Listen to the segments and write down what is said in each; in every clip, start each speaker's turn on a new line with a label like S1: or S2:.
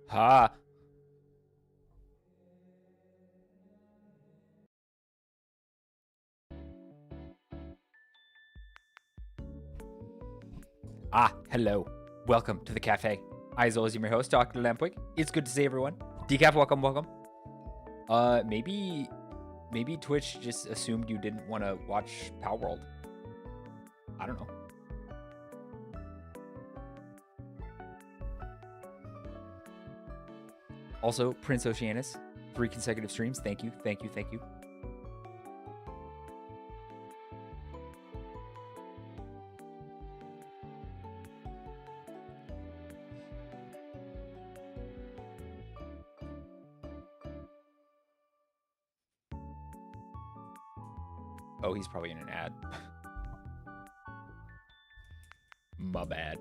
S1: Ha! Hello. Welcome to the cafe. I, as always, am your host, Dr. Lampwick. It's good to see everyone. Decaf, welcome, welcome. Maybe Twitch just assumed you didn't want to watch Power World. I don't know. Also, Prince Oceanus, 3 consecutive streams. Thank you, thank you, thank you. Oh, he's probably in an ad. My bad.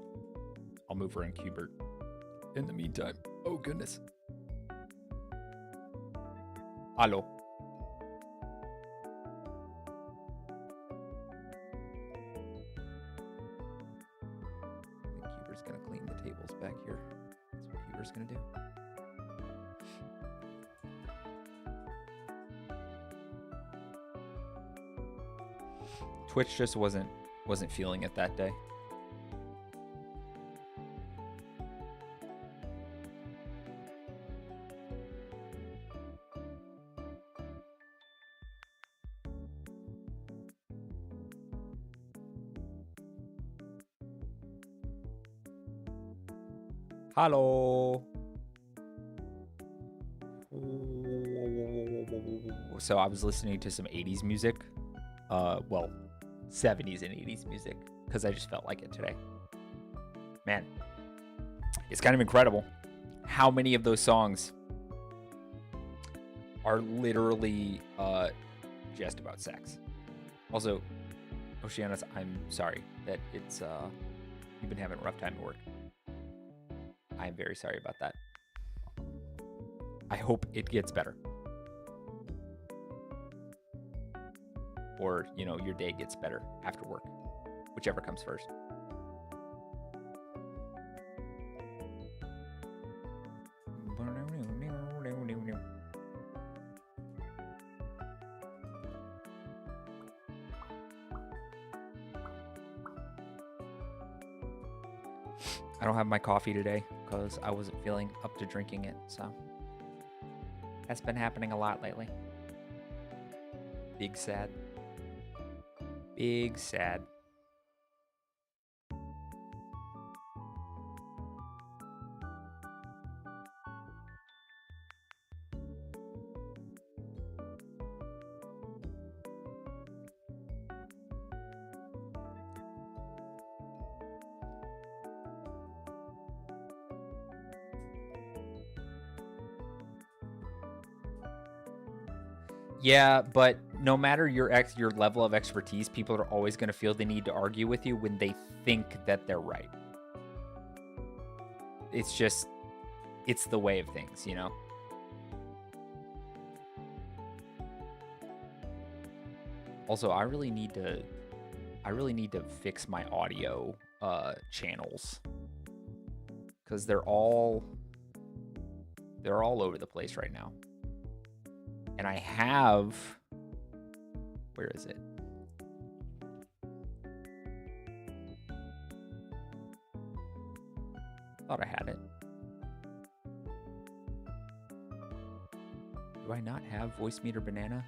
S1: I'll move around Cubert in the meantime. Oh, goodness. Hello. I think Cubert's gonna clean the tables back here. That's what Cubert's gonna do. Twitch just wasn't feeling it that day. Hello. So I was listening to some 80s music. Well, 70s and 80s music, because I just felt like it today. Man, it's kind of incredible how many of those songs are literally just about sex. Also, Oceanus, I'm sorry that it's you've been having a rough time at work. I'm very sorry about that. I hope it gets better. Or, you know, your day gets better after work. Whichever comes first. I don't have my coffee today because I wasn't feeling up to drinking it, so that's been happening a lot lately. Big sad. Big sad. Yeah, but no matter your level of expertise, people are always going to feel the need to argue with you when they think that they're right. It's just, it's the way of things, you know? Also, I really need to fix my audio channels, because they're all over the place right now. And I have, where is it? Thought I had it. Do I not have voice meter banana?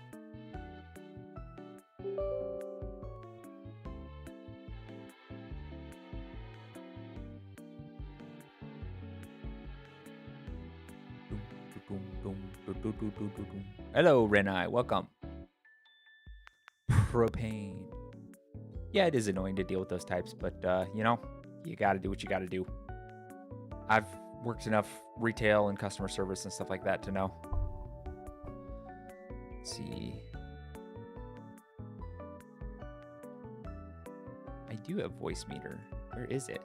S1: Hello, Renai. Welcome. Propane. Yeah, it is annoying to deal with those types, but, you know, you gotta do what you gotta do. I've worked enough retail and customer service and stuff like that to know. Let's see. I do have voice meter. Where is it?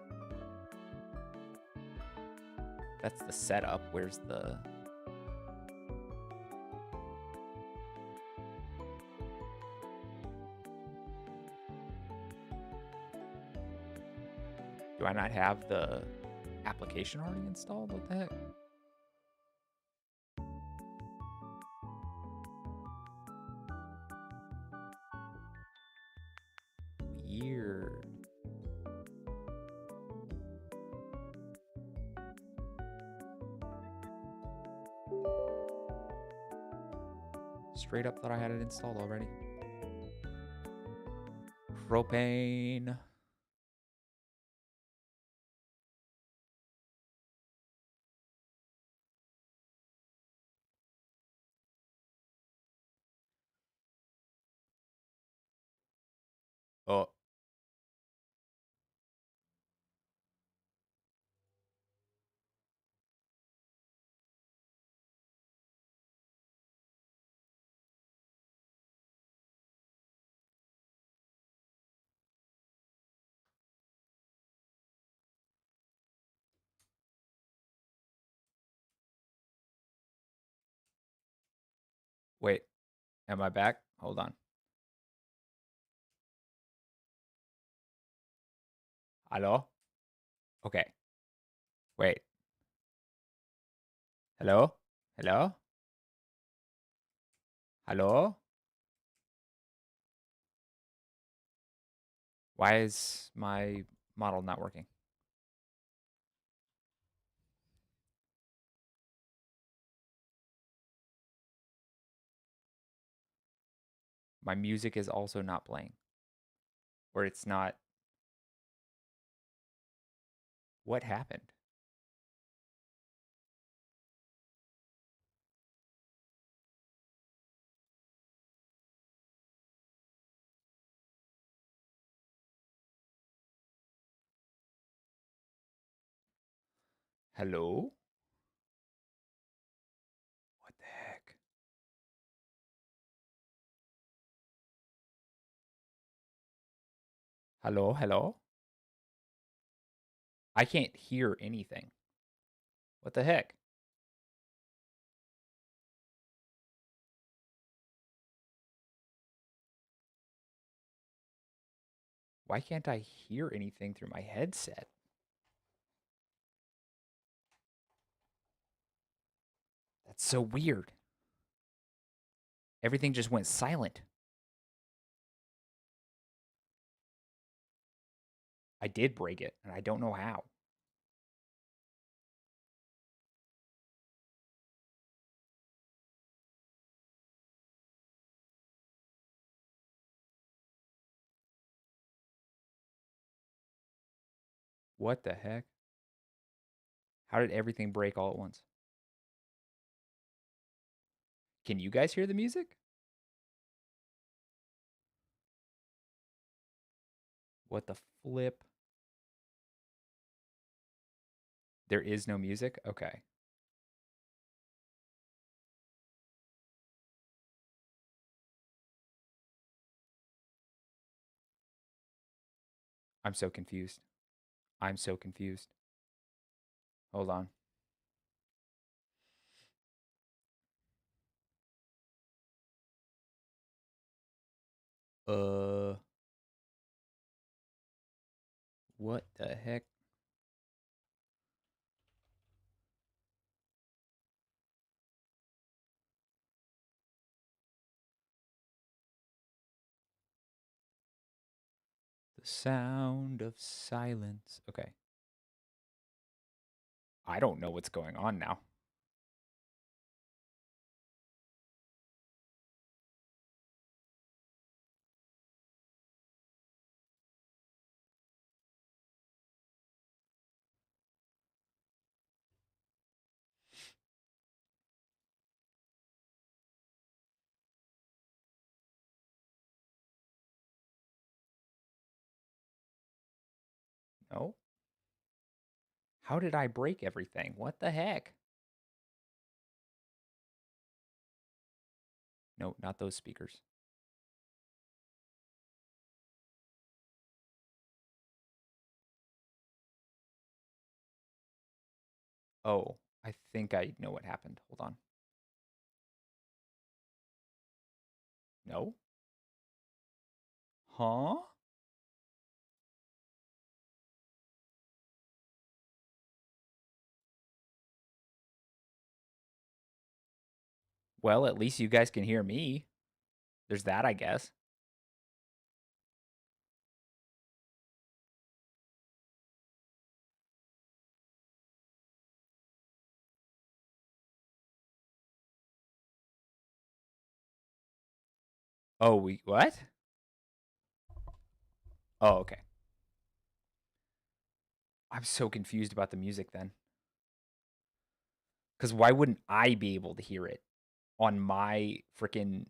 S1: That's the setup. Where's the... Do I not have the application already installed? What the heck? Straight up thought I had it installed already. Propane. Oh. Wait, am I back? Hold on. Hello? Okay. Wait. Hello? Hello? Hello? Why is my model not working? My music is also not playing. Or it's not. What happened? Hello? What the heck? Hello? Hello? I can't hear anything. What the heck? Why can't I hear anything through my headset? That's so weird. Everything just went silent. I did break it, and I don't know how. What the heck? How did everything break all at once? Can you guys hear the music? What the flip? There is no music? Okay. I'm so confused. I'm so confused. Hold on. Uh, what the heck? The sound of silence. Okay. I don't know what's going on now. No? How did I break everything? What the heck? No, not those speakers. Oh, I think I know what happened. Hold on. No? Huh? Well, at least you guys can hear me. There's that, I guess. Oh, what? Oh, okay. I'm so confused about the music then. Because why wouldn't I be able to hear it on my freaking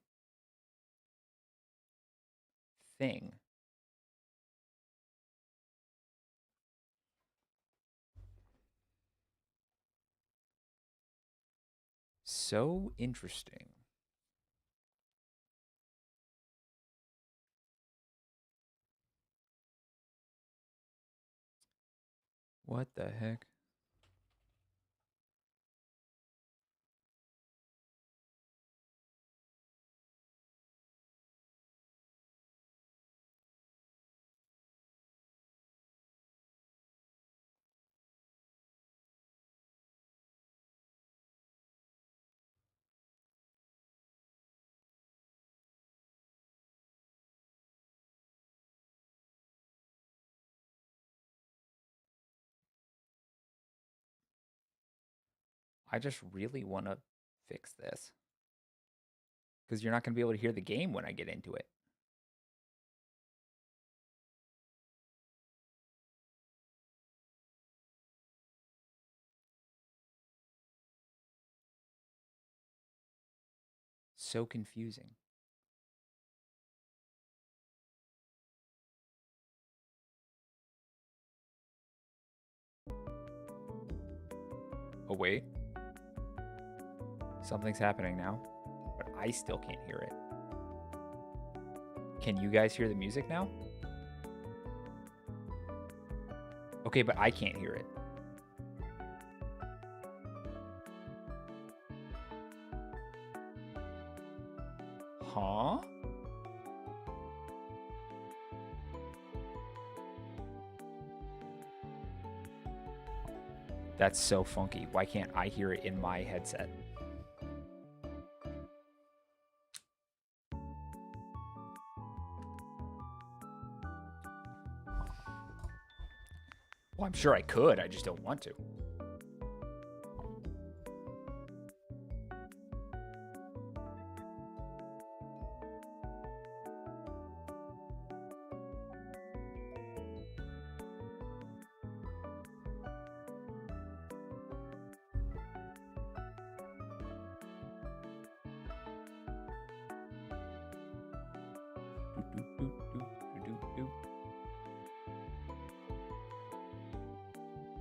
S1: thing? So interesting. What the heck? I just really want to fix this. Because you're not going to be able to hear the game when I get into it. So confusing. Oh, wait. Something's happening now, but I still can't hear it. Can you guys hear the music now? Okay, but I can't hear it. Huh? That's so funky. Why can't I hear it in my headset? Well, I'm sure I could. I just don't want to.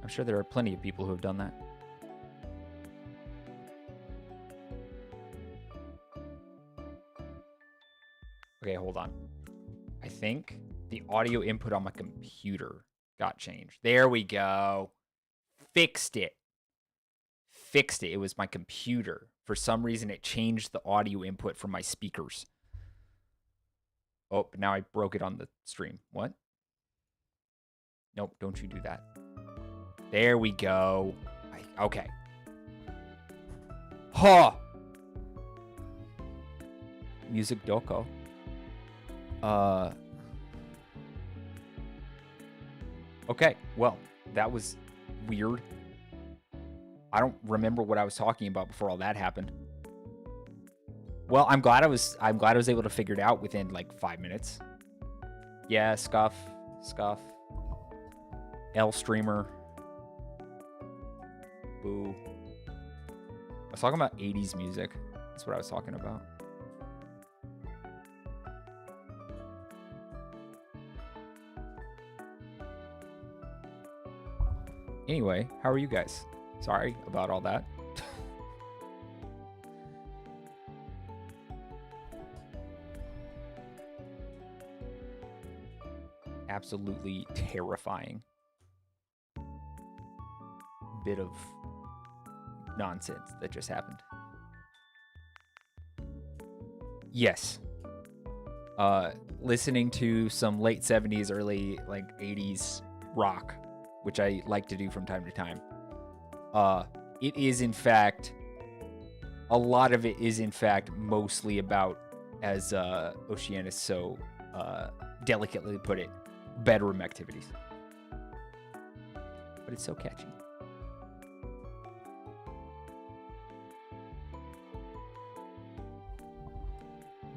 S1: I'm sure there are plenty of people who have done that. Okay, hold on. I think the audio input on my computer got changed. There we go. Fixed it. Fixed it. It was my computer. For some reason, it changed the audio input from my speakers. Oh, but now I broke it on the stream. What? Nope, don't you do that. There we go. Okay. Huh. Music doko. Okay, well, that was weird. I don't remember what I was talking about before all that happened. Well, I'm glad I was able to figure it out within like 5 minutes. Yeah, Scuff. L streamer. Boo. I was talking about 80s music. That's what I was talking about. Anyway, how are you guys? Sorry about all that. Absolutely terrifying bit of nonsense that just happened. Yes. Listening to some late 70s, early like 80s rock, which I like to do from time to time. It is in fact, a lot of it is in fact mostly about, as Oceanus so delicately put it, bedroom activities. But it's so catchy.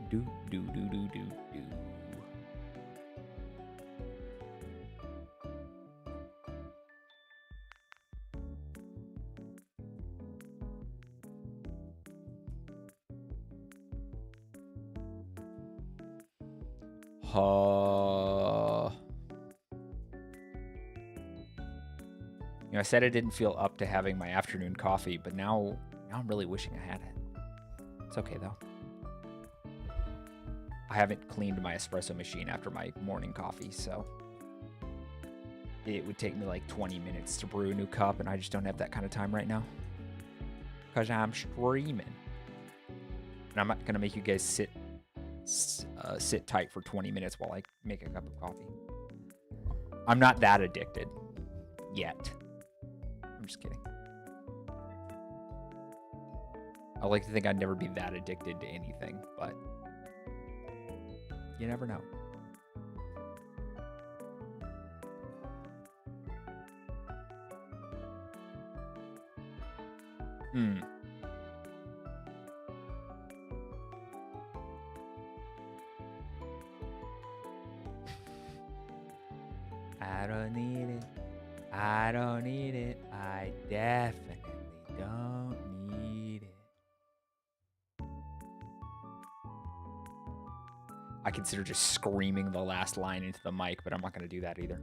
S1: Do do do do do do. You know, I said I didn't feel up to having my afternoon coffee, but now I'm really wishing I had it. It's okay though. I haven't cleaned my espresso machine after my morning coffee, so it would take me like 20 minutes to brew a new cup, and I just don't have that kind of time right now because I'm streaming. And I'm not gonna make you guys sit tight for 20 minutes while I make a cup of coffee. I'm not that addicted yet. I'm just kidding. I like to think I'd never be that addicted to anything, but you never know. I don't need it. I don't need it. I definitely don't need it. I consider just screaming the last line into the mic, but I'm not going to do that either.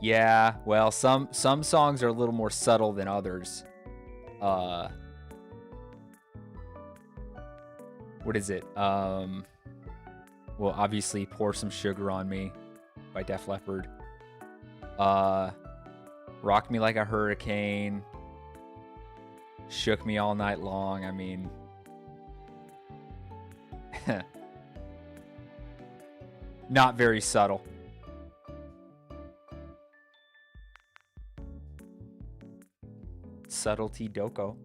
S1: Yeah, well, some songs are a little more subtle than others. What is it? Well, obviously, Pour Some Sugar on Me by Def Leppard. Rock Me Like a Hurricane. Shook Me All Night Long. I mean, not very subtle. Subtlety Doko.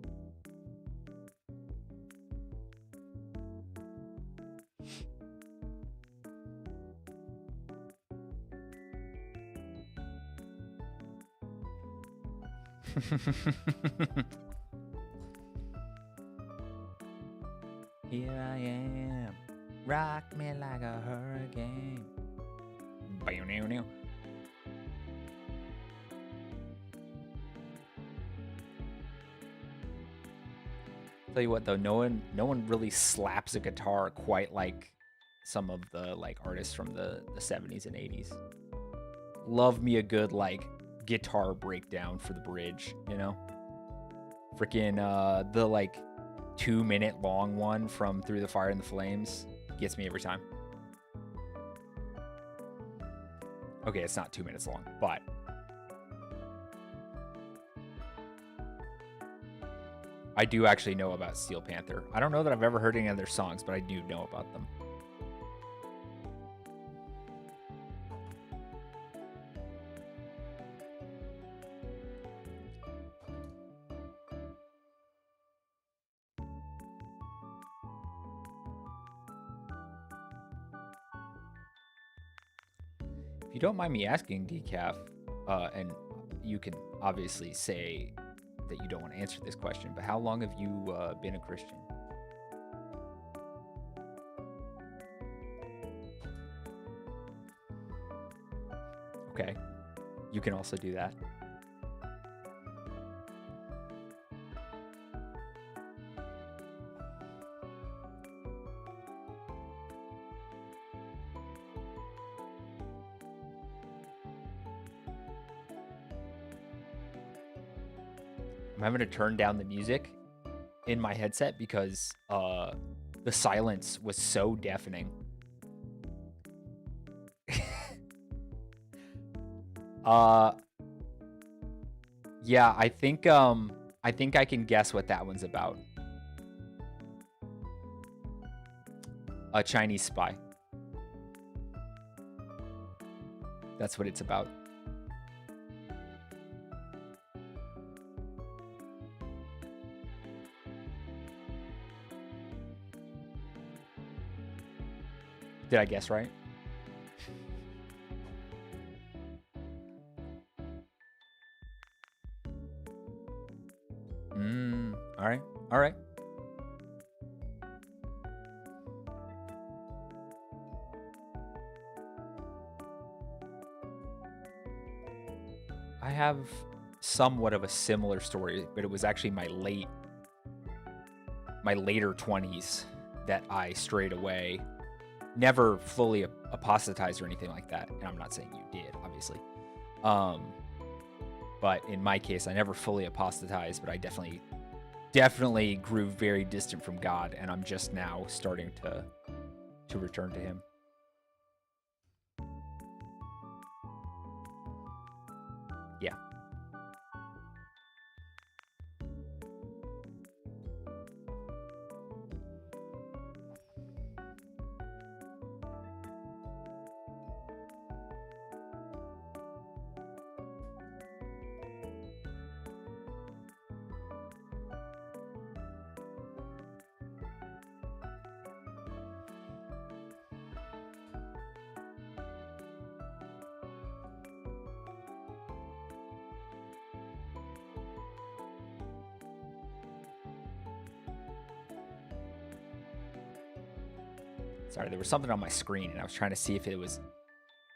S1: Here I am, rock me like a hurricane. Tell you what though, no one really slaps a guitar quite like some of the like artists from the 70s and 80s. Love me a good like guitar breakdown for the bridge, you know? Freaking the like 2-minute long one from Through the Fire and the Flames gets me every time. Okay, it's not 2 minutes long, but I do actually know about Steel Panther. I don't know that I've ever heard any of their songs, but I do know about them. If you don't mind me asking, Decaf, and you can obviously say that you don't want to answer this question, but how long have you been a Christian? Okay, you can also do that. I'm having to turn down the music in my headset because the silence was so deafening. Yeah, I think I can guess what that one's about. A Chinese spy. That's what it's about. Did I guess right? All right. All right. I have somewhat of a similar story, but it was actually my later 20s that I strayed away. Never fully apostatized or anything like that, and I'm not saying you did, obviously. But in my case, I never fully apostatized, but I definitely grew very distant from God, and I'm just now starting to return to Him. Yeah. Sorry, there was something on my screen, and I was trying to see if it was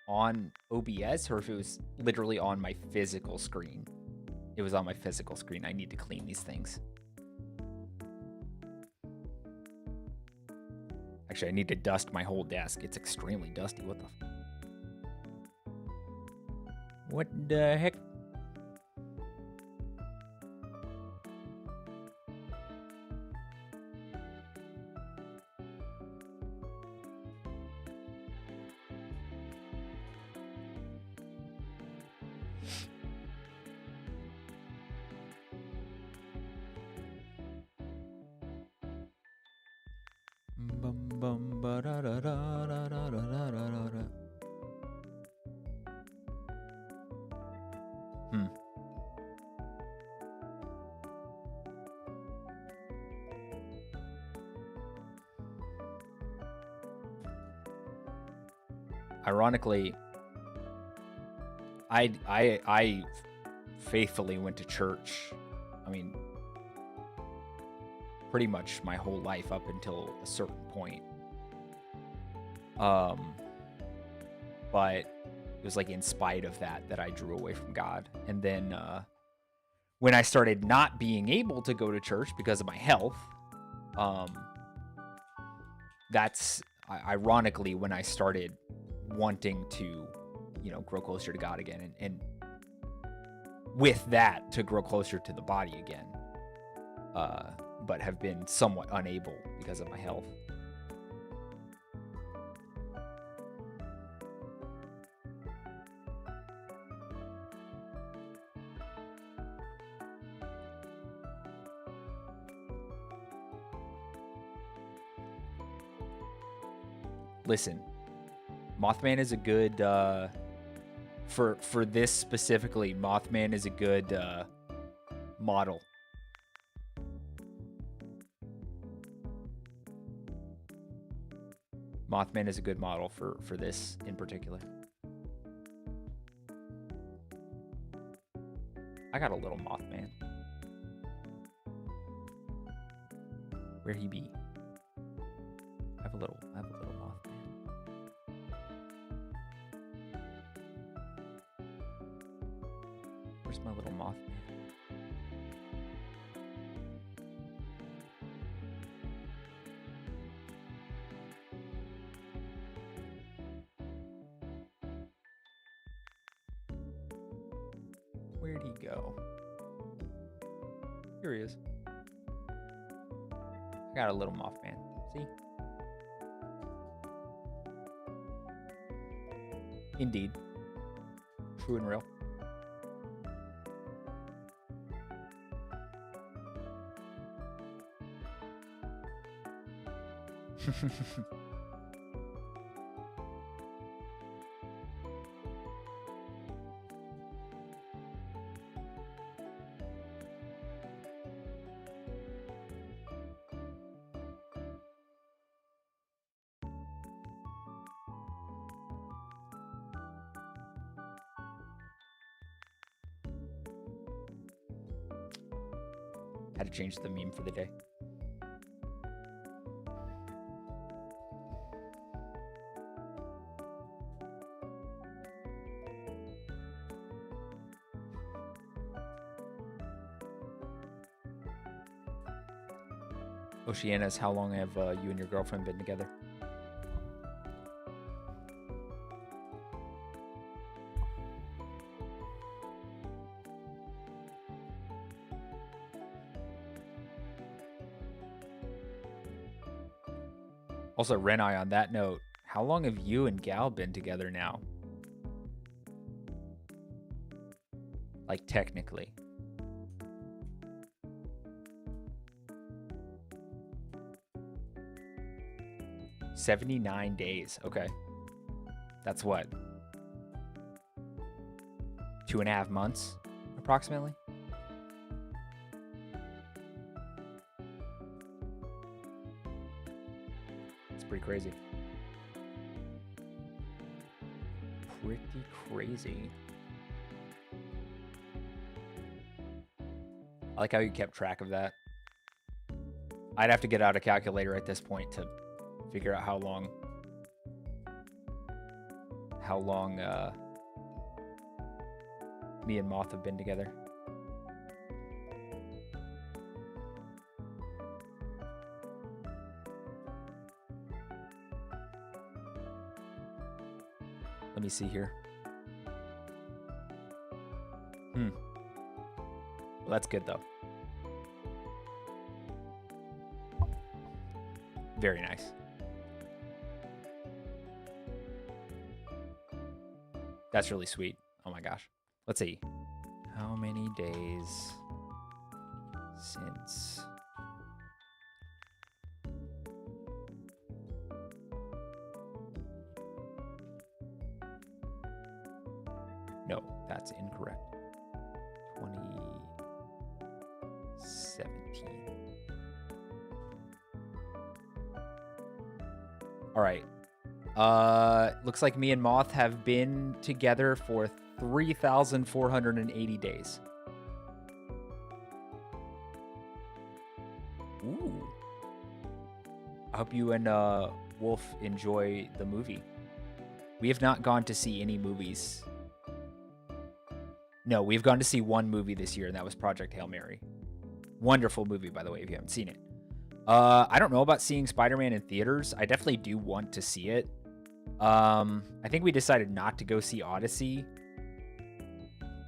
S1: on OBS or if it was literally on my physical screen. It was on my physical screen. I need to clean these things. Actually, I need to dust my whole desk. It's extremely dusty. What the heck? Ironically, I faithfully went to church. I mean, pretty much my whole life up until a certain point. But it was like in spite of that I drew away from God. And then when I started not being able to go to church because of my health, that's ironically when I started wanting to, grow closer to God again, and with that to grow closer to the body again, but have been somewhat unable because of my health. Listen, Mothman is a good for this specifically. Mothman is a good model. Mothman is a good model for this in particular. I got a little Mothman. Where he be? I have a little Mothman. Where's my little Mothman? Where'd he go? Here he is. I got a little Mothman. See? Indeed. True and real. Had to change the meme for the day. Oceana's, how long have you and your girlfriend been together? Also, Renai, on that note, how long have you and Gal been together now? Like, technically. $79 days. Okay. That's what? 2.5 months, approximately? It's pretty crazy. Pretty crazy. I like how you kept track of that. I'd have to get out a calculator at this point to figure out how long me and Moth have been together. Let me see here. Well, that's good though. Very nice. That's really sweet. Oh my gosh. Let's see. How many days since... No, that's incorrect. 2017. All right. Looks like me and Moth have been together for 3,480 days. Ooh. I hope you and Wolf enjoy the movie. We have not gone to see any movies. No, we've gone to see one movie this year, and that was Project Hail Mary. Wonderful movie, by the way, if you haven't seen it. I don't know about seeing Spider-Man in theaters. I definitely do want to see it. I think we decided not to go see Odyssey.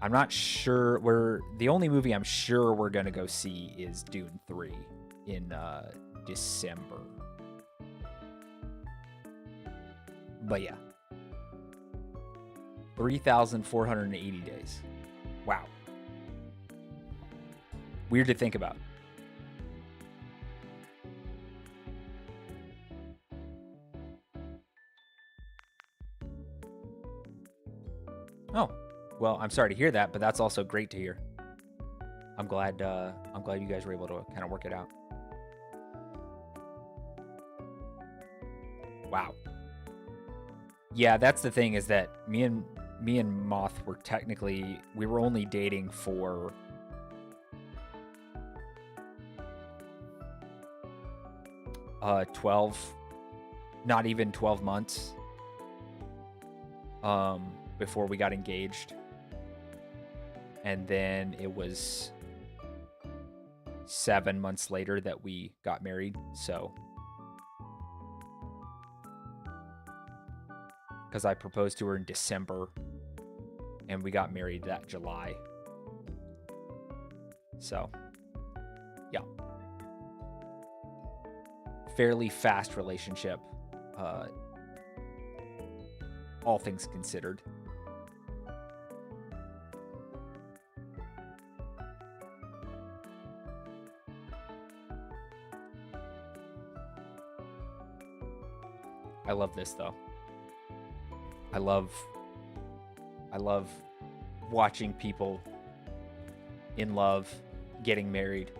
S1: I'm not sure. The only movie I'm sure we're going to go see is Dune 3 in December. But yeah. 3,480 days. Wow. Weird to think about. Oh, well, I'm sorry to hear that, but that's also great to hear. I'm glad you guys were able to kind of work it out. Wow. Yeah, that's the thing, is that me and Moth were we were only dating for 12, not even 12 months before we got engaged. And then it was 7 months later that we got married. So, because I proposed to her in December and we got married that July. So, yeah. Fairly fast relationship, all things considered. I love this though. I love watching people in love, getting married,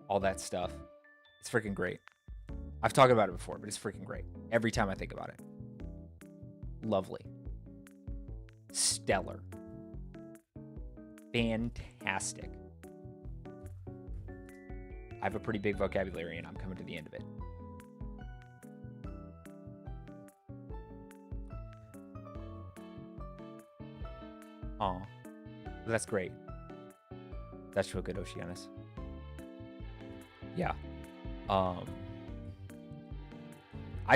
S1: all that stuff. It's freaking great. I've talked about it before, but it's freaking great. Every time I think about it. Lovely. Stellar. Fantastic. I have a pretty big vocabulary, and I'm coming to the end of it. Oh, that's great. That's real good, Oceanus. Yeah. I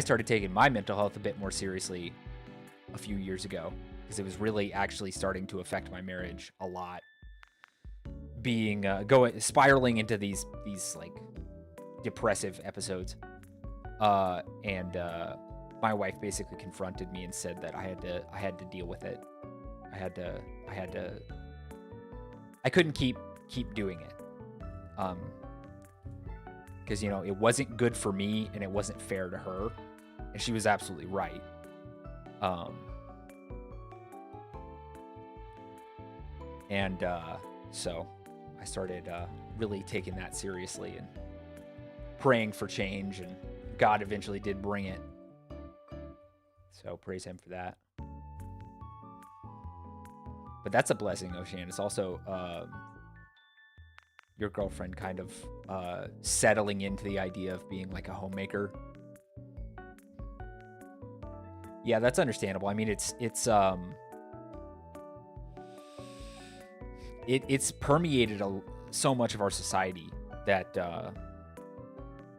S1: started taking my mental health a bit more seriously a few years ago because it was really actually starting to affect my marriage a lot. Spiraling into these like depressive episodes. And my wife basically confronted me and said that I had to deal with it. I couldn't keep doing it. Because, you know, it wasn't good for me and it wasn't fair to her. And she was absolutely right. So I started really taking that seriously and praying for change, and God eventually did bring it. So praise him for that. But that's a blessing, Ocean. It's also your girlfriend kind of settling into the idea of being like a homemaker. Yeah, that's understandable. I mean, it's permeated so much of our society that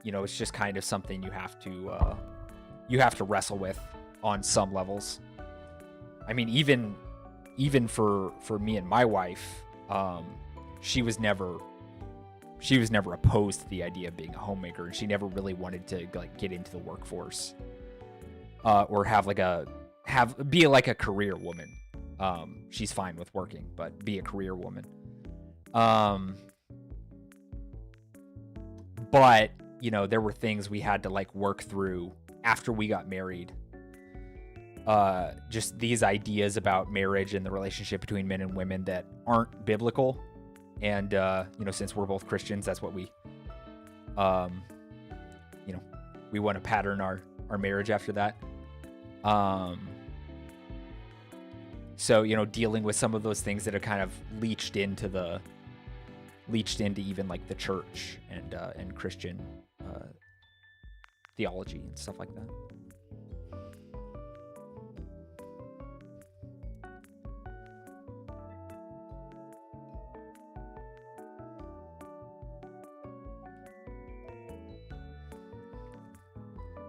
S1: you know, it's just kind of something you have to wrestle with on some levels. I mean, even for me and my wife, she was never opposed to the idea of being a homemaker, and she never really wanted to like get into the workforce or be like a career woman. She's fine with working, but be a career woman. But you know, there were things we had to like work through after we got married. Just these ideas about marriage and the relationship between men and women that aren't biblical. And, you know, since we're both Christians, that's what we, you know, we want to pattern our marriage after that. So, you know, dealing with some of those things that are kind of leached into even like the church and Christian theology and stuff like that.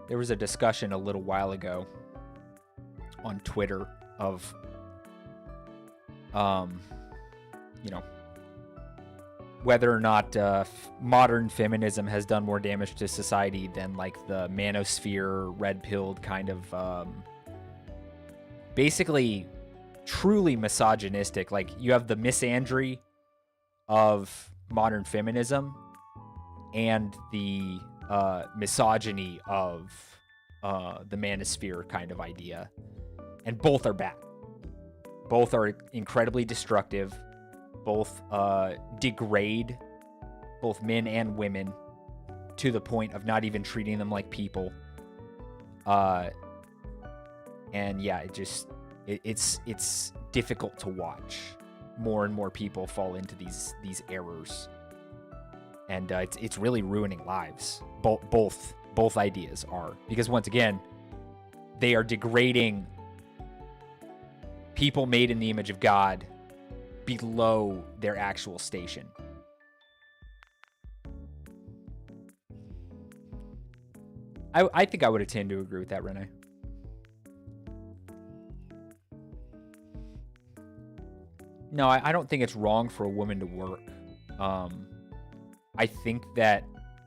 S1: There was a discussion a little while ago on Twitter of, you know, whether or not modern feminism has done more damage to society than like the manosphere, red-pilled kind of, basically truly misogynistic. Like, you have the misandry of modern feminism and the misogyny of the manosphere kind of idea, and both are bad. Both are incredibly destructive. Both degrade both men and women to the point of not even treating them like people. And yeah, it's difficult to watch. More and more people fall into these errors, and it's really ruining lives. Both ideas are, because once again, they are degrading people made in the image of God below their actual station. I think I would tend to agree with that, Renee. No, I don't think it's wrong for a woman to work. I think that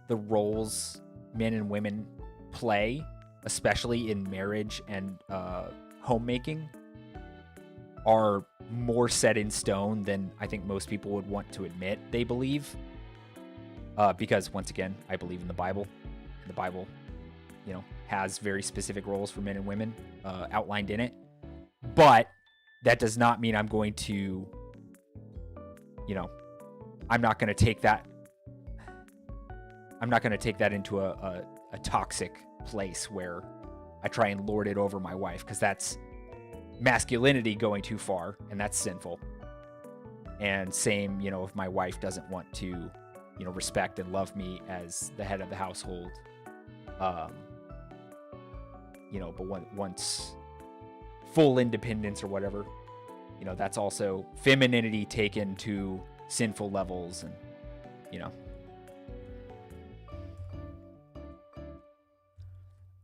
S1: the roles men and women play, especially in marriage and homemaking, are more set in stone than I think most people would want to admit they believe. Because once again, I believe in the Bible. And the Bible, you know, has very specific roles for men and women outlined in it. But that does not mean I'm going to, you know, I'm not going to take that into a toxic place where I try and lord it over my wife, because that's masculinity going too far, and that's sinful. And same, you know, if my wife doesn't want to, respect and love me as the head of the household. But once full independence or whatever, that's also femininity taken to sinful levels, and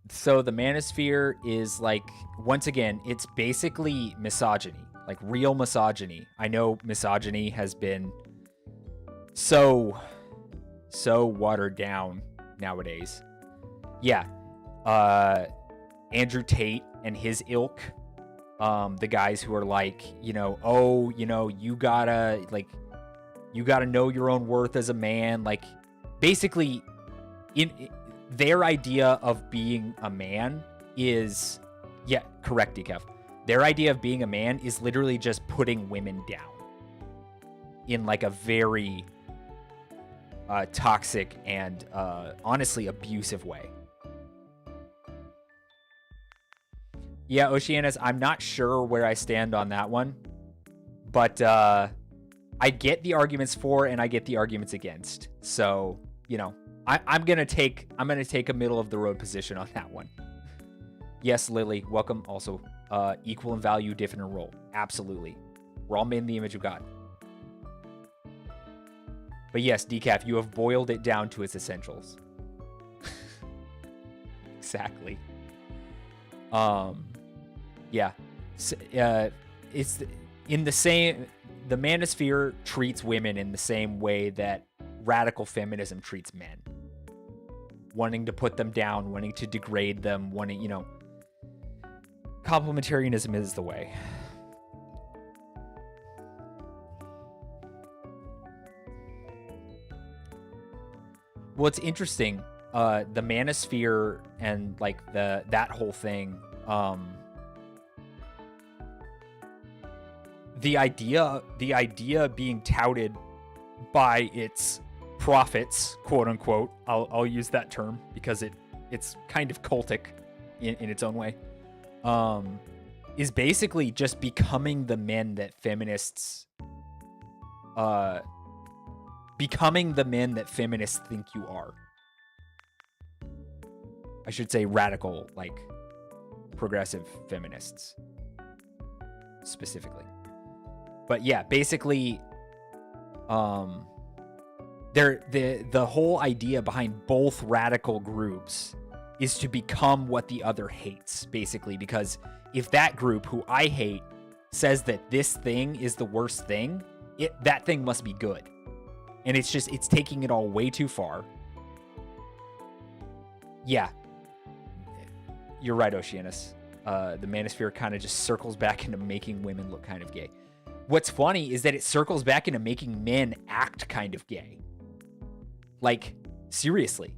S1: So the manosphere is like, once again, it's basically misogyny, like real misogyny. I know misogyny has been so watered down nowadays. Yeah. Andrew Tate and his ilk, the guys who are like, you gotta know your own worth as a man. Like, basically, their idea of being a man is, yeah, correct, Dekev. Their idea of being a man is literally just putting women down in like a very toxic and honestly abusive way. Yeah, Oceanus, I'm not sure where I stand on that one, but I get the arguments for and I get the arguments against. So, I'm gonna take a middle of the road position on that one. Yes, Lily, welcome. Also, equal in value, different in role. Absolutely, we're all made in the image of God. But yes, Decaf, you have boiled it down to its essentials. Exactly. Yeah. It's in the same. The manosphere treats women in the same way that radical feminism treats men. Wanting to put them down, wanting to degrade them, complementarianism is the way. Well, it's interesting. The manosphere and like that whole thing. The idea being touted by its prophets, quote unquote. I'll use that term because it's kind of cultic in its own way. Is basically just becoming the men that feminists think you are. I should say radical, like progressive feminists specifically. But yeah, basically, the whole idea behind both radical groups is to become what the other hates, basically, because if that group, who I hate, says that this thing is the worst thing, that thing must be good. And it's taking it all way too far. Yeah. You're right, Oceanus. The manosphere kind of just circles back into making women look kind of gay. What's funny is that it circles back into making men act kind of gay. Like, seriously.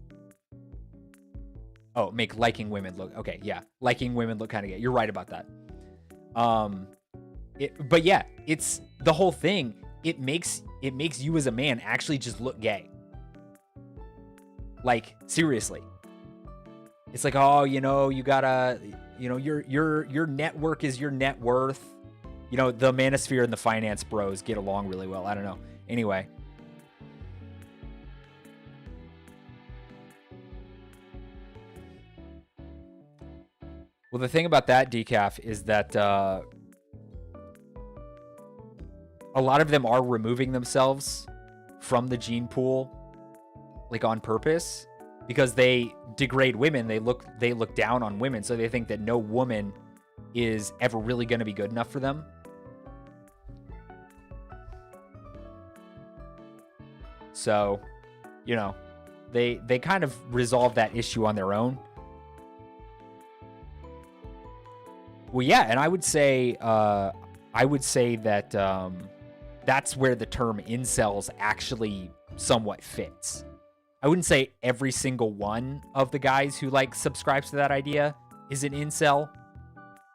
S1: Oh, make liking women look... Okay, yeah. Liking women look kind of gay. You're right about that. But yeah, it's... The whole thing, it makes you as a man actually just look gay. Like, seriously. It's like, oh, you gotta... your network is your net worth. The manosphere and the finance bros get along really well. I don't know. Anyway. Well, the thing about that, Decaf, is that a lot of them are removing themselves from the gene pool, like on purpose, because they degrade women. They look down on women, so they think that no woman is ever really going to be good enough for them. So, they kind of resolve that issue on their own. Well, yeah, and I would say that that's where the term incels actually somewhat fits. I wouldn't say every single one of the guys who subscribes to that idea is an incel,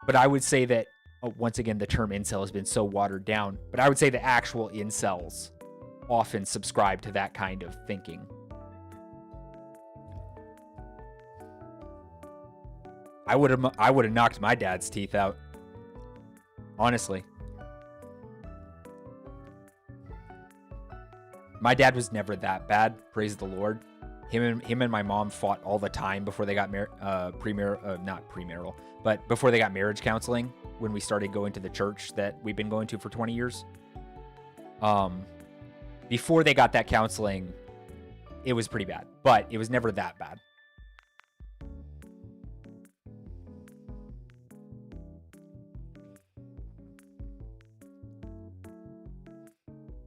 S1: but I would say that once again the term incel has been so watered down. But I would say the actual incels often subscribe to that kind of thinking. I would have knocked my dad's teeth out. Honestly. My dad was never that bad, praise the Lord. Him and my mom fought all the time before they got not premarital, but before they got marriage counseling when we started going to the church that we've been going to for 20 years. Before they got that counseling, it was pretty bad, but it was never that bad.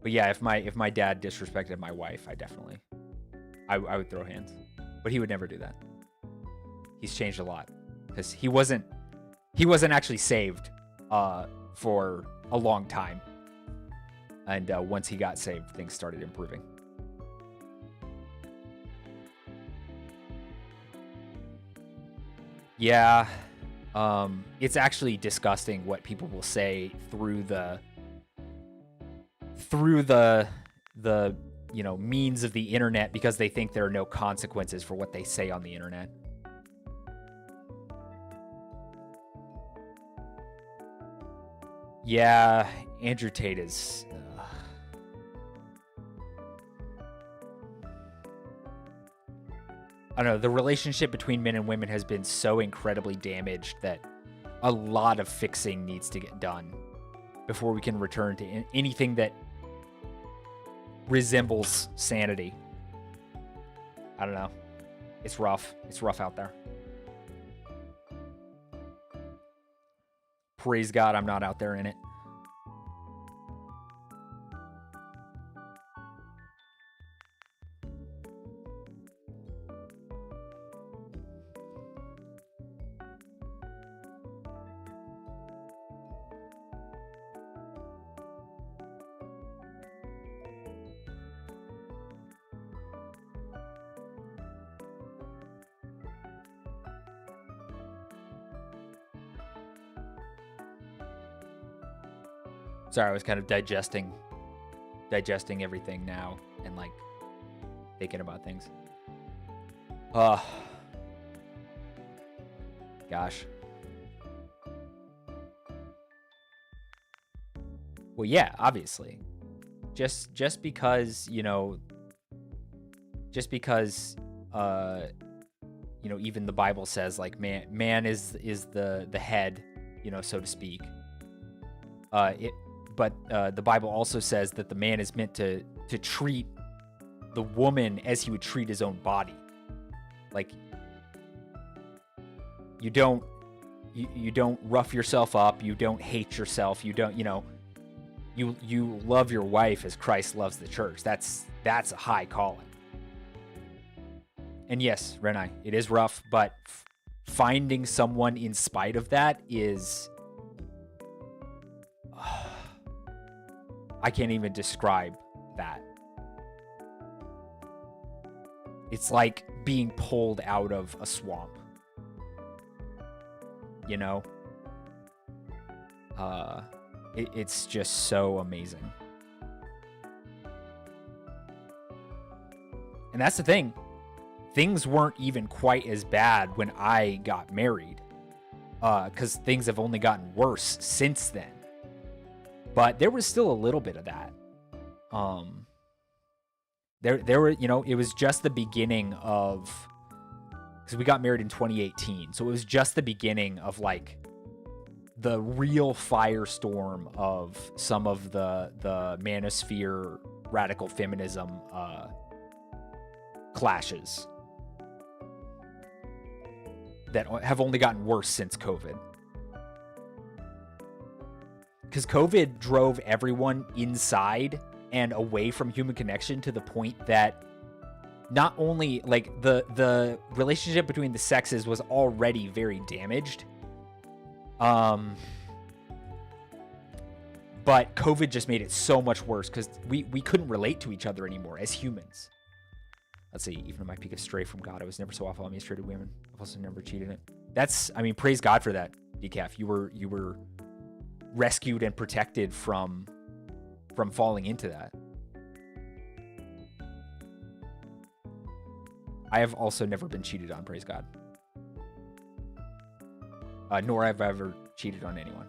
S1: But yeah, if my dad disrespected my wife, I would throw hands. But he would never do that. He's changed a lot because he wasn't actually saved for a long time. And once he got saved, things started improving. Yeah, it's actually disgusting what people will say through the means of the internet because they think there are no consequences for what they say on the internet. Yeah, Andrew Tate is I don't know, the relationship between men and women has been so incredibly damaged that a lot of fixing needs to get done before we can return to anything that resembles sanity. I don't know. It's rough. It's rough out there. Praise God, I'm not out there in it. Sorry, I was kind of digesting everything now and like thinking about things. Gosh. Well, yeah, obviously. Just because, even the Bible says like man is the head, so to speak. But the Bible also says that the man is meant to treat the woman as he would treat his own body. Like you don't rough yourself up, you don't hate yourself, you don't, you love your wife as Christ loves the church. That's a high calling. And yes, Renai, it is rough, but finding someone in spite of that is I can't even describe that. It's like being pulled out of a swamp. It's just so amazing. And that's the thing. Things weren't even quite as bad when I got married. Because things have only gotten worse since then. But there was still a little bit of that. There were, it was just the beginning of, because we got married in 2018. So it was just the beginning of like the real firestorm of some of the manosphere radical feminism clashes that have only gotten worse since COVID. Because COVID drove everyone inside and away from human connection to the point that not only like the relationship between the sexes was already very damaged, but COVID just made it so much worse because we couldn't relate to each other anymore as humans. Let's see, even in my peak of stray from God, I was never so awful on mistreated women. I've also never cheated it. Praise God for that, Decaf. You were rescued and protected from falling into that. I have also never been cheated on, praise God. Nor have I ever cheated on anyone.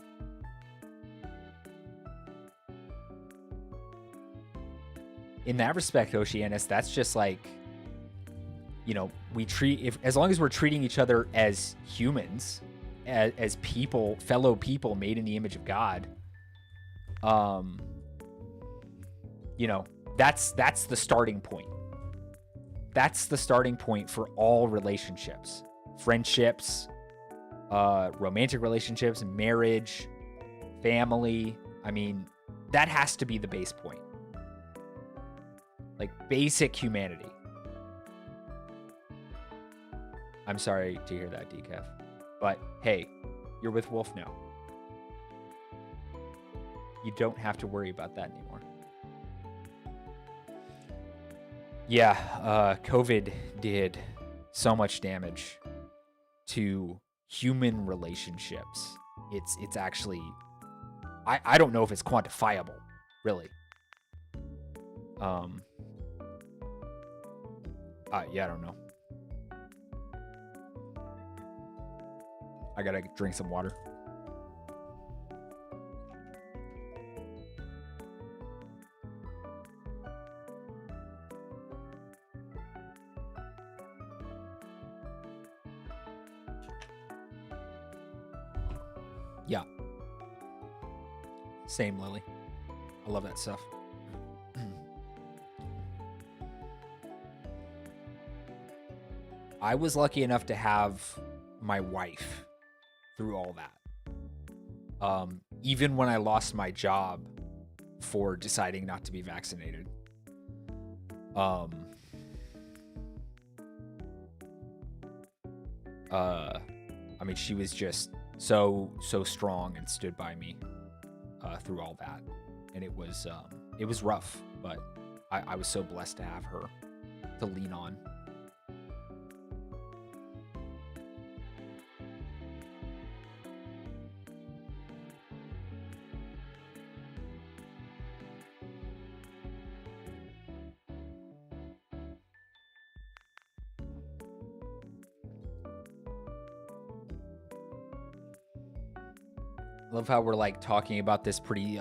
S1: in that respect, Oceanus, that's just like, you know, as long as we're treating each other as humans, as people, fellow people made in the image of God, you know, that's the starting point. That's the starting point for all relationships, friendships, romantic relationships, marriage, family. I mean, that has to be the base point. Like basic humanity. I'm sorry to hear that, Decaf. But hey, you're with Wolf now. You don't have to worry about that anymore. Yeah, COVID did so much damage to human relationships. It's actually, I don't know if it's quantifiable, really. Yeah, I don't know. I gotta drink some water. Yeah. Same, Lily. I love that stuff. I was lucky enough to have my wife through all that. Even when I lost my job for deciding not to be vaccinated. I mean, she was just so strong and stood by me through all that, and it was rough, but I was so blessed to have her to lean on. Love how we're like talking about this pretty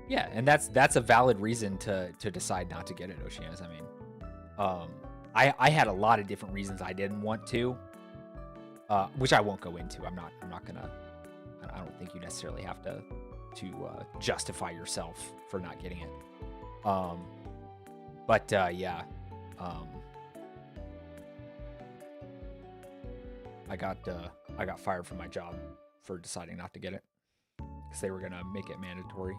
S1: yeah, and that's a valid reason to decide not to get it, Oceanus. I mean, I had a lot of different reasons I didn't want to, which I won't go into. I'm not gonna. I don't think you necessarily have to justify yourself for not getting it. But yeah. I got fired from my job for deciding not to get it because they were gonna make it mandatory.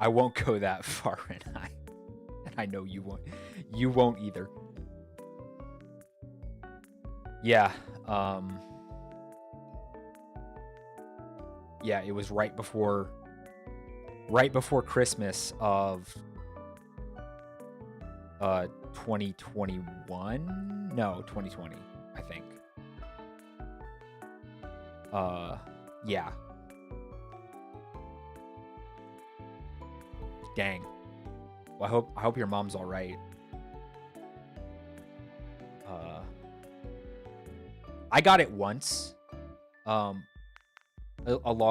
S1: I won't go that far, and I know you won't. You won't either. Yeah. Yeah, it was right before Christmas of 2021. No, 2020, I think. Yeah. Dang. Well, I hope your mom's all right. I got it once, along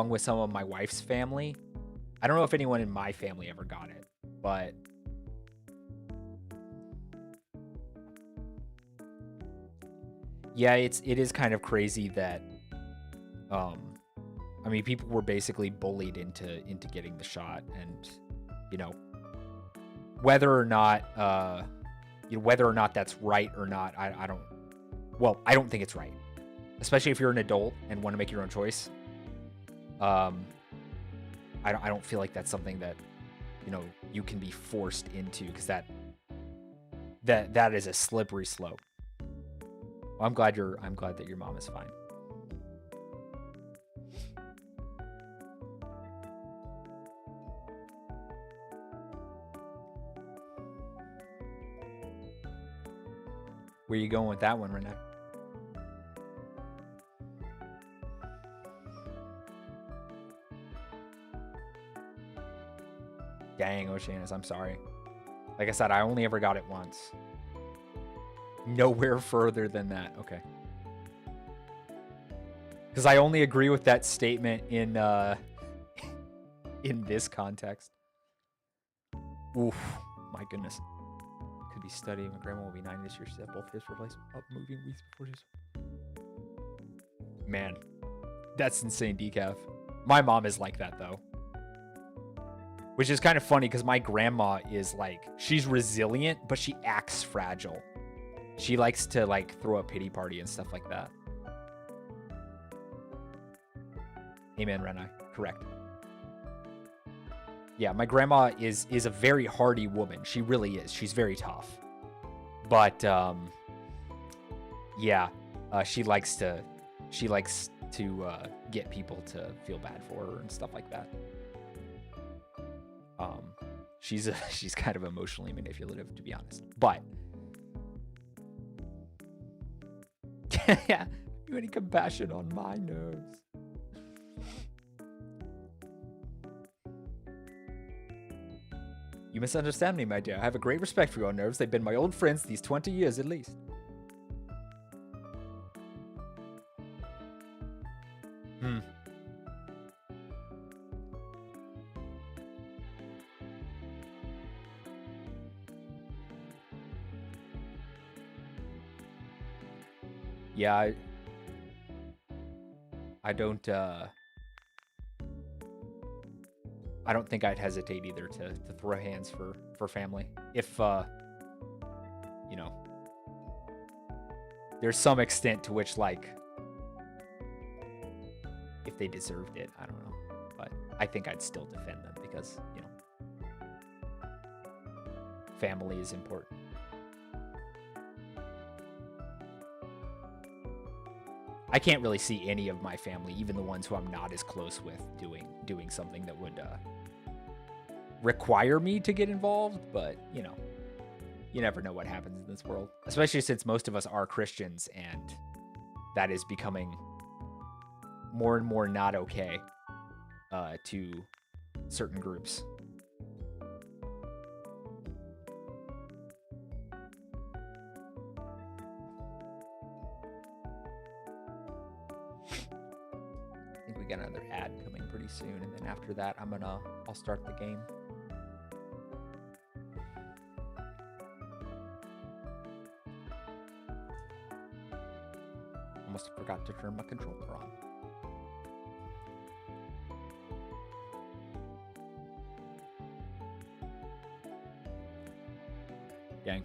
S1: with some of my wife's family. I don't know if anyone in my family ever got it, but yeah, it is kind of crazy that, I mean, people were basically bullied into getting the shot, and you know, whether or not that's right or not, I don't think it's right, especially if you're an adult and want to make your own choice. I don't feel like that's something that, you know, you can be forced into, because that is a slippery slope. Well, I'm glad that your mom is fine. Where are you going with that one, Renee? Dang, Oceanus, I'm sorry. Like I said, I only ever got it once. Nowhere further than that. Okay. Because I only agree with that statement in this context. Oof, my goodness. Could be studying. My grandma will be 9 this year. She said both hips replaced up moving weeks before she's... Man, that's insane decaf. My mom is like that, though. Which is kind of funny because my grandma is like, she's resilient, but she acts fragile. She likes to like throw a pity party and stuff like that. Amen, Renai. Correct. Yeah, my grandma is a very hardy woman. She really is. She's very tough. But yeah, she likes to get people to feel bad for her and stuff like that. She's kind of emotionally manipulative, to be honest. But yeah, you any compassion on my nerves? You misunderstand me, my dear. I have a great respect for your nerves. They've been my old friends these 20 years at least. Yeah, I don't think I'd hesitate either to throw hands for family. If you know, there's some extent to which, like, if they deserved it, I don't know. But I think I'd still defend them because, you know, family is important. I can't really see any of my family, even the ones who I'm not as close with, doing something that would require me to get involved. But, you know, you never know what happens in this world, especially since most of us are Christians, and that is becoming more and more not okay to certain groups. Got another ad coming pretty soon, and then after that I'll start the game. Almost forgot to turn my controller on. Dang.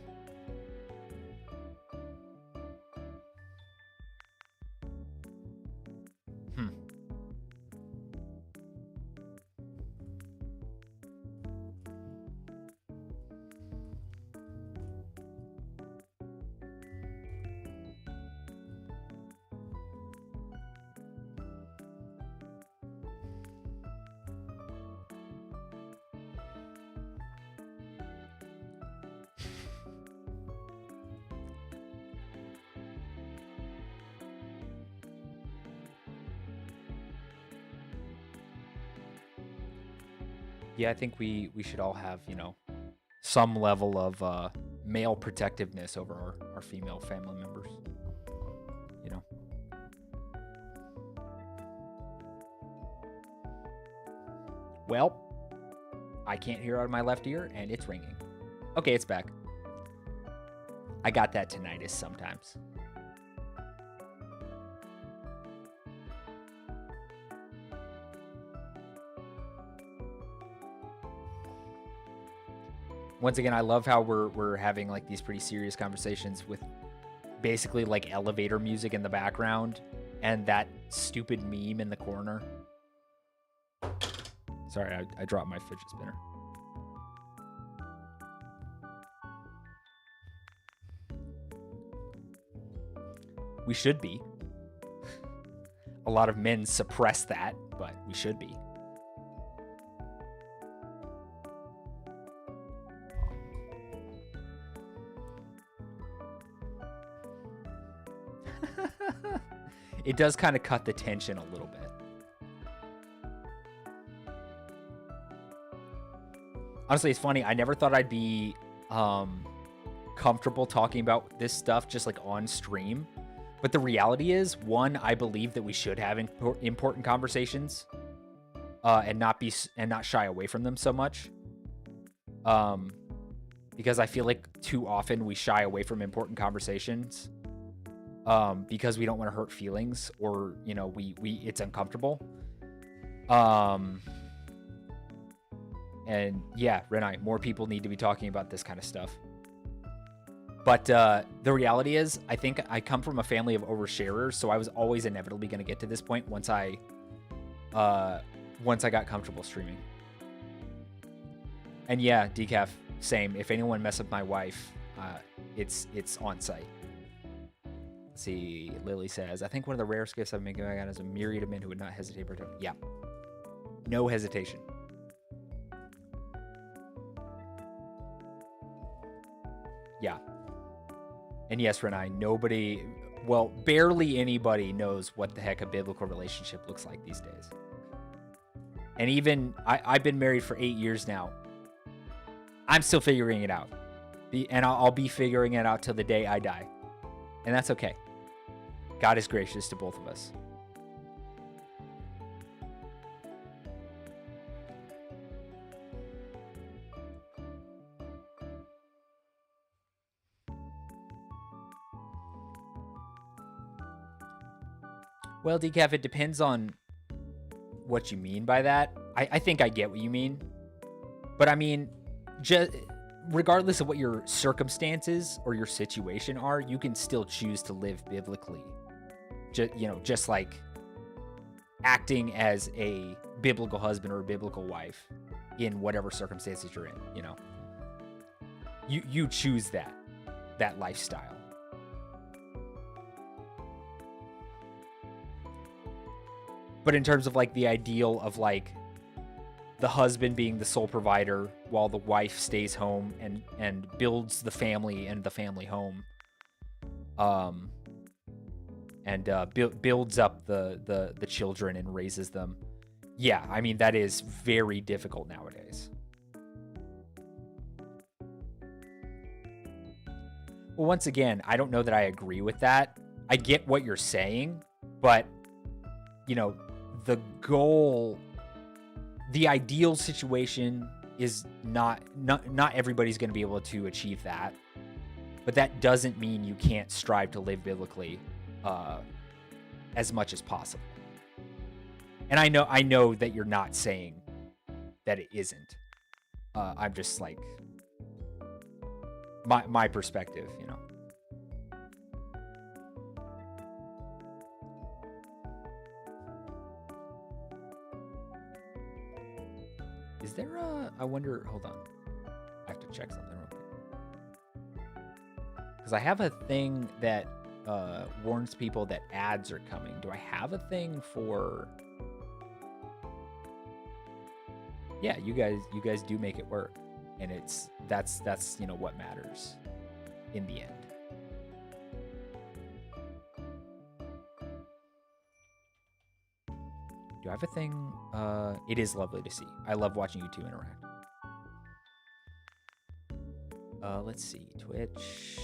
S1: Yeah, I think we should all have, you know, some level of male protectiveness over our female family members, you know. Well, I can't hear out of my left ear, and it's ringing. Okay, it's back. I got that tinnitus sometimes. Once again, I love how we're having like these pretty serious conversations with basically like elevator music in the background and that stupid meme in the corner. Sorry, I dropped my fidget spinner. We should be. A lot of men suppress that, but we should be. It does kind of cut the tension a little bit. Honestly, it's funny. I never thought I'd be comfortable talking about this stuff just like on stream. But the reality is, one, I believe that we should have important conversations, and not shy away from them so much. Because I feel like too often we shy away from important conversations, because we don't want to hurt feelings, or it's uncomfortable. And yeah, Renai, more people need to be talking about this kind of stuff. But the reality is, I think I come from a family of oversharers, so I was always inevitably going to get to this point once I got comfortable streaming. And yeah, Decaf, same. If anyone messes up my wife, it's on site. Let's see, Lily says, I think one of the rarest gifts I've been given is a myriad of men who would not hesitate to protect. Yeah. No hesitation. Yeah. And yes, Renai, barely anybody knows what the heck a biblical relationship looks like these days. And even, I've been married for 8 years now. I'm still figuring it out. And I'll be figuring it out till the day I die. And that's okay. God is gracious to both of us. Well, Decaf, it depends on what you mean by that. I think I get what you mean. But I mean, just regardless of what your circumstances or your situation are, you can still choose to live biblically. Just like acting as a biblical husband or a biblical wife in whatever circumstances you're in, You choose that lifestyle. But in terms of like the ideal of like the husband being the sole provider while the wife stays home and builds the family and the family home, and builds up the children and raises them. Yeah, I mean, that is very difficult nowadays. Well, once again, I don't know that I agree with that. I get what you're saying, but the goal, the ideal situation is not everybody's going to be able to achieve that. But that doesn't mean you can't strive to live biblically as much as possible. And I know that you're not saying that it isn't. I'm just like my perspective, Is there I wonder, hold on. I have to check something real quick. Because I have a thing that warns people that ads are coming. Do I have a thing for... Yeah, you guys do make it work. And that's what matters in the end. Do I have a thing? It is lovely to see. I love watching you two interact. Let's see. Twitch.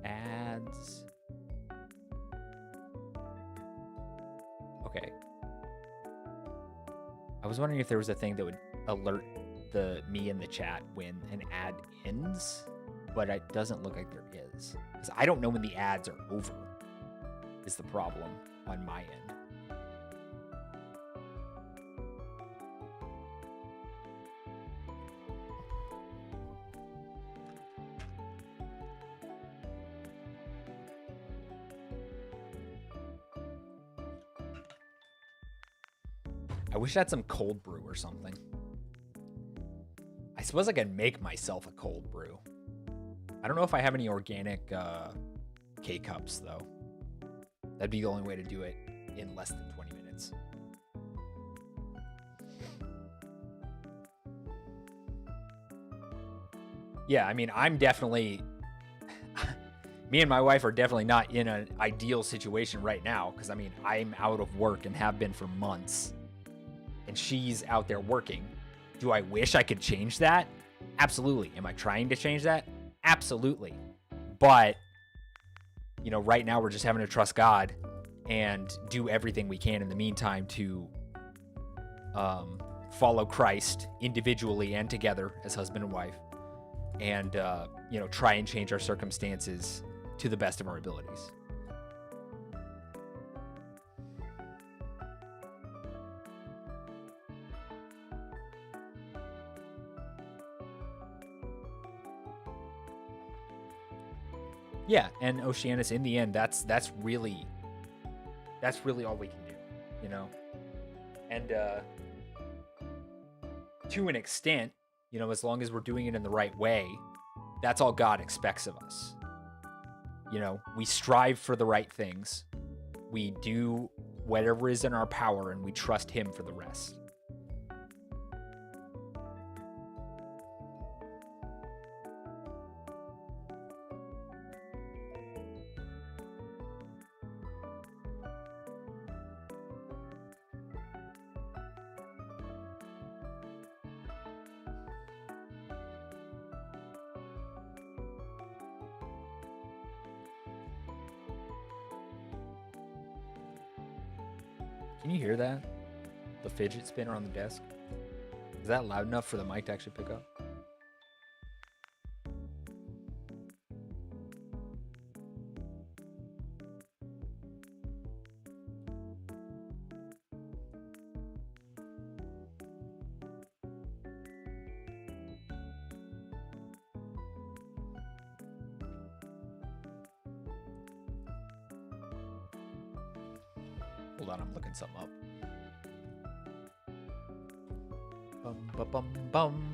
S1: Ads. Okay. I was wondering if there was a thing that would alert me in the chat when an ad ends, but it doesn't look like there is. Because I don't know when the ads are over, is the problem on my end. I wish I had some cold brew or something. I suppose I could make myself a cold brew. I don't know if I have any organic K-cups, though. That'd be the only way to do it in less than 20 minutes. Yeah, I mean, I'm definitely... Me and my wife are definitely not in an ideal situation right now, because, I mean, I'm out of work and have been for months. And she's out there working. Do I wish I could change that? Absolutely. Am I trying to change that? Absolutely. But, you know, right now we're just having to trust God and do everything we can in the meantime to follow Christ individually and together as husband and wife, and you know, try and change our circumstances to the best of our abilities. Yeah, and Oceanus, in the end, that's really all we can do, you know. And to an extent, you know, as long as we're doing it in the right way, that's all God expects of us. You know, we strive for the right things. We do whatever is in our power, and we trust him for the rest. Can you hear that? The fidget spinner on the desk? Is that loud enough for the mic to actually pick up? Hold on, I'm looking something up. Bum, bum, bum, bum.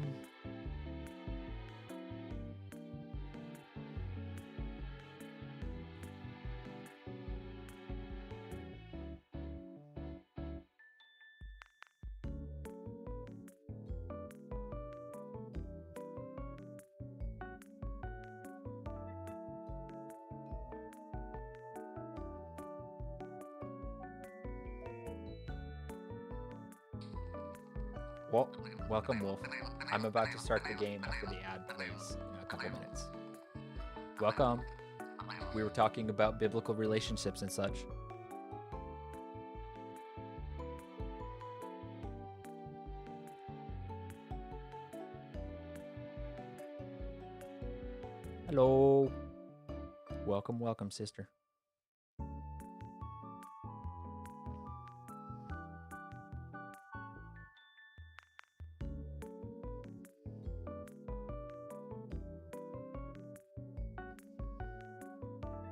S1: Well, welcome, Wolf. I'm about to start the game after the ad plays in a couple minutes. Welcome. We were talking about biblical relationships and such. Hello. Welcome, welcome, sister.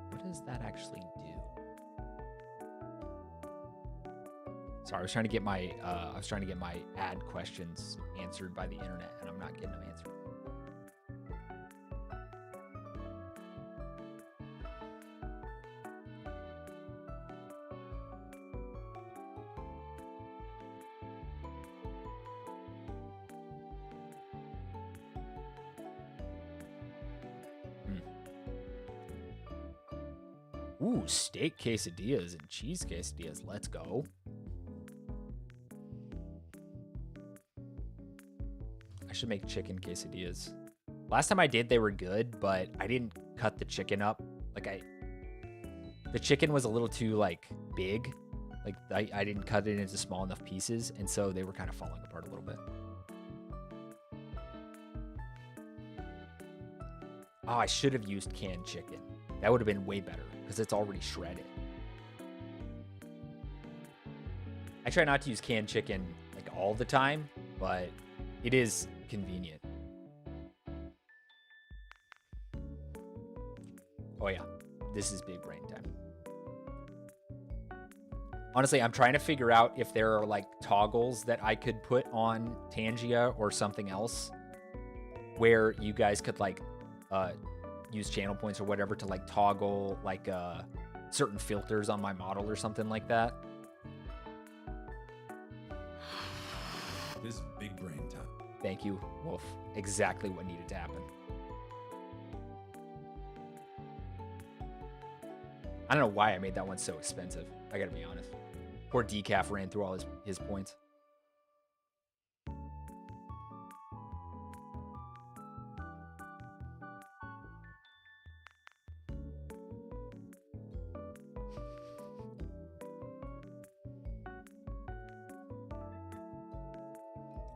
S1: What does that actually do? Sorry, I was trying to get my ad questions answered by the internet, and I'm not getting them answered. Ooh, steak quesadillas and cheese quesadillas. Let's go. I should make chicken quesadillas. Last time I did, they were good, but I didn't cut the chicken up. Like the chicken was a little too like big. Like I didn't cut it into small enough pieces, and so they were kind of falling apart a little bit. Oh, I should have used canned chicken. That would have been way better because it's already shredded. I try not to use canned chicken like all the time, but it is convenient. Oh yeah, this is big brain time. Honestly, I'm trying to figure out if there are like toggles that I could put on Tangia or something else where you guys could like use channel points or whatever to like toggle like certain filters on my model or something like that.
S2: This is big brain time.
S1: Thank you, Wolf. Exactly what needed to happen. I don't know why I made that one so expensive. I gotta be honest. Poor Decaf ran through all his points.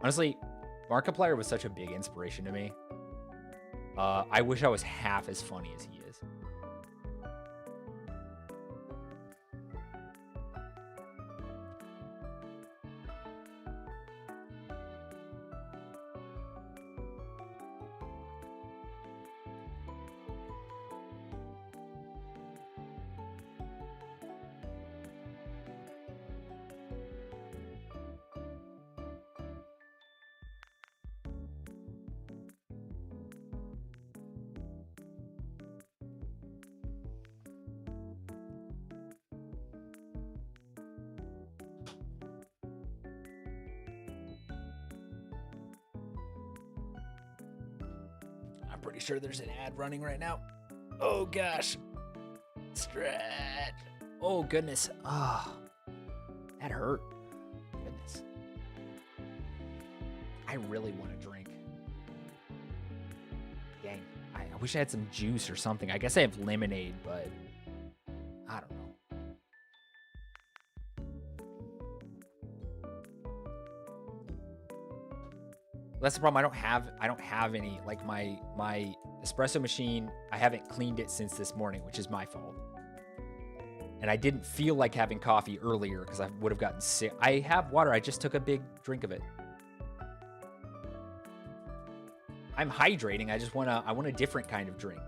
S1: Honestly, Markiplier was such a big inspiration to me. I wish I was half as funny as he is. I'm pretty sure there's an ad running right now. Oh gosh. Stretch. Oh goodness. Ah, that hurt. Goodness. I really want a drink. Dang. I wish I had some juice or something. I guess I have lemonade, but I don't know. That's the problem. I don't have any, like my espresso machine. I haven't cleaned it since this morning, which is my fault. And I didn't feel like having coffee earlier because I would have gotten sick. I have water. I just took a big drink of it. I'm hydrating. I want a different kind of drink.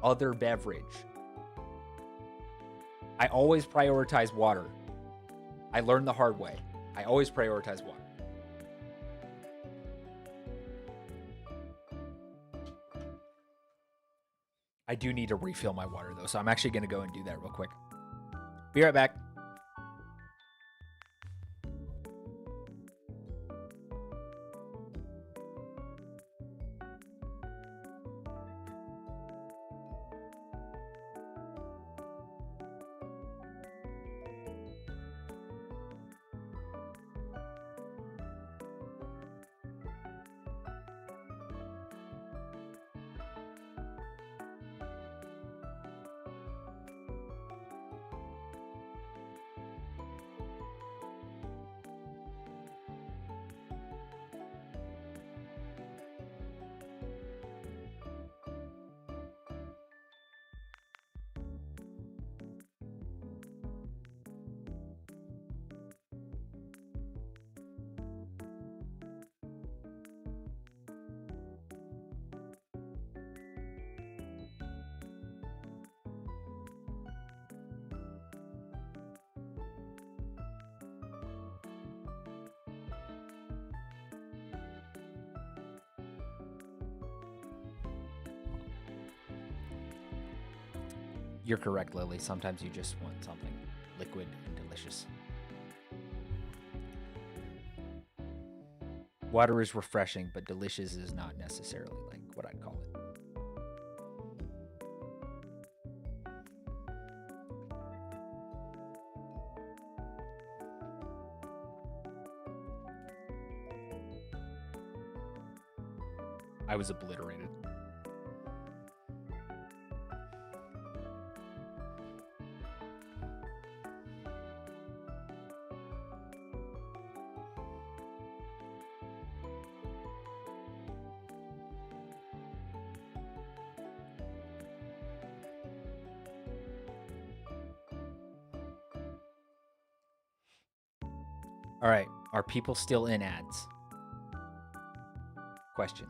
S1: Other beverage. I always prioritize water. I learned the hard way. I always prioritize water. I do need to refill my water, though, so I'm actually going to go and do that real quick. Be right back. You're correct, Lily. Sometimes you just want something liquid and delicious. Water is refreshing, but delicious is not necessarily like what I'd call it. I was obliterated. All right, are people still in ads? Question.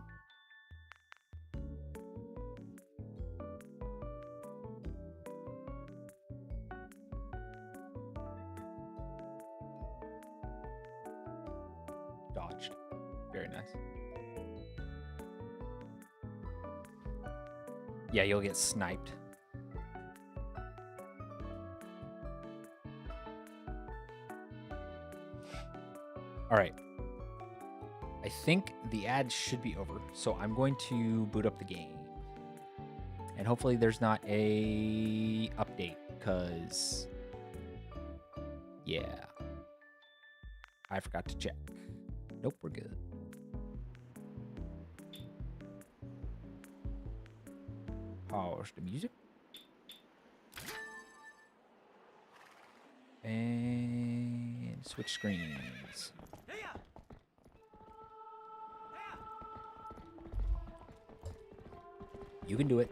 S1: Dodged. Very nice. Yeah, you'll get sniped. All right. I think the ad should be over, so I'm going to boot up the game. And hopefully there's not a update, because yeah, I forgot to check. Nope, we're good. Pause the music. And switch screens. You can do it.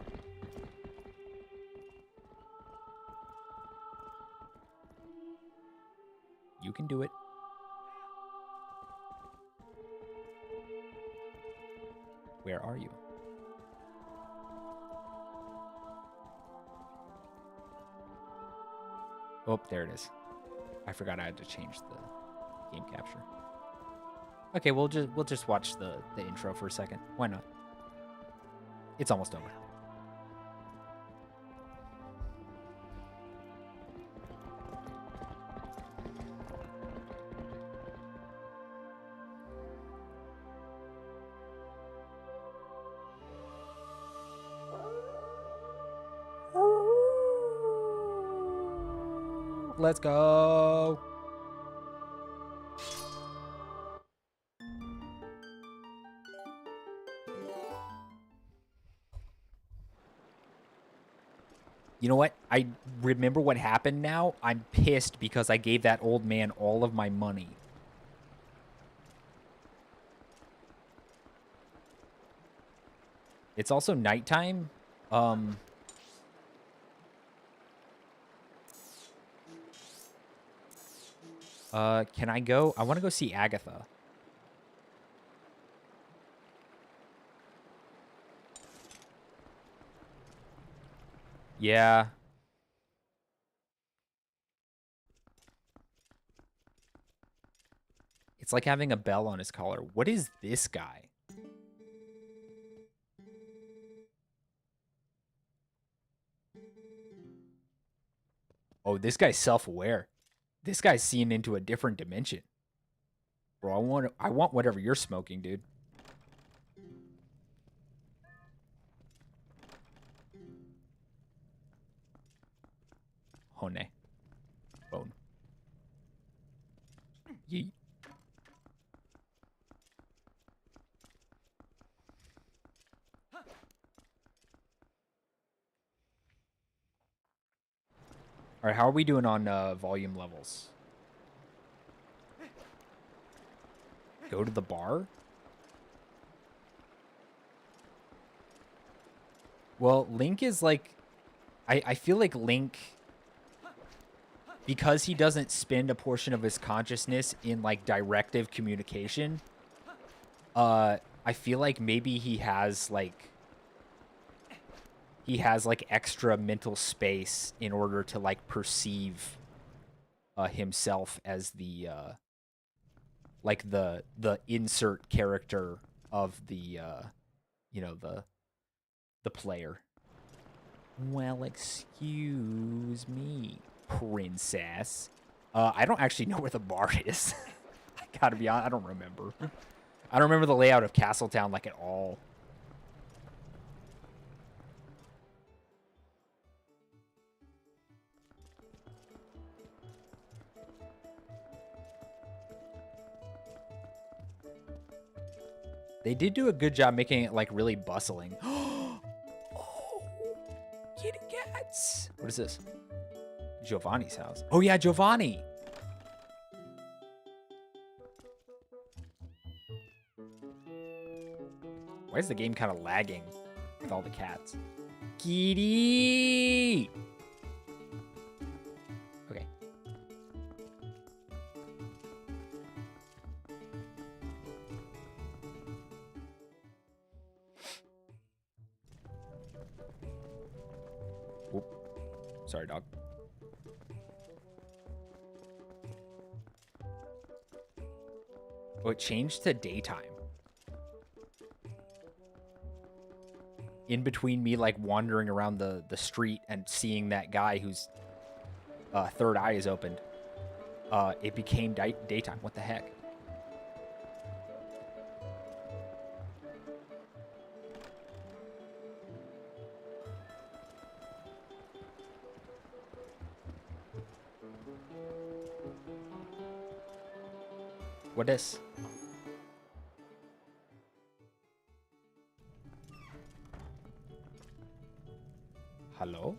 S1: You can do it. Where are you? Oh, there it is. I forgot I had to change the game capture. Okay, we'll just watch the intro for a second. Why not? It's almost over. Let's go. You know what? I remember what happened now. I'm pissed because I gave that old man all of my money. It's also nighttime. Can I go? I want to go see Agatha. Yeah. It's like having a bell on his collar. What is this guy? Oh, this guy's self-aware. This guy's seeing into a different dimension. Bro, I want whatever you're smoking, dude. Hone. Bone. Yeet. All right, how are we doing on volume levels? Go to the bar? Well, Link is like... I feel like Link... Because he doesn't spend a portion of his consciousness in, like, directive communication, I feel like maybe he has, like... He has, like, extra mental space in order to, like, perceive himself as the, like, the insert character of the, you know, the player. Well, excuse me, princess. I don't actually know where the bar is. I gotta be honest, I don't remember. I don't remember the layout of Castletown, like, at all. They did do a good job making it, like, really bustling. Oh, kitty cats. What is this? Giovanni's house. Oh, yeah, Giovanni. Why is the game kind of lagging with all the cats? Kitty! Okay. Whoop. Sorry, dog. Oh, it changed to daytime. In between me, like, wandering around the street and seeing that guy whose third eye is opened, it became daytime. What the heck? What is? Hello?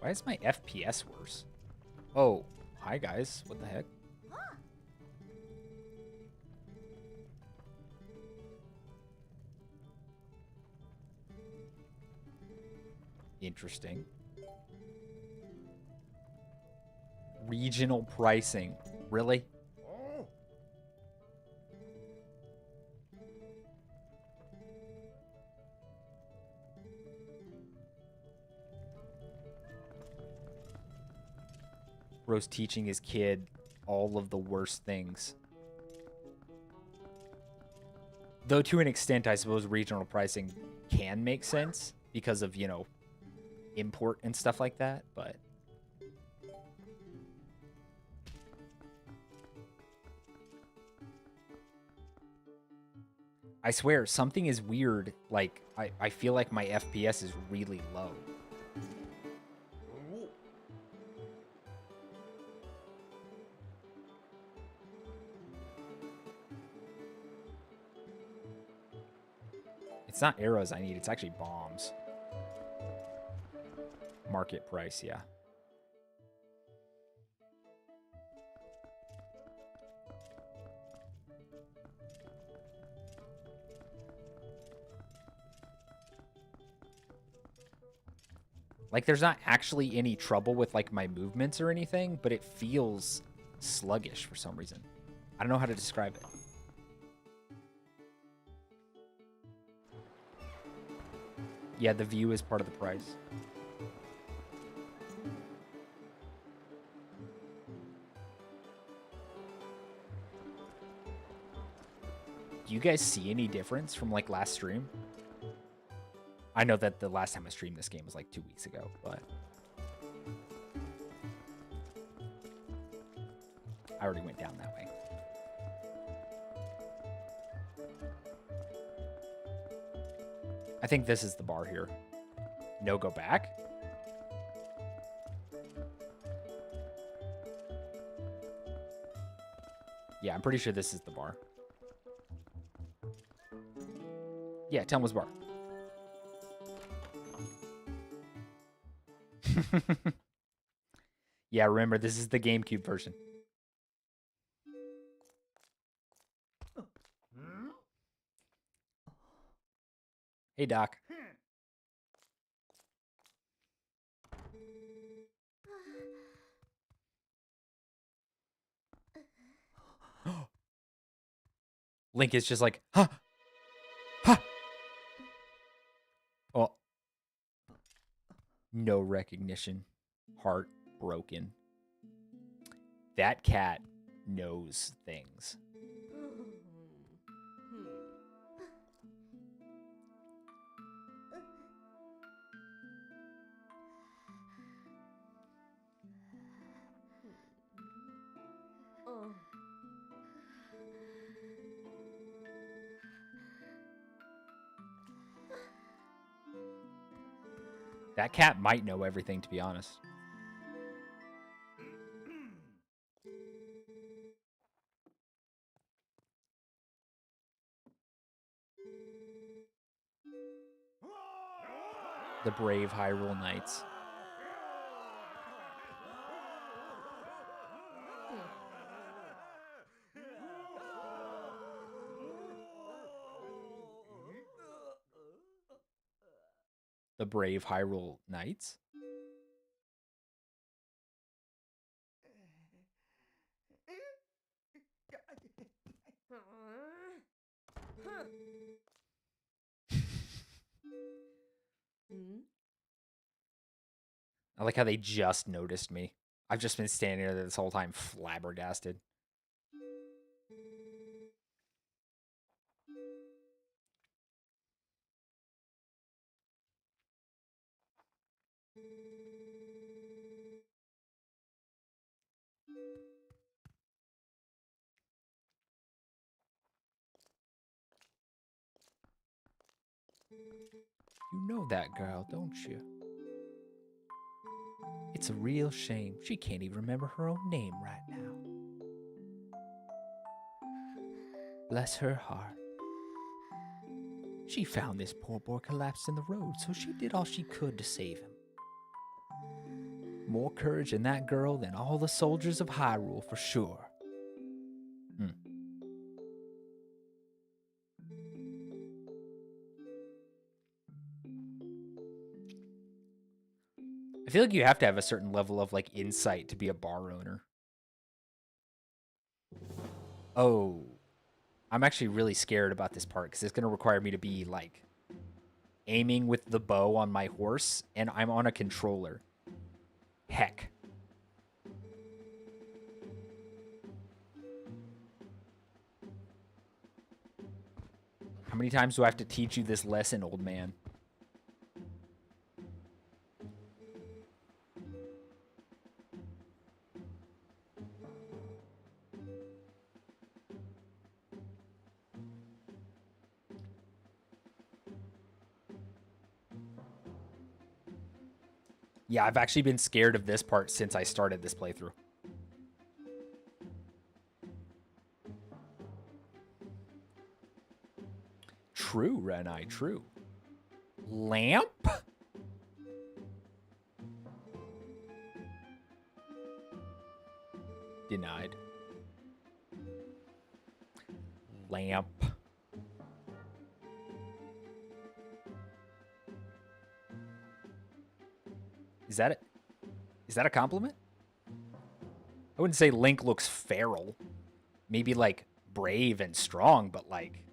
S1: Why is my FPS worse? Oh, hi guys. What the heck? Interesting. Regional pricing. Really? Bro's teaching his kid all of the worst things. Though to an extent, I suppose regional pricing can make sense because of, you know, import and stuff like that, but... I swear, something is weird. Like, I feel like my FPS is really low. It's not arrows I need, it's actually bombs. Market price, yeah. Like, there's not actually any trouble with, like, my movements or anything, but it feels sluggish for some reason. I don't know how to describe it. Yeah, the view is part of the price. Do you guys see any difference from, like, last stream? I know that the last time I streamed this game was like 2 weeks ago, but I already went down that way. I think this is the bar here. No, go back. Yeah, I'm pretty sure this is the bar. Yeah, tell him what's bar. Yeah, remember, this is the GameCube version. Hey, Doc. Link is just like, huh? Huh? Oh. No recognition. Heart broken. That cat knows things. That cat might know everything, to be honest. The brave Hyrule Knights. The brave Hyrule Knights? I like how they just noticed me. I've just been standing there this whole time flabbergasted. You know that girl, don't you? It's a real shame. She can't even remember her own name right now. Bless her heart. She found this poor boy collapsed in the road, so she did all she could to save him. More courage in that girl than all the soldiers of Hyrule, for sure. feel like you have to have a certain level of like insight to be a bar owner. Oh, I'm actually really scared about this part because it's going to require me to be like aiming with the bow on my horse, and I'm on a controller. Heck. How many times do I have to teach you this lesson, old man? Yeah, I've actually been scared of this part since I started this playthrough. True, Renai, true. Lamp? Denied. Lamp. Is that it? Is that a compliment? I wouldn't say Link looks feral. Maybe like brave and strong, but like...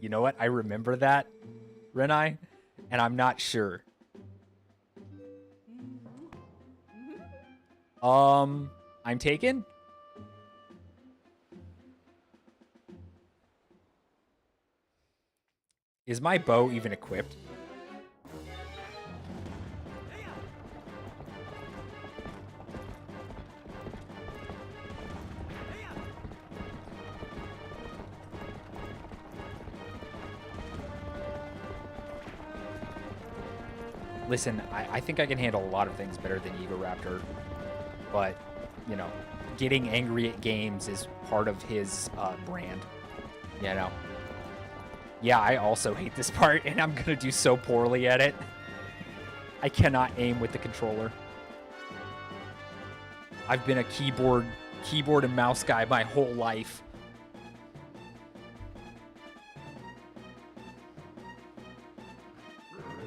S1: You know what? I remember that, Renai, and I'm not sure. I'm taken? Is my bow even equipped? Listen, I think I can handle a lot of things better than Evoraptor, but, you know, getting angry at games is part of his brand, you know. Yeah, I also hate this part, and I'm gonna do so poorly at it. I cannot aim with the controller. I've been a keyboard and mouse guy my whole life.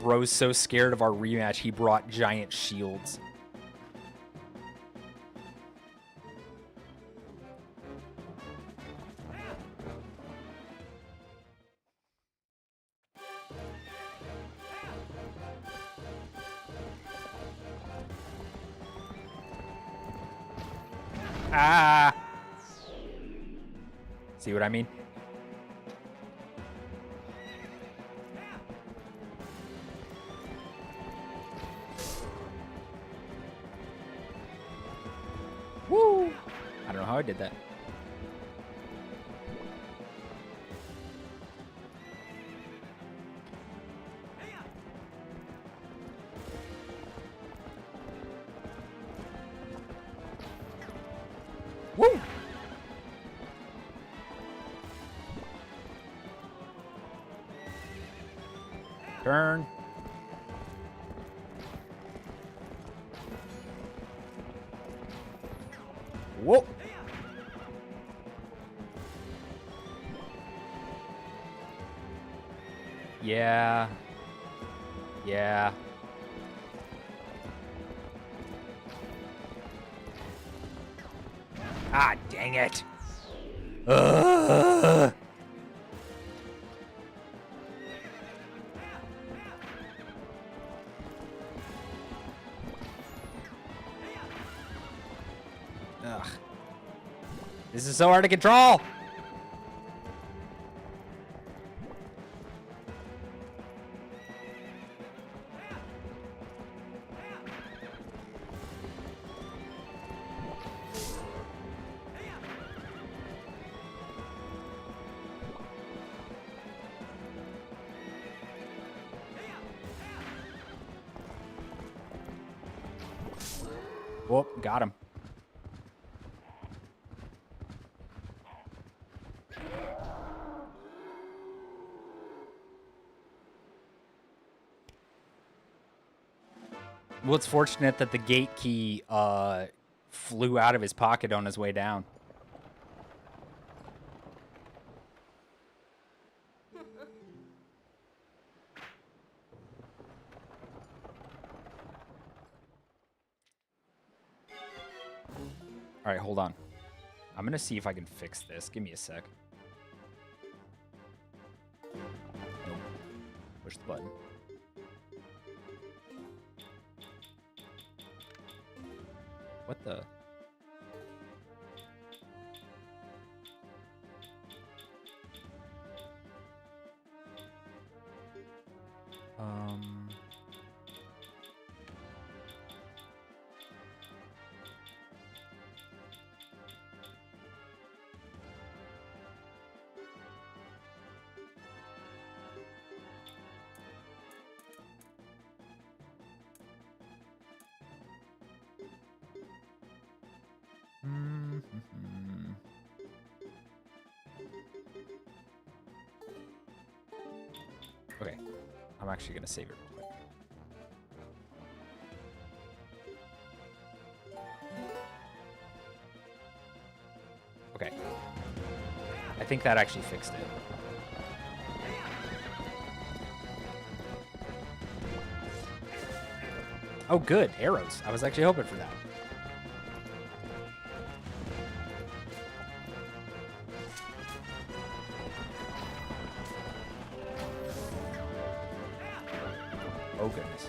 S1: Bro's so scared of our rematch, he brought giant shields. Ah! See what I mean? Woo! I don't know how I did that. Woo! Turn. Whoa! Yeah. Yeah. Ah, dang it. Ugh. Ugh. This is so hard to control. Whoop, got him. Well, it's fortunate that the gate key flew out of his pocket on his way down. All right, hold on. I'm going to see if I can fix this. Give me a sec. Nope. Push the button. What the? Okay, I'm actually gonna save it real quick. Okay, I think that actually fixed it. Oh, good, arrows. I was actually hoping for that. Oh, goodness.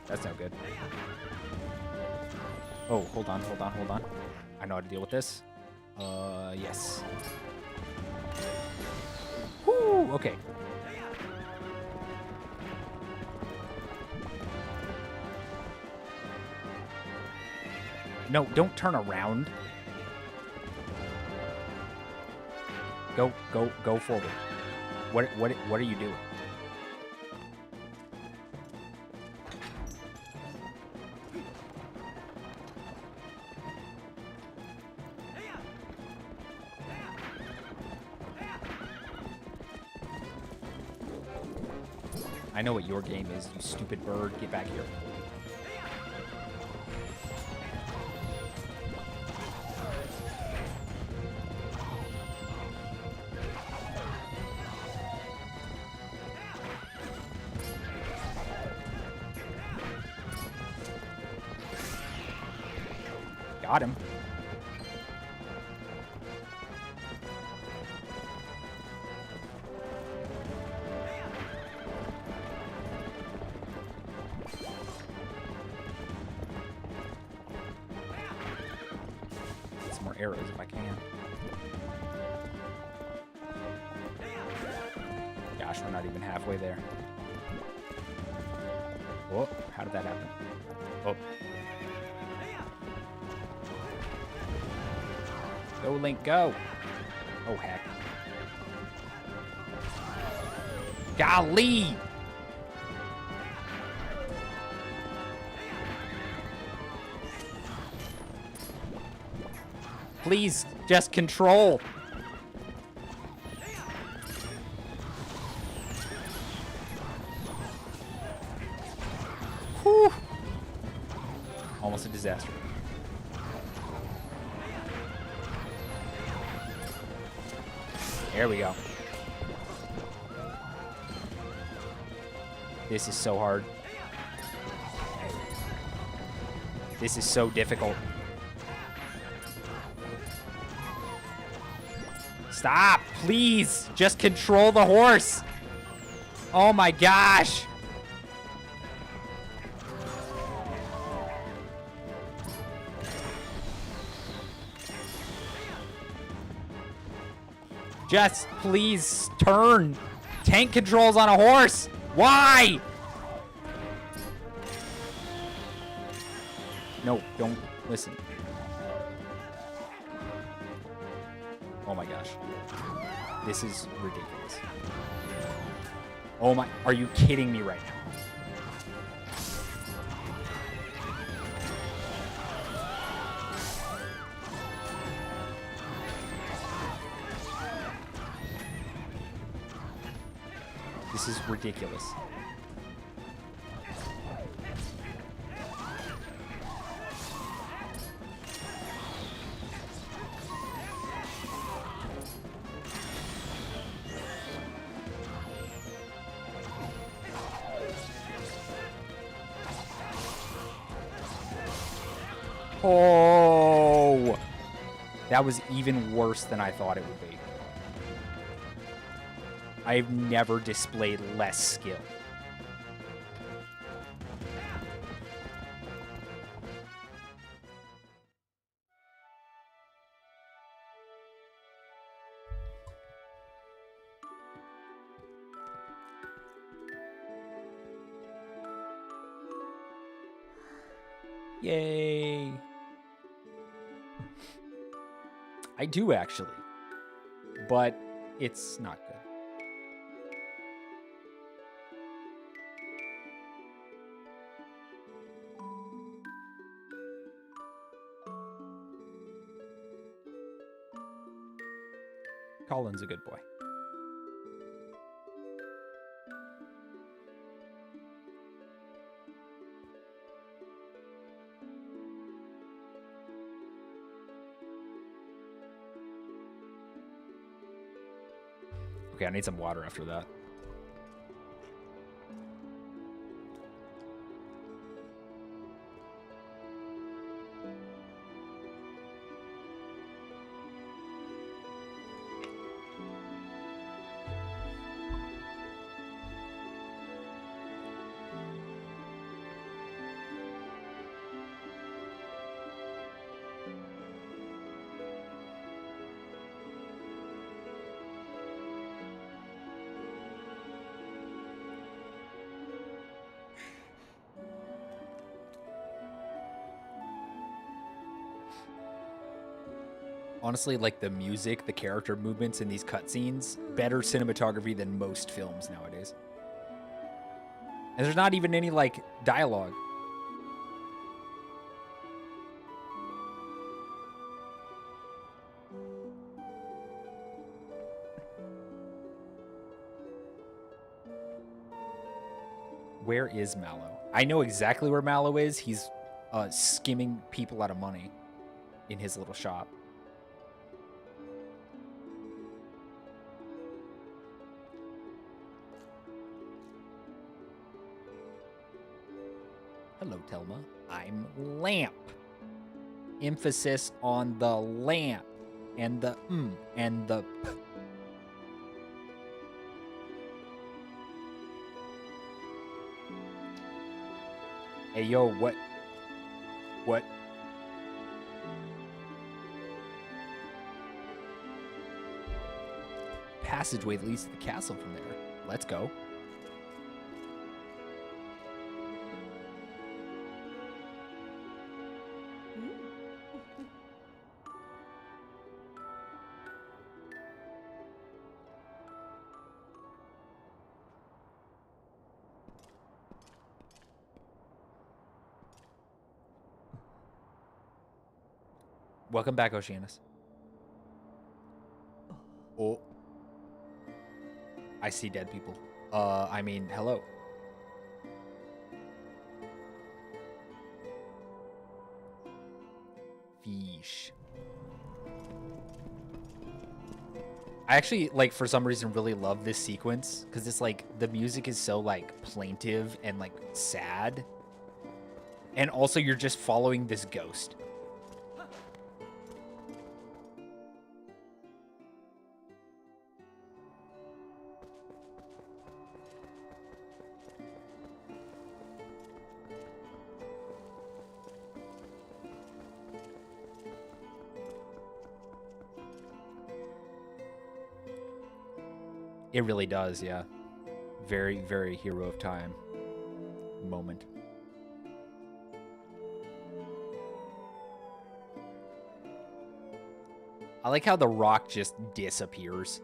S1: That's no good. Oh, hold on, hold on, hold on. I know how to deal with this. Yes. Whoo, okay. No, don't turn around. Go forward. What are you doing? I know what your game is, you stupid bird. Get back here. Got him. Get some more arrows if I can. Gosh, we're not even halfway there. Oh, how did that happen? Oh. Go, Link, go. Oh, heck. Golly! Please, just control. Whew. Almost a disaster. There we go. This is so hard. This is so difficult. Stop, please. Just control the horse. Oh my gosh. Just please turn. Tank controls on a horse. Why? No, don't listen. Oh my gosh. This is ridiculous. Oh my, are you kidding me right now? This is ridiculous. Oh! That was even worse than I thought it would be. I've never displayed less skill. Yay! I do actually, but it's not good. Colin's a good boy. Okay, I need some water after that. Honestly, like the music, the character movements in these cutscenes, better cinematography than most films nowadays. And there's not even any, like, dialogue. Where is Mallow? I know exactly where Mallow is. He's skimming people out of money in his little shop. Hello, Telma. I'm Lamp. Emphasis on the lamp and the and the p. Hey, yo, what? What? Passageway leads to the castle from there. Let's go. Welcome back, Oceanus. Oh. I see dead people. I mean, hello. Fish. I actually, like, for some reason, really love this sequence. Because it's, like, the music is so, like, plaintive and, like, sad. And also, you're just following this ghost. It really does, yeah. Very, very Hero of Time moment. I like how the rock just disappears.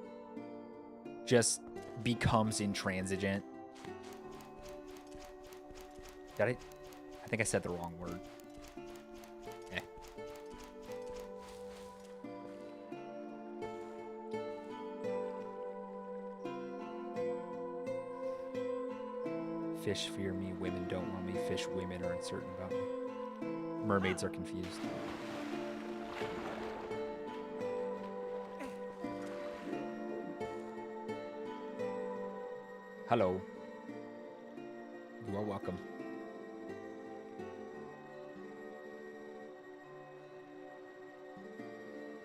S1: Just becomes intransigent. Did I think I said the wrong word. Eh. Fish fear me, women don't want me. Fish women are uncertain about me. Mermaids are confused. Hello. You are welcome.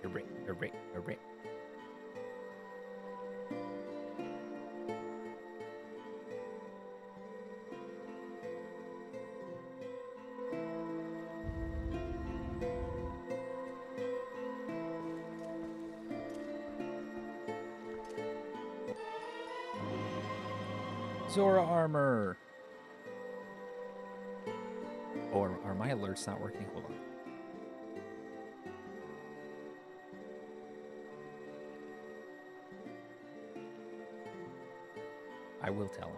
S1: Alright. Zora armor. Oh, are my alerts not working? Hold on. I will tell him.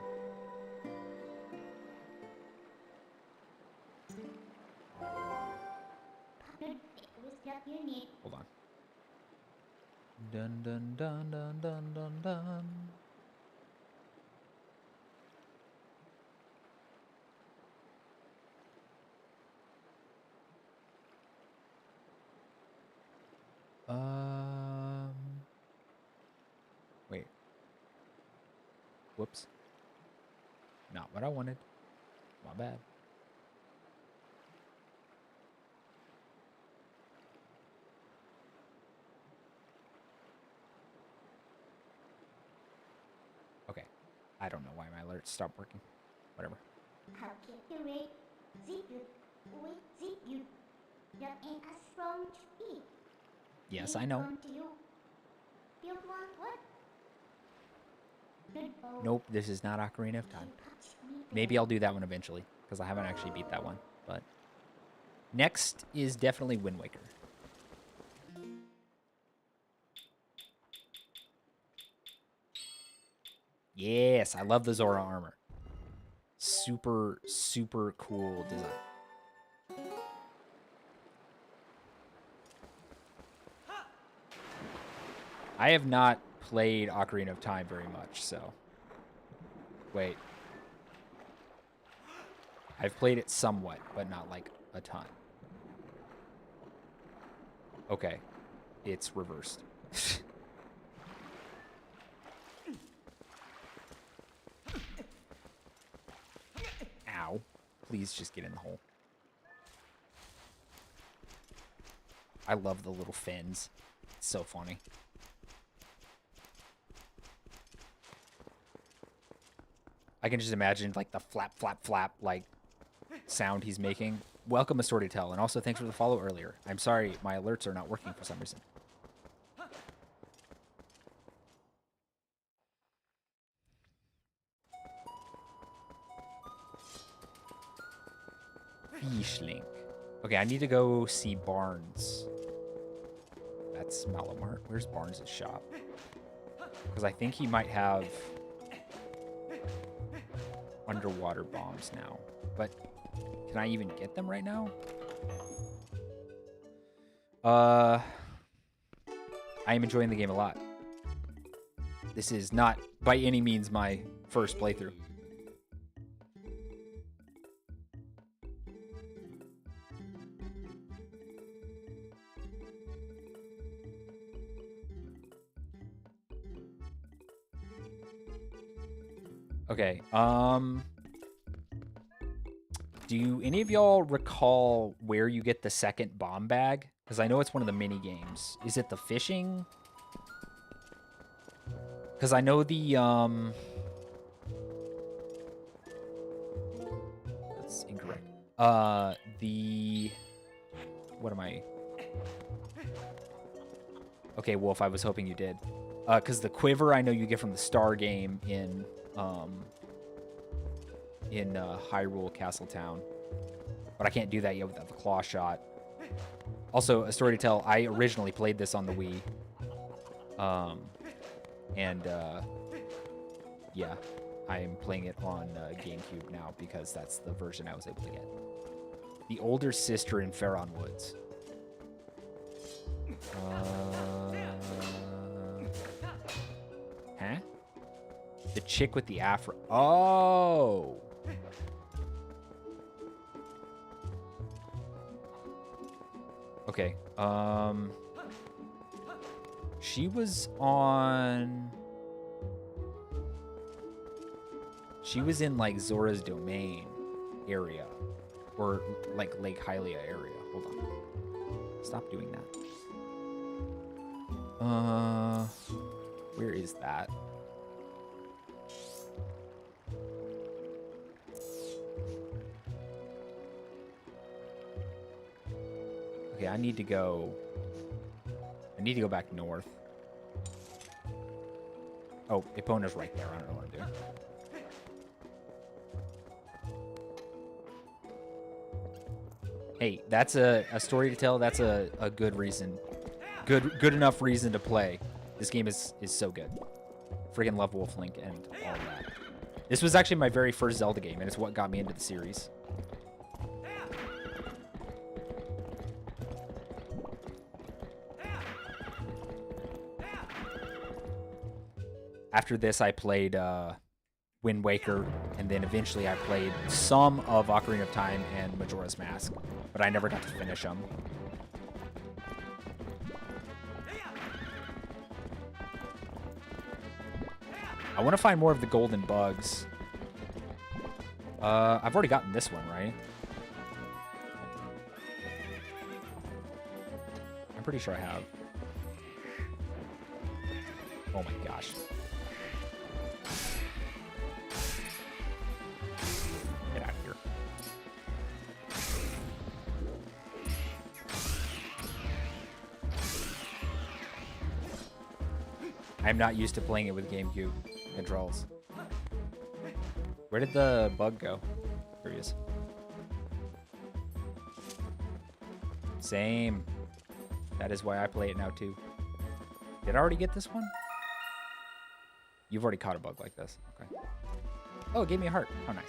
S1: Hold on. Dun dun dun dun dun dun dun. Wait. Whoops. Not what I wanted. My bad. Okay. I don't know why my alerts stopped working. Whatever. Yes, I know. Nope, this is not Ocarina of Time. Maybe I'll do that one eventually, because I haven't actually beat that one. But next is definitely Wind Waker. Yes, I love the Zora armor. Super, super cool design. I have not played Ocarina of Time very much, so... Wait. I've played it somewhat, but not, like, a ton. Okay. It's reversed. Ow. Please just get in the hole. I love the little fins. It's so funny. I can just imagine, like, the flap, flap, flap, like, sound he's making. Welcome, A Story to Tell, and also thanks for the follow earlier. I'm sorry, my alerts are not working for some reason. Fischlink. Okay, I need to go see Barnes. That's Malamart. Where's Barnes' shop? Because I think he might have underwater bombs now. But can I even get them right now? I am enjoying the game a lot. This is not by any means my first playthrough. Okay, do any of y'all recall where you get the second bomb bag? Because I know it's one of the mini games. Is it the fishing? Because I know the, that's incorrect. What am I? Okay, Wolf, I was hoping you did. Because the quiver I know you get from the Star game in Hyrule Castletown. But I can't do that yet without the claw shot. Also, A Story to Tell, I originally played this on the Wii. Yeah, I am playing it on GameCube now because that's the version I was able to get. The older sister in Faron Woods. Huh? The chick with the afro. Oh! Okay. She was on... She was in, like, Zora's Domain area. Or, like, Lake Hylia area. Hold on. Stop doing that. Where is that? Okay, I need to go back north. Oh, Epona's right there. I don't know what I'm doing. Hey, that's a story to tell. That's a good reason. Good enough reason to play. This game is so good. Freaking love Wolf Link and all that. This was actually my very first Zelda game, and it's what got me into the series. After this, I played Wind Waker, and then eventually I played some of Ocarina of Time and Majora's Mask, but I never got to finish them. I want to find more of the golden bugs. I've already gotten this one, right? I'm pretty sure I have. Oh my gosh. Get out of here. I'm not used to playing it with GameCube controls. Where did the bug go? There he is. Same. That is why I play it now too. Did I already get this one? You've already caught a bug like this. Okay. Oh, it gave me a heart. How nice.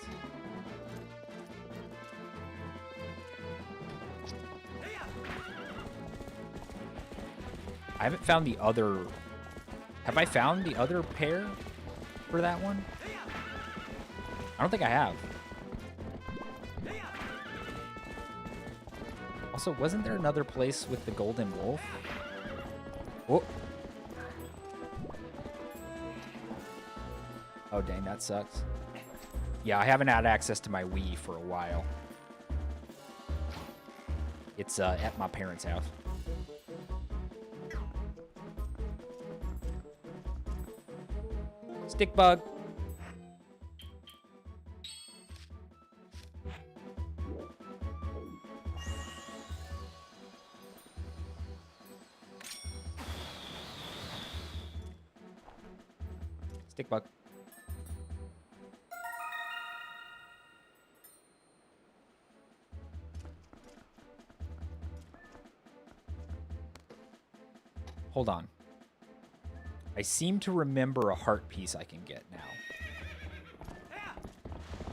S1: I haven't found the other... Have I found the other pair for that one? I don't think I have. Also, wasn't there another place with the golden wolf? Oh. Oh, dang, that sucks. Yeah, I haven't had access to my Wii for a while. It's at my parents' house. Stick bug. Stick bug. Hold on. I seem to remember a heart piece I can get now.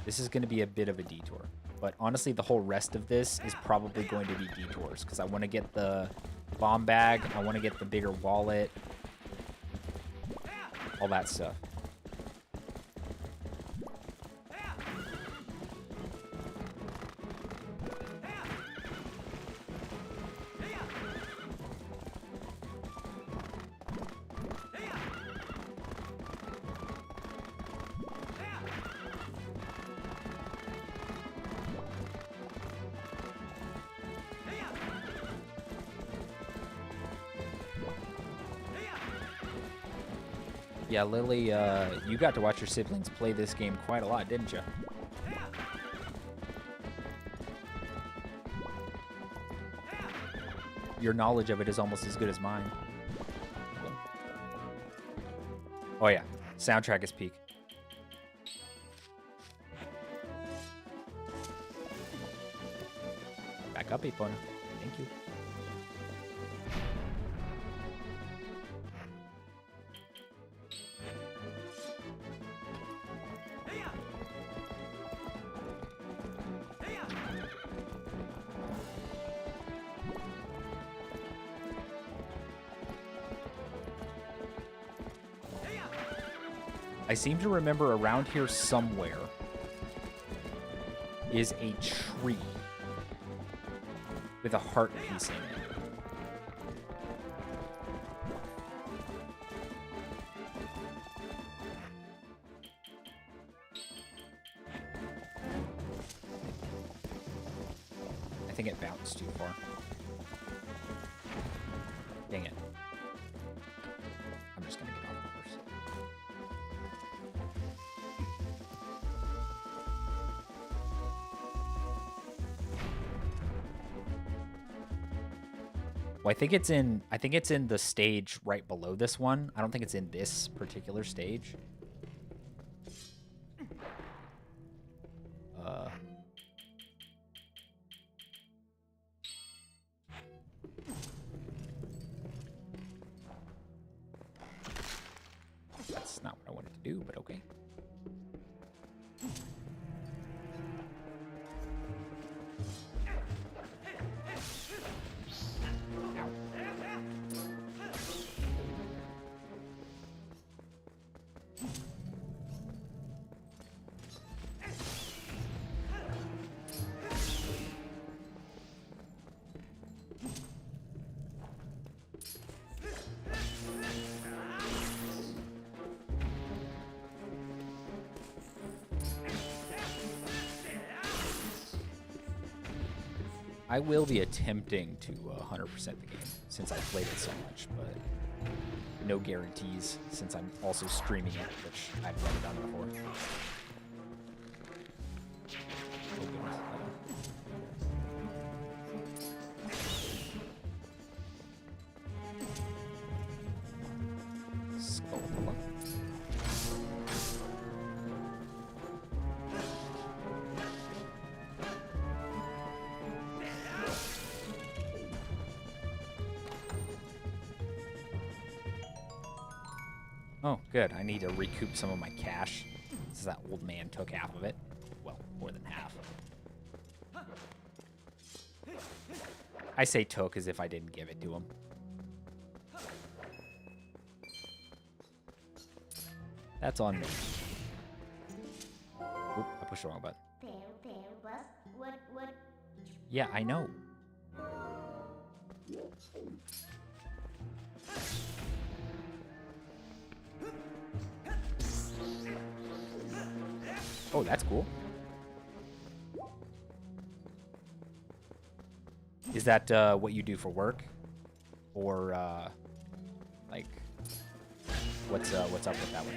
S1: This is going to be a bit of a detour. But honestly, the whole rest of this is probably going to be detours. Because I want to get the bomb bag. I want to get the bigger wallet. All that stuff. Yeah, Lily, you got to watch your siblings play this game quite a lot, didn't you? Your knowledge of it is almost as good as mine. Oh yeah, soundtrack is peak. Back up, Epona. Thank you. I seem to remember around here somewhere is a tree with a heart piece in it. I think it bounced too far. Dang it. Well, I think it's in the stage right below this one. I don't think it's in this particular stage. That's not what I wanted to do, but okay. I will be attempting to 100% the game since I've played it so much, but no guarantees since I'm also streaming it, which I've never done before. Oh, goodness. Skull. Oh, good. I need to recoup some of my cash, since that old man took half of it. Well, more than half. I say took as if I didn't give it to him. That's on me. Oop, I pushed the wrong button. Yeah, I know. Oh, that's cool. Is that what you do for work? Or, like, what's up with that one?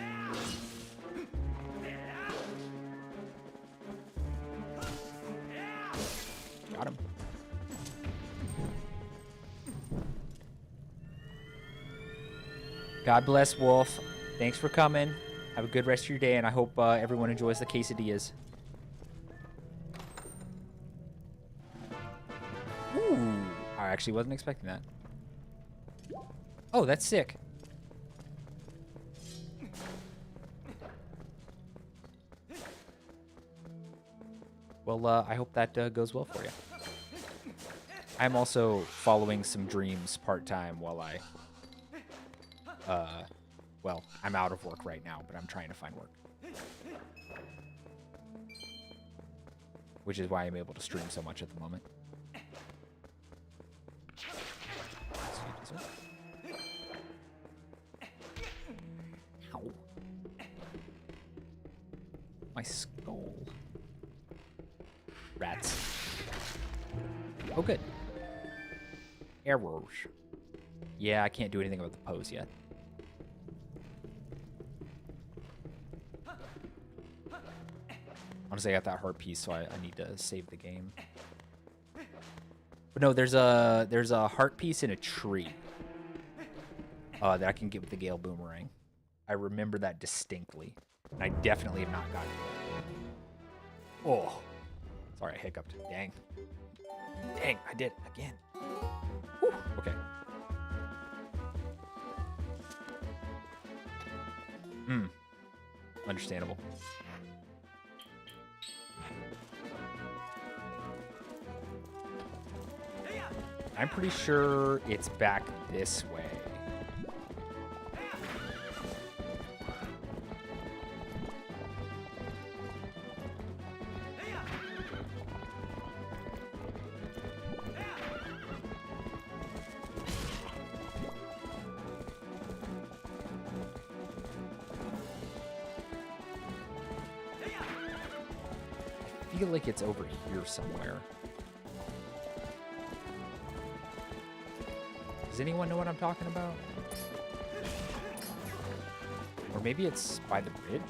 S1: Got him. God bless, Wolf. Thanks for coming. Have a good rest of your day, and I hope everyone enjoys the quesadillas. Ooh, I actually wasn't expecting that. Oh, that's sick. Well, I hope that goes well for you. I'm also following some dreams part-time while I... well, I'm out of work right now, but I'm trying to find work. Which is why I'm able to stream so much at the moment. Ow. My skull. Rats. Oh, good. Errors. Yeah, I can't do anything about the pose yet. Honestly, I got that heart piece, so I need to save the game. But no, there's a heart piece in a tree that I can get with the Gale Boomerang. I remember that distinctly, and I definitely have not gotten it. Oh, sorry, I hiccuped. Dang, I did it again. Whew. Okay. Understandable. I'm pretty sure it's back this way. I feel like it's over here somewhere. Does anyone know what I'm talking about? Or maybe it's by the bridge?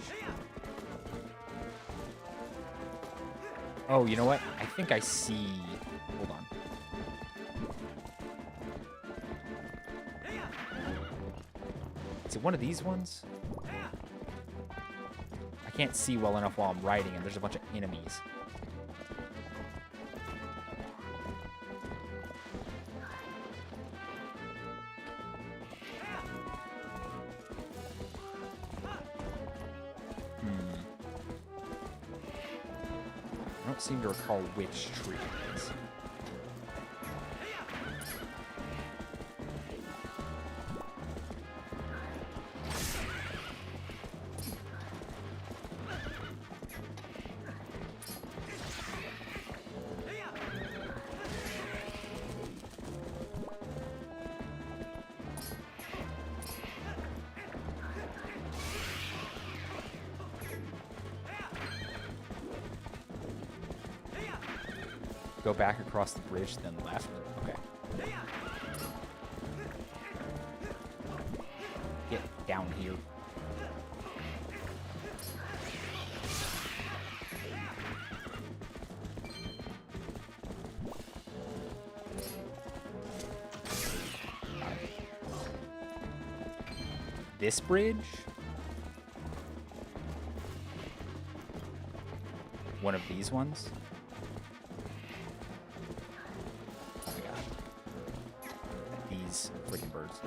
S1: Oh, you know what? I think I see... Hold on. Is it one of these ones? I can't see well enough while I'm riding, and there's a bunch of enemies. I don't seem to recall which tree it is. Go back across the bridge, then left. Okay. Get down here. This bridge? One of these ones? Freaking birds.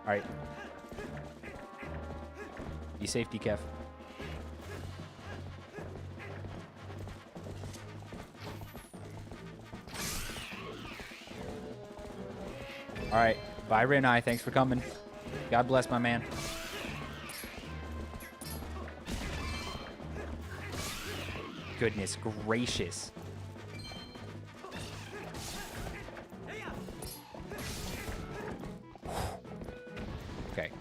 S1: Alright. Be safe, Decaf. Alright. Bye, Renai. Thanks for coming. God bless, my man. Goodness gracious. Okay.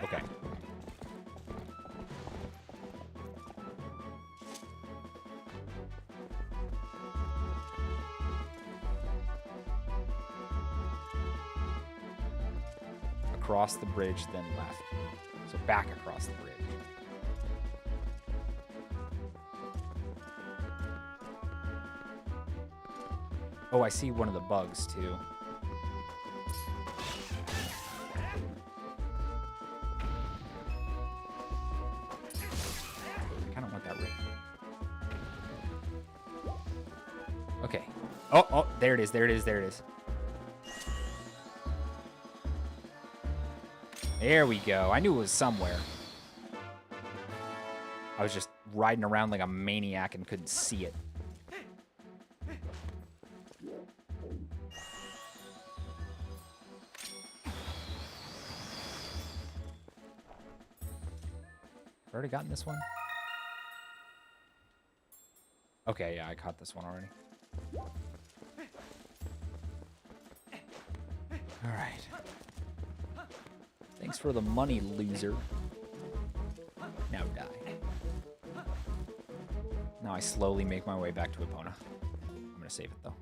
S1: Okay. Across the bridge, then left. So back across the bridge. Oh, I see one of the bugs, too. I kind of want that ring. Okay. Oh, there it is, there it is, there it is. There we go. I knew it was somewhere. I was just riding around like a maniac and couldn't see it. Already gotten this one? Okay, yeah, I caught this one already. Alright. Thanks for the money, loser. Now die. Now I slowly make my way back to Epona. I'm gonna save it, though.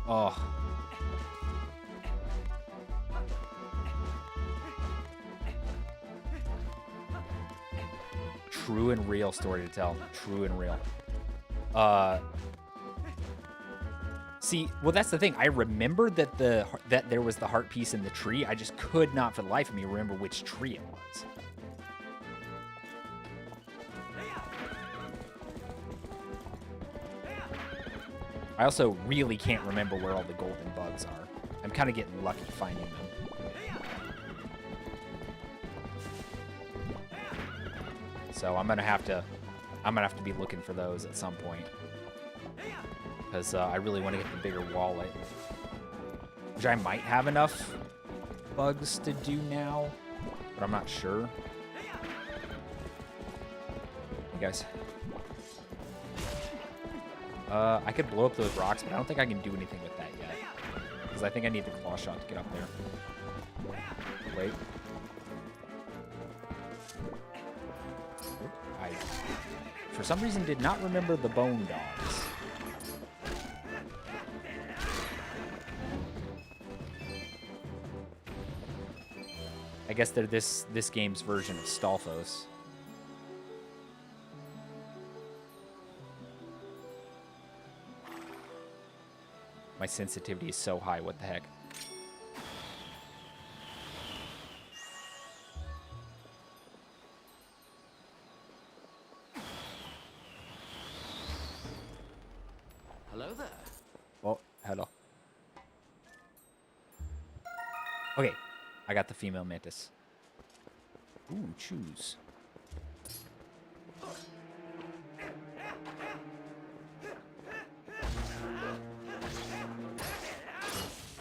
S1: Oh. True and real story to tell. True and real. See, well, that's the thing. I remembered that that there was the heart piece in the tree. I just could not, for the life of me, remember which tree it was. I also really can't remember where all the golden bugs are. I'm kind of getting lucky finding them. So I'm gonna have to be looking for those at some point, because I really want to get the bigger wallet, which I might have enough bugs to do now, but I'm not sure. Hey guys, I could blow up those rocks, but I don't think I can do anything with that yet, because I think I need the claw shot to get up there. Wait. I, for some reason, did not remember the bone dogs. I guess they're this game's version of Stalfos. My sensitivity is so high. What the heck?
S3: Hello there.
S1: Oh, hello. Okay, I got the female mantis. Ooh, choose.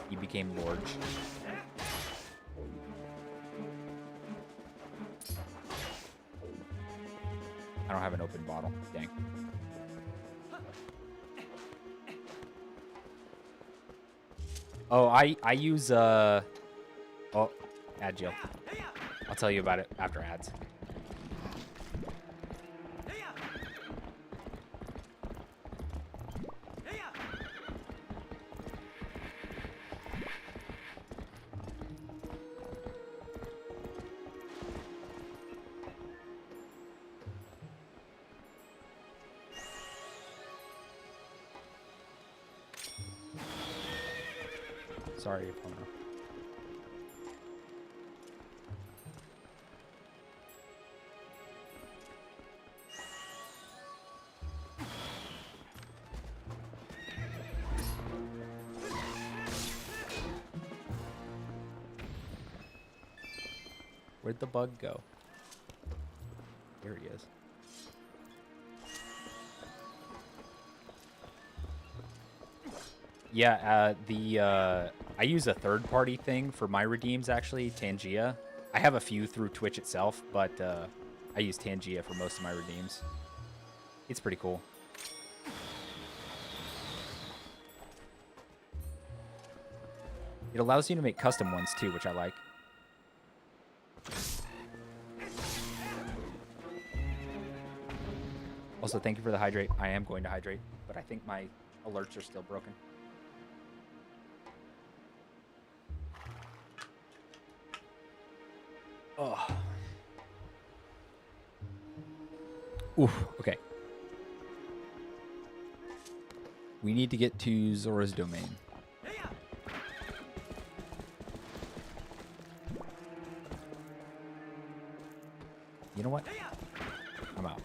S1: He became large. I don't have an open bottle. Dang. Oh, I use oh, ad Jill. I'll tell you about it after ads. Sorry, opponent. Where'd the bug go? Here he is. Yeah, I use a third-party thing for my redeems, actually, Tangia. I have a few through Twitch itself, but I use Tangia for most of my redeems. It's pretty cool. It allows you to make custom ones, too, which I like. Also, thank you for the hydrate. I am going to hydrate, but I think my alerts are still broken. Oh. Oof, okay. We need to get to Zora's domain. You know what? I'm out.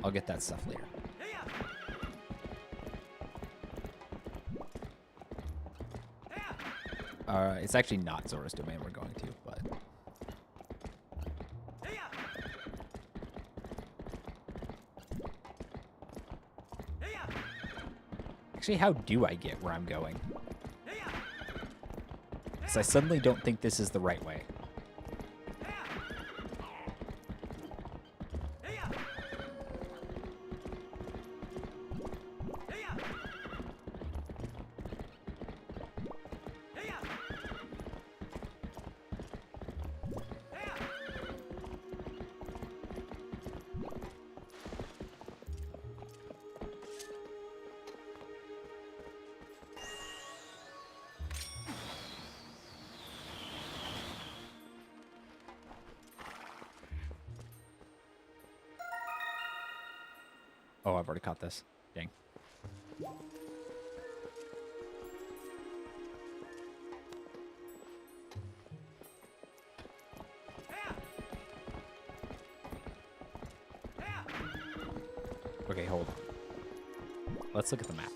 S1: I'll get that stuff later. It's actually not Zora's domain we're going to, but... Actually, how do I get where I'm going? Because I suddenly don't think this is the right way. Oh, I've already caught this. Dang. Okay, hold on. Let's look at the map.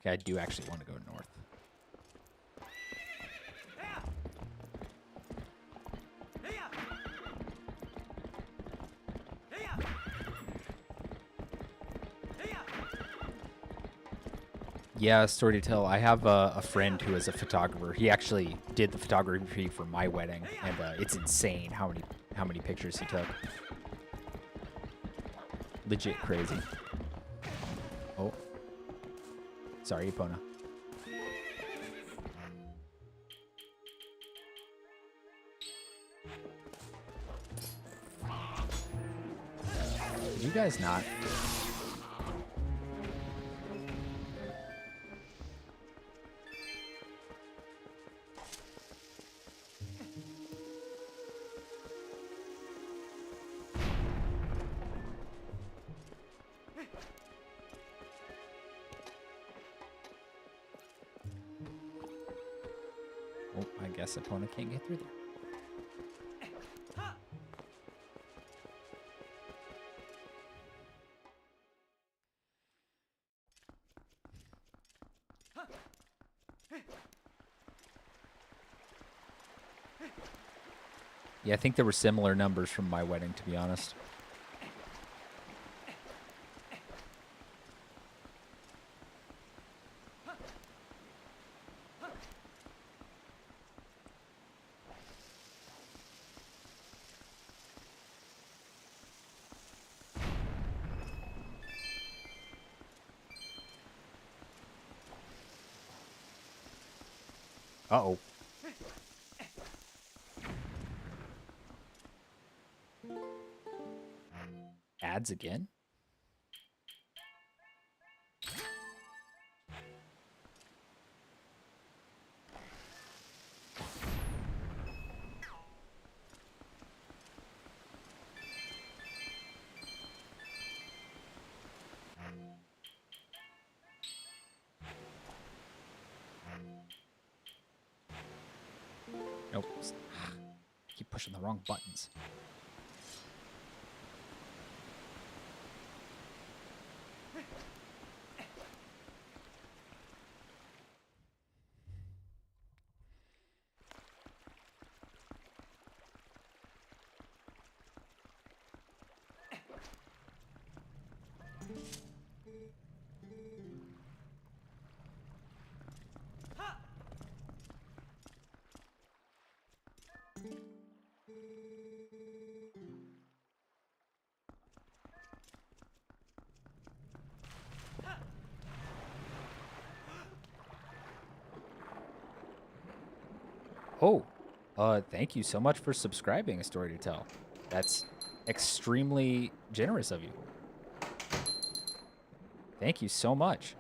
S1: Okay, I do actually want to go north. Yeah, story to tell. I have a friend who is a photographer. He actually did the photography for my wedding, and it's insane how many pictures he took. Legit crazy. Oh. Sorry, Epona. You guys not? guess opponent can't get through there. Yeah, I think there were similar numbers from my wedding, to be honest. Uh-oh. Ads again? Nope. Keep pushing the wrong buttons. Oh, thank you so much for subscribing, A Story to Tell. That's extremely generous of you. Thank you so much.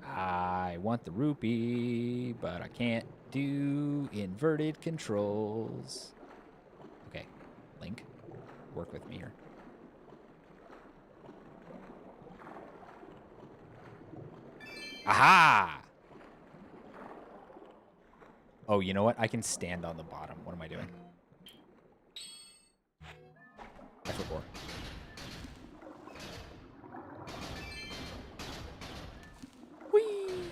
S1: I want the rupee, but I can't do inverted controls. Okay, Link, work with me here. Aha! Oh, you know what? I can stand on the bottom. What am I doing? F4. Whee!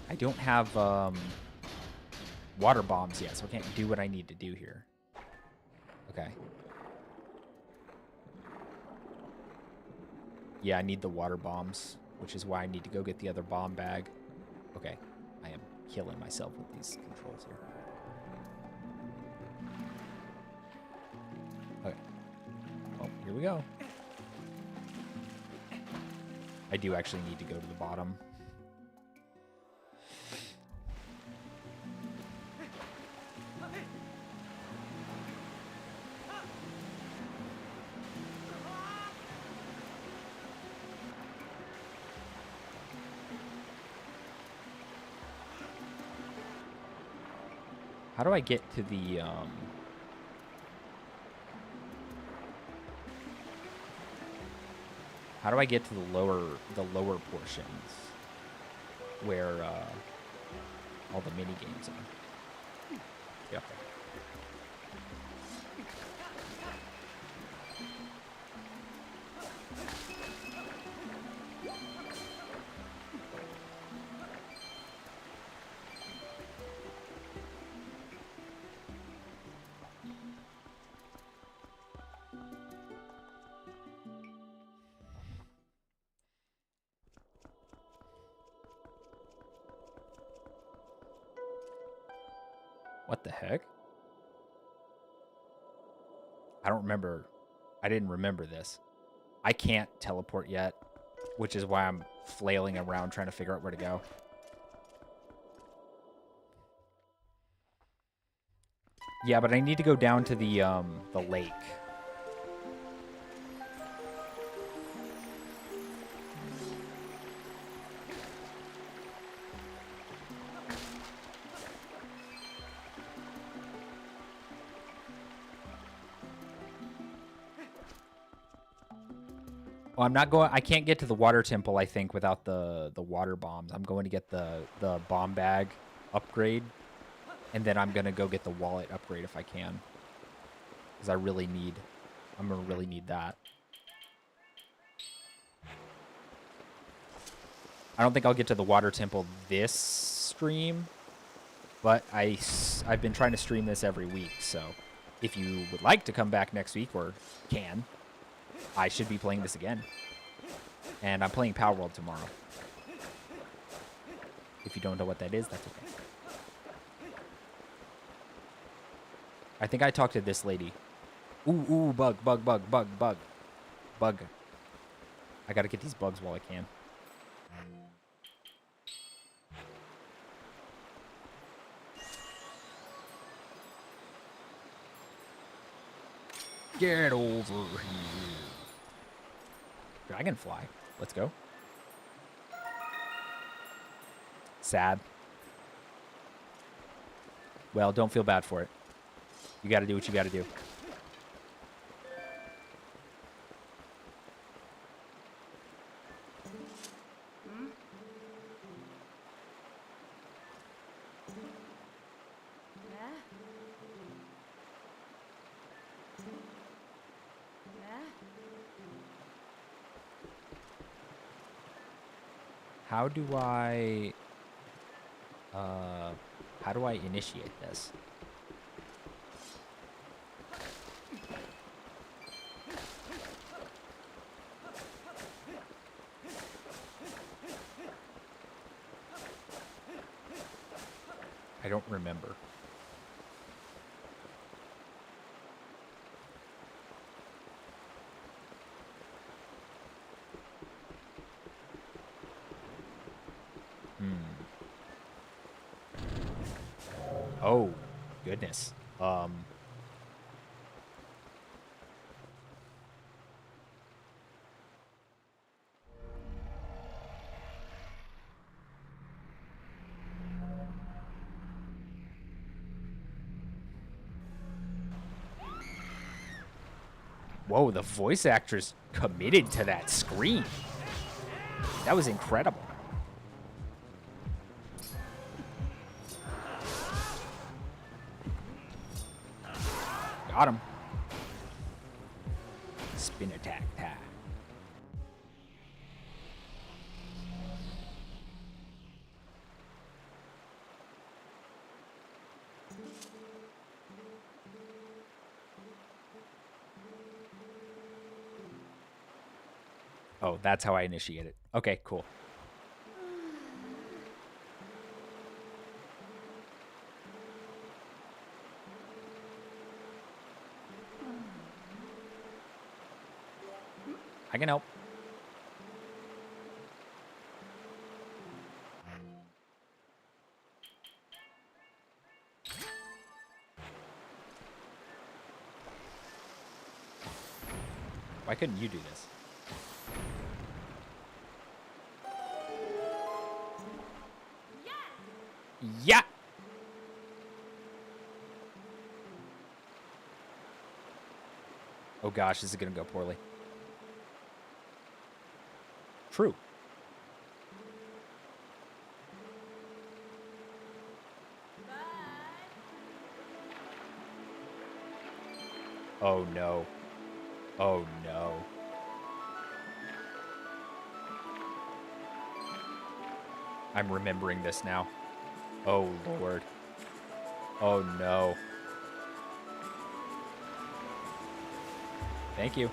S1: I don't have water bombs yet, so I can't do what I need to do here. Okay. Yeah, I need the water bombs, which is why I need to go get the other bomb bag. Okay, I am killing myself with these controls here. Okay. Oh, here we go. I do actually need to go to the bottom. How do I get to the, how do I get to the lower portions where, all the mini games are? Yep. What the heck? I don't remember. I didn't remember this. I can't teleport yet, which is why I'm flailing around trying to figure out where to go. Yeah, but I need to go down to the lake. Oh, I'm not going. I can't get to the water temple, I think, without the water bombs. I'm going to get the bomb bag upgrade, and then I'm gonna go get the wallet upgrade if I can, because I'm gonna really need that. I don't think I'll get to the water temple this stream, but I've been trying to stream this every week, so if you would like to come back next week, or can, I should be playing this again. And I'm playing Power World tomorrow. If you don't know what that is, that's okay. I think I talked to this lady. Ooh, bug. I gotta get these bugs while I can. Get over here. Dragonfly. Let's go. Sad. Well, don't feel bad for it. You gotta do what you gotta do. How do I initiate this? I don't remember. Oh, goodness. Whoa, the voice actress committed to that scream. That was incredible. Got him. Spin attack time. Oh, that's how I initiate it. Okay, cool. I can help. Why couldn't you do this? Yeah. Oh gosh, this is gonna go poorly. True. Oh no. Oh no. I'm remembering this now. Oh Lord. Oh no. Thank you.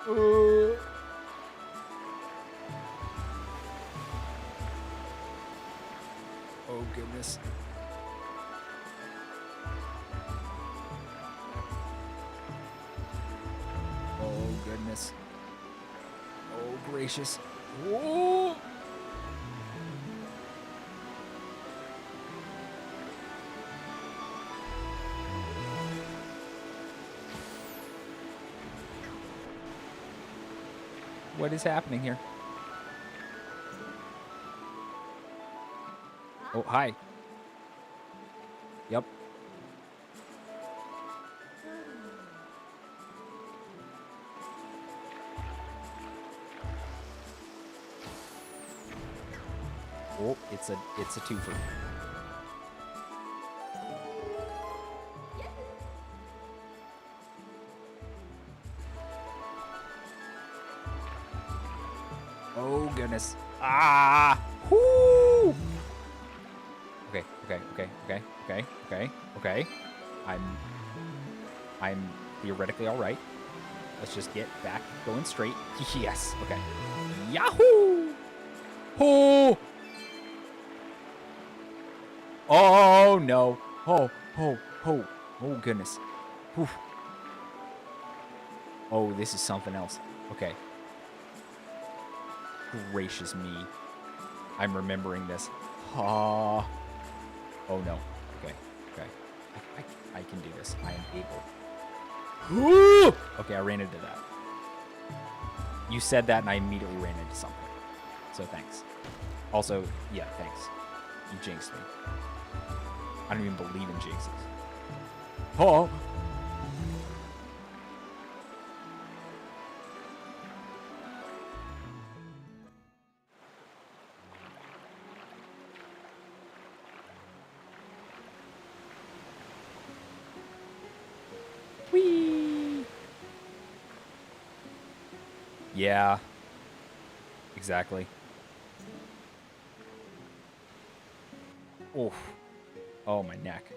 S1: Oh goodness. Oh goodness. Oh gracious. Whoa. What is happening here? Oh, hi. Yep. Oh, it's a twofer. Oh goodness. Ah! Whoo! Okay. I'm theoretically all right. Let's just get back going straight. Yes. Okay. Yahoo! Oh! Oh no. Oh goodness. Whew. Oh, this is something else. Okay. Gracious me. I'm remembering this. Oh no. Okay. I can do this. I am able. Okay, I ran into that. You said that and I immediately ran into something. So thanks. Also, yeah, thanks. You jinxed me. I don't even believe in jinxes. Oh! Whee! Yeah. Exactly. Oof. Oh, my neck.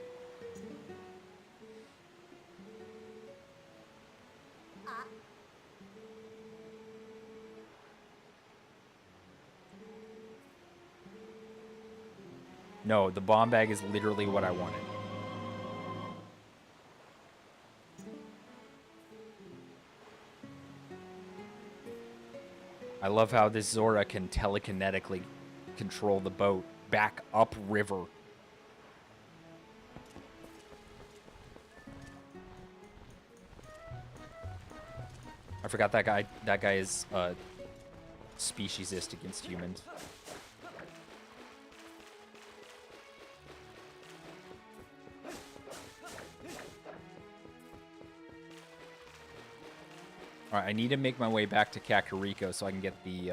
S1: No, the bomb bag is literally what I wanted. I love how this Zora can telekinetically control the boat back upriver. I forgot that guy. That guy is speciesist against humans. All right, I need to make my way back to Kakariko so I can get the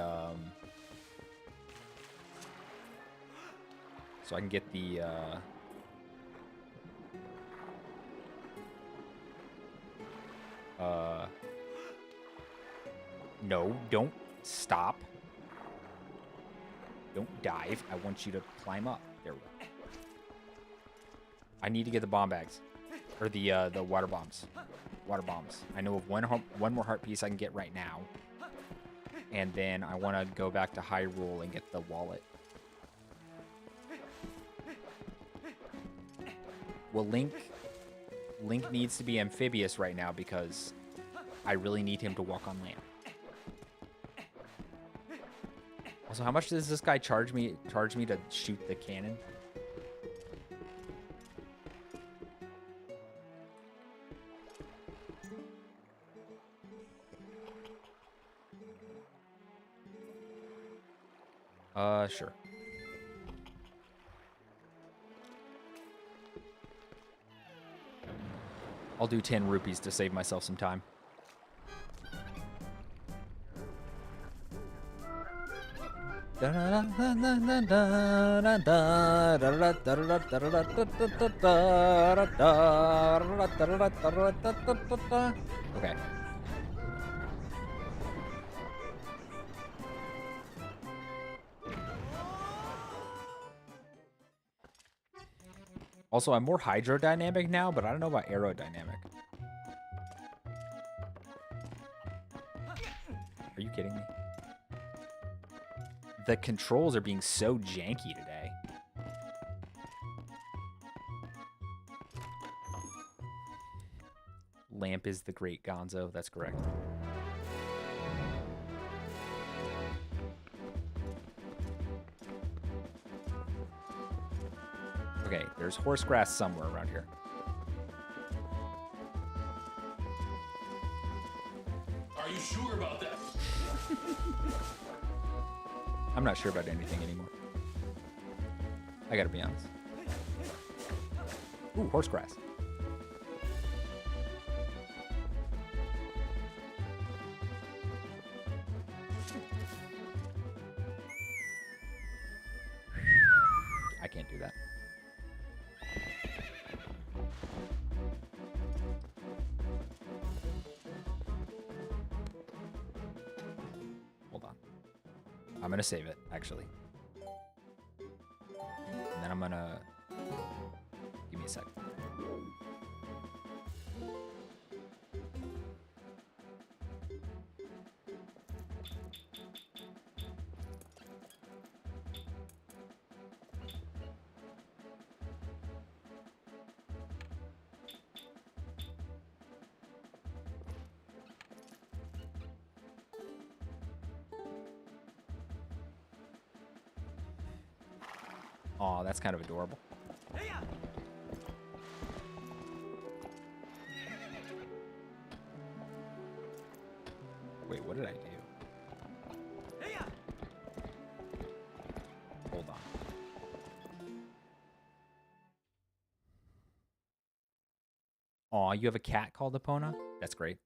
S1: no, don't stop. Don't dive. I want you to climb up. There we go. I need to get the bomb bags. Or the water bombs. Water bombs. I know of one more heart piece I can get right now. And then I want to go back to Hyrule and get the wallet. Well, Link needs to be amphibious right now because I really need him to walk on land. Also, how much does this guy charge me to shoot the cannon? Sure. I'll do 10 rupees to save myself some time. Okay. Also, I'm more hydrodynamic now, but I don't know about aerodynamic. Are you kidding me? The controls are being so janky today. Lamp is the great Gonzo. That's correct. Okay, there's horse grass somewhere around here.
S2: Are you sure about that?
S1: I'm not sure about anything anymore. I gotta be honest. Ooh, horse grass. I'm gonna save it, actually. And then I'm gonna... Give me a sec. Aw, that's kind of adorable. Wait, what did I do? Hold on. Aw, you have a cat called Epona? That's great.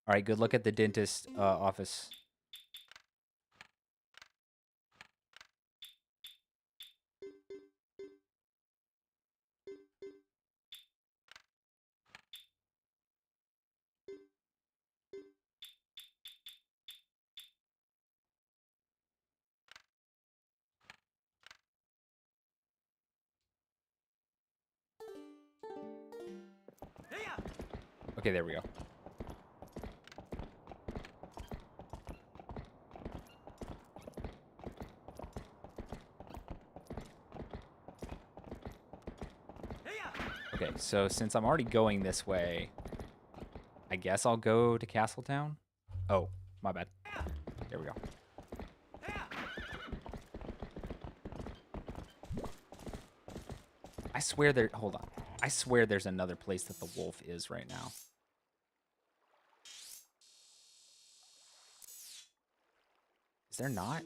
S1: All right, good luck at the dentist office. Okay, there we go. Okay, so since I'm already going this way, I guess I'll go to Castletown. Oh, my bad. There we go. I swear there... Hold on. I swear there's another place that the wolf is right now. Is there not?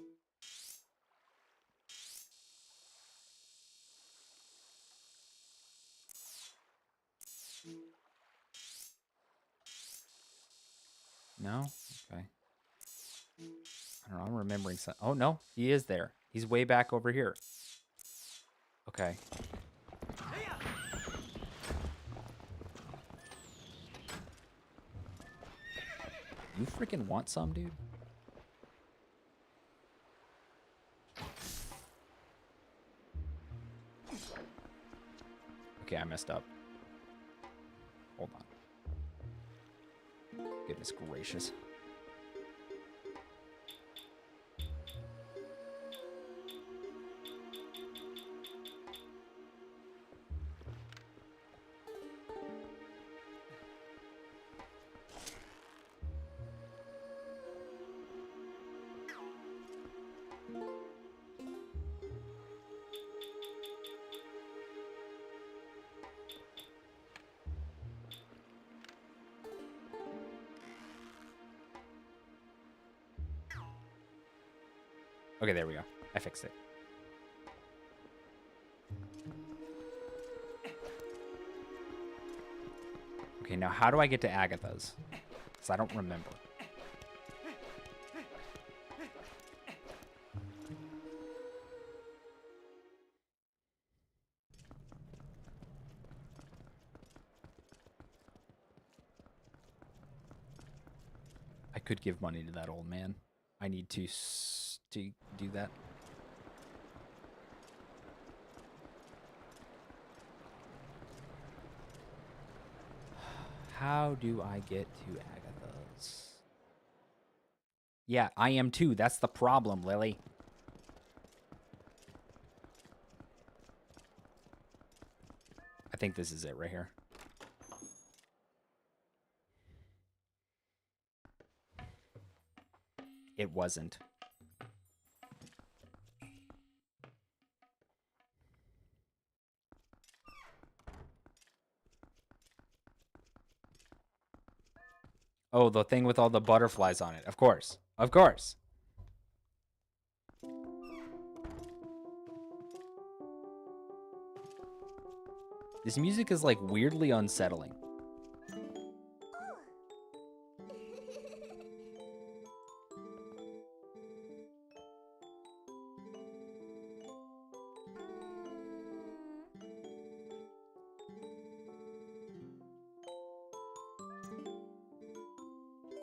S1: No? Okay. I don't know. I'm remembering some... Oh, no. He is there. He's way back over here. Okay. You freaking want some, dude? Okay, I messed up. Hold on. Goodness gracious. Okay, there we go. I fixed it. Okay, now how do I get to Agatha's? Because I don't remember. I could give money to that old man. I need to do that. How do I get to Agatha's? Yeah, I am too. That's the problem, Lily. I think this is it right here. It wasn't. Oh, the thing with all the butterflies on it. Of course. Of course. This music is like weirdly unsettling.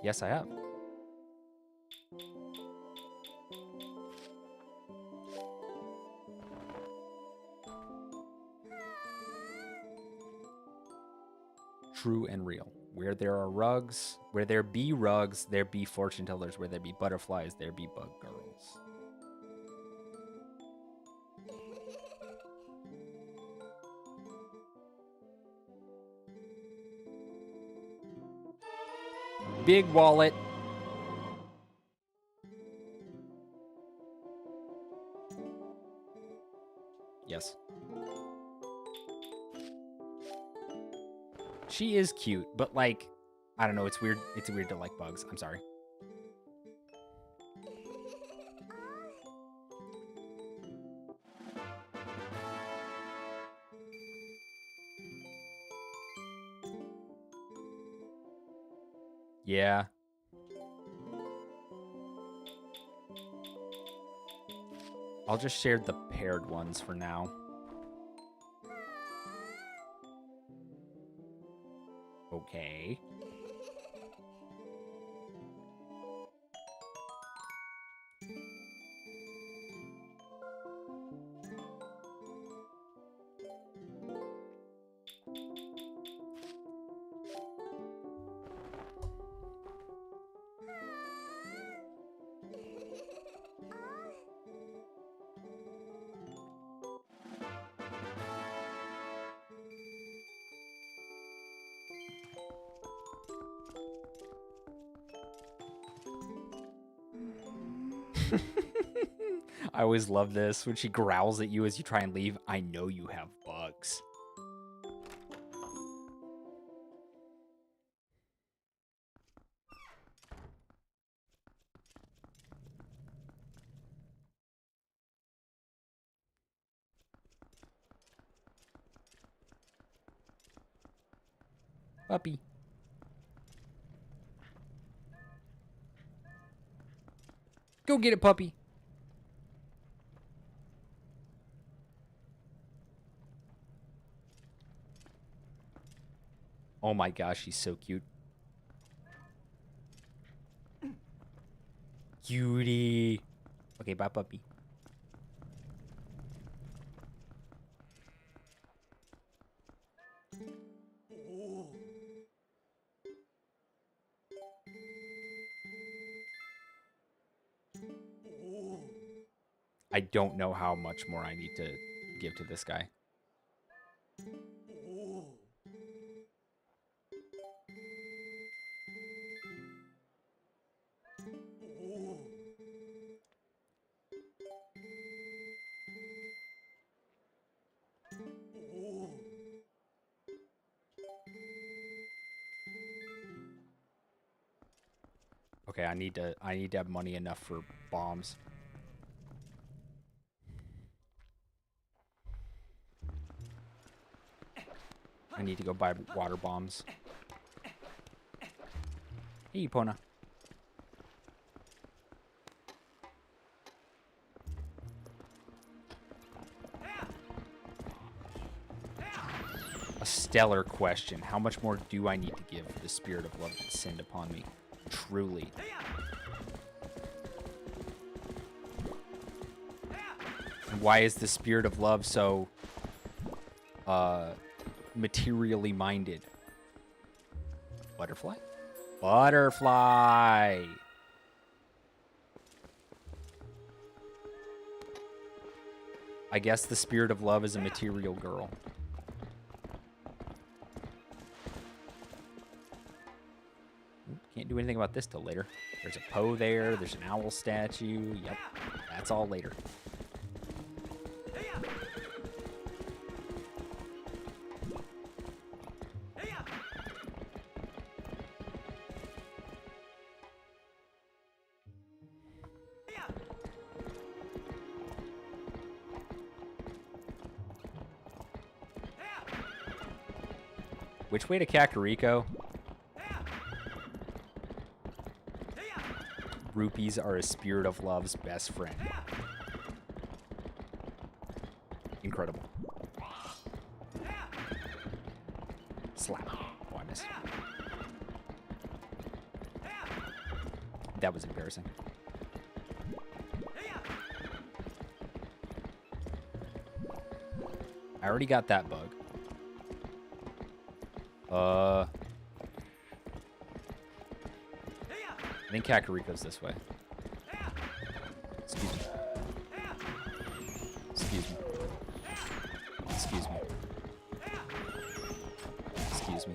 S1: Yes, I have. true and real. Where there are rugs, where there be rugs, there be fortune tellers. Where there be butterflies, there be bug girls. Big wallet. Yes. She is cute, but like, I don't know. It's weird. It's weird to like bugs. I'm sorry. Yeah. I'll just share the paired ones for now. Okay. I always love this when she growls at you as you try and leave. I know you have bugs. Puppy. Go get it, puppy. Oh my gosh, she's so cute. Cutie. Okay, bye, puppy. I don't know how much more I need to give to this guy. Okay, I need to have money enough for bombs. I need to go buy water bombs. Hey, Epona. A stellar question. How much more do I need to give for the spirit of love to descend upon me? Truly. And why is the spirit of love so materially minded? Butterfly? Butterfly! I guess the spirit of love is a material girl. Can't do anything about this till later. There's a Poe there. There's an owl statue. Yep. That's all later. Which way to Kakariko? Rupees are a spirit of love's best friend. Incredible. Slap. Oh, I missed. That was embarrassing. I already got that bug. I think Kakariko's this way. Excuse me. Excuse me. Excuse me. Excuse me.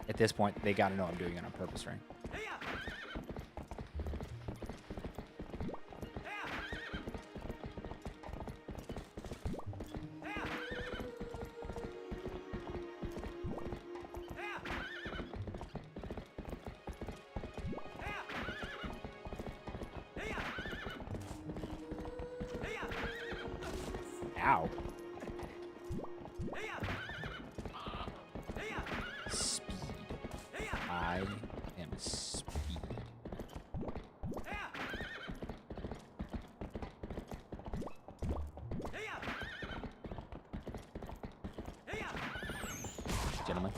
S1: At this point, they gotta know I'm doing it on purpose, right? Ow. Speed. I am speed. Gentlemen.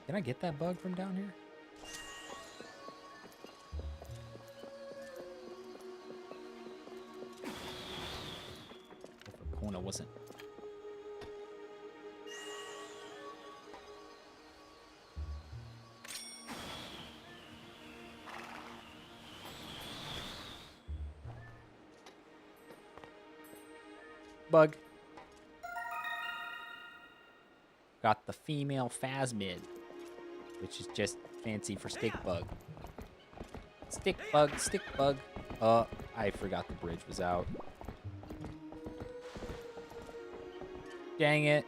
S1: Can I get that bug from down here? If Kona wasn't. Bug. Got the female phasmid, which is just fancy for stick bug. Stick bug, stick bug. I forgot the bridge was out. Dang it.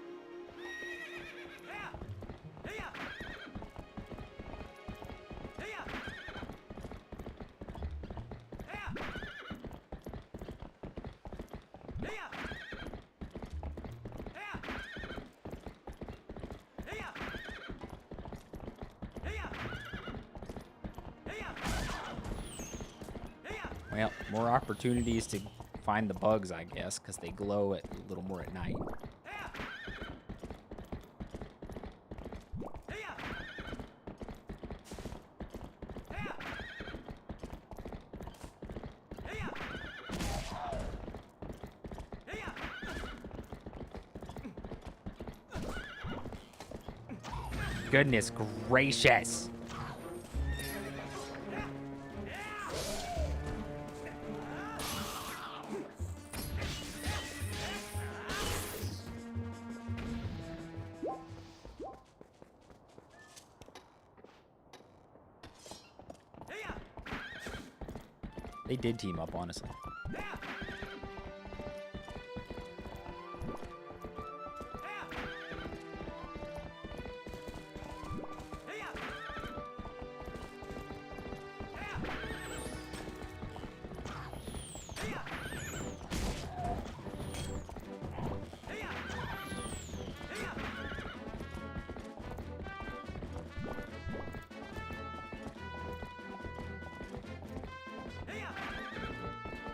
S1: Well, more opportunities to find the bugs, I guess, because they glow a little more at night. Goodness gracious. They did team up, honestly.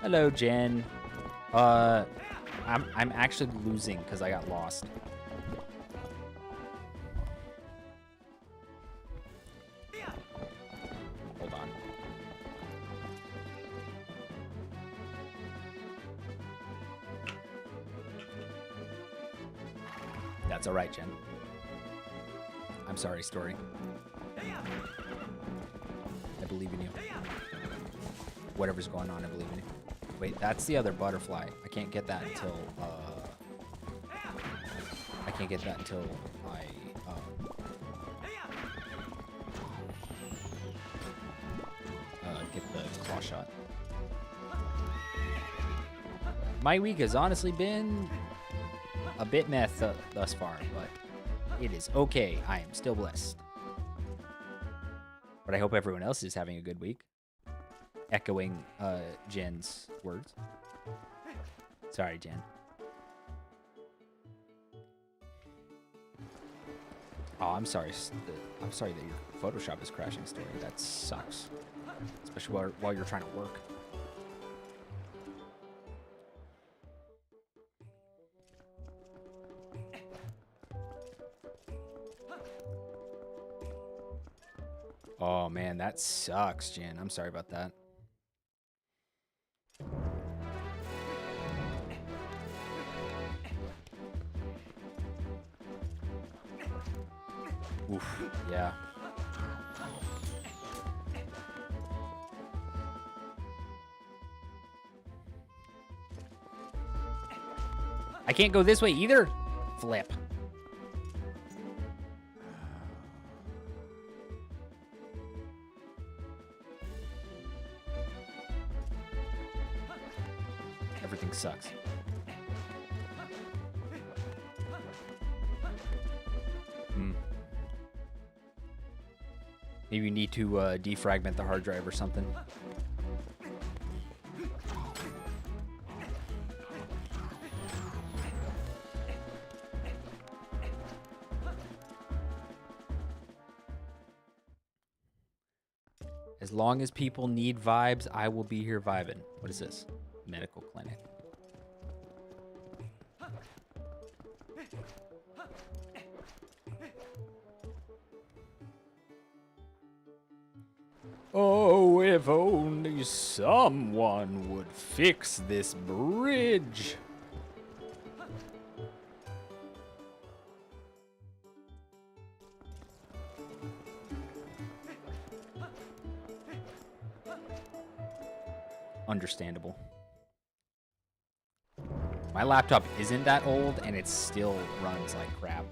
S1: Hello, Jen. I'm actually losing because I got lost. Hold on. That's all right, Jen. I'm sorry, Story. I believe in you. Whatever's going on, I believe in you. Wait, that's the other butterfly. I can't get that until, I can't get that until I, get the claw shot. My week has honestly been a bit meth thus far, but it is okay. I am still blessed. But I hope everyone else is having a good week. Echoing Jen's words. Sorry, Jen. Oh, I'm sorry. I'm sorry that your Photoshop is crashing, Story. That sucks. Especially while you're trying to work. Oh, man, that sucks, Jen. I'm sorry about that. Oof, yeah. I can't go this way either. Flip. Everything sucks. Maybe you need to defragment the hard drive or something. As long as people need vibes, I will be here vibing. What is this? Medical clinic. Oh, if only someone would fix this bridge. Understandable. My laptop isn't that old, and it still runs like crap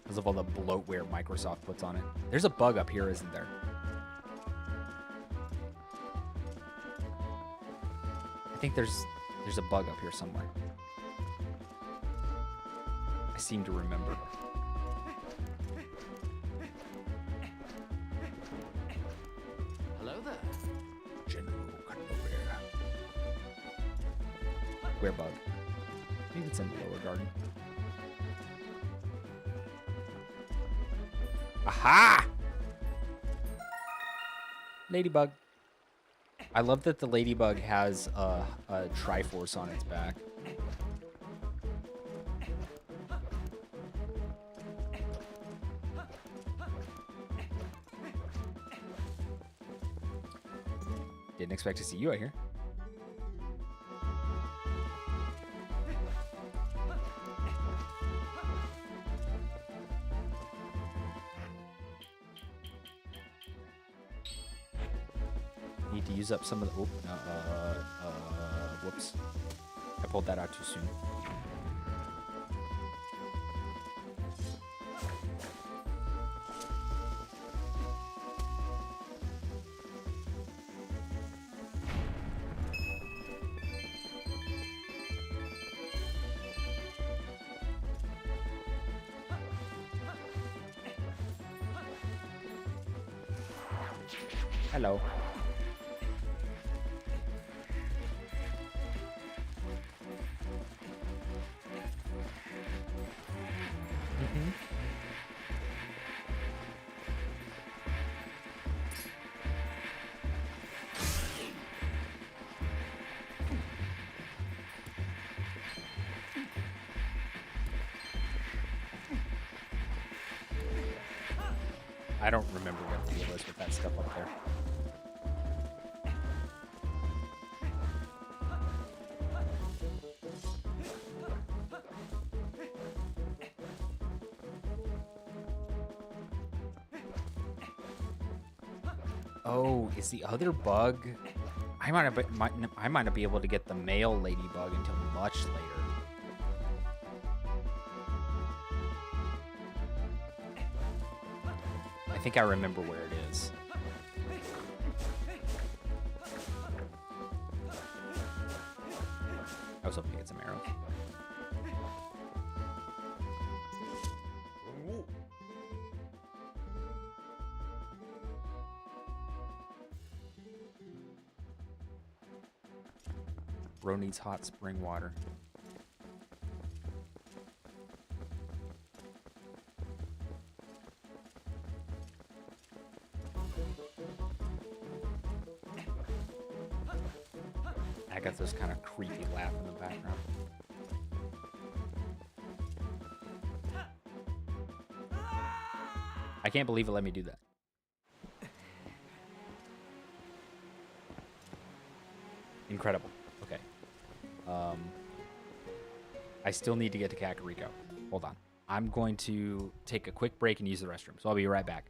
S1: because of all the bloatware Microsoft puts on it. There's a bug up here, isn't there? I think there's a bug up here somewhere. I seem to remember.
S3: Hello there.
S1: General Cutlerware. Where bug? Maybe it's in the lower garden. Aha! Ladybug. I love that the ladybug has a Triforce on its back. Didn't expect to see you out here. Need to use up some of the... Oh, whoops. I pulled that out too soon. Hello. I don't remember what the deal is with that stuff up there. Oh, is the other bug? I might not be able to get the male ladybug until much later. I think I remember where it is. I was hoping to get some arrows. Bro needs hot spring water. Agatha's kind of creepy laugh in the background. I can't believe it let me do that. Incredible. Okay. I still need to get to Kakariko. Hold on. I'm going to take a quick break and use the restroom, so I'll be right back.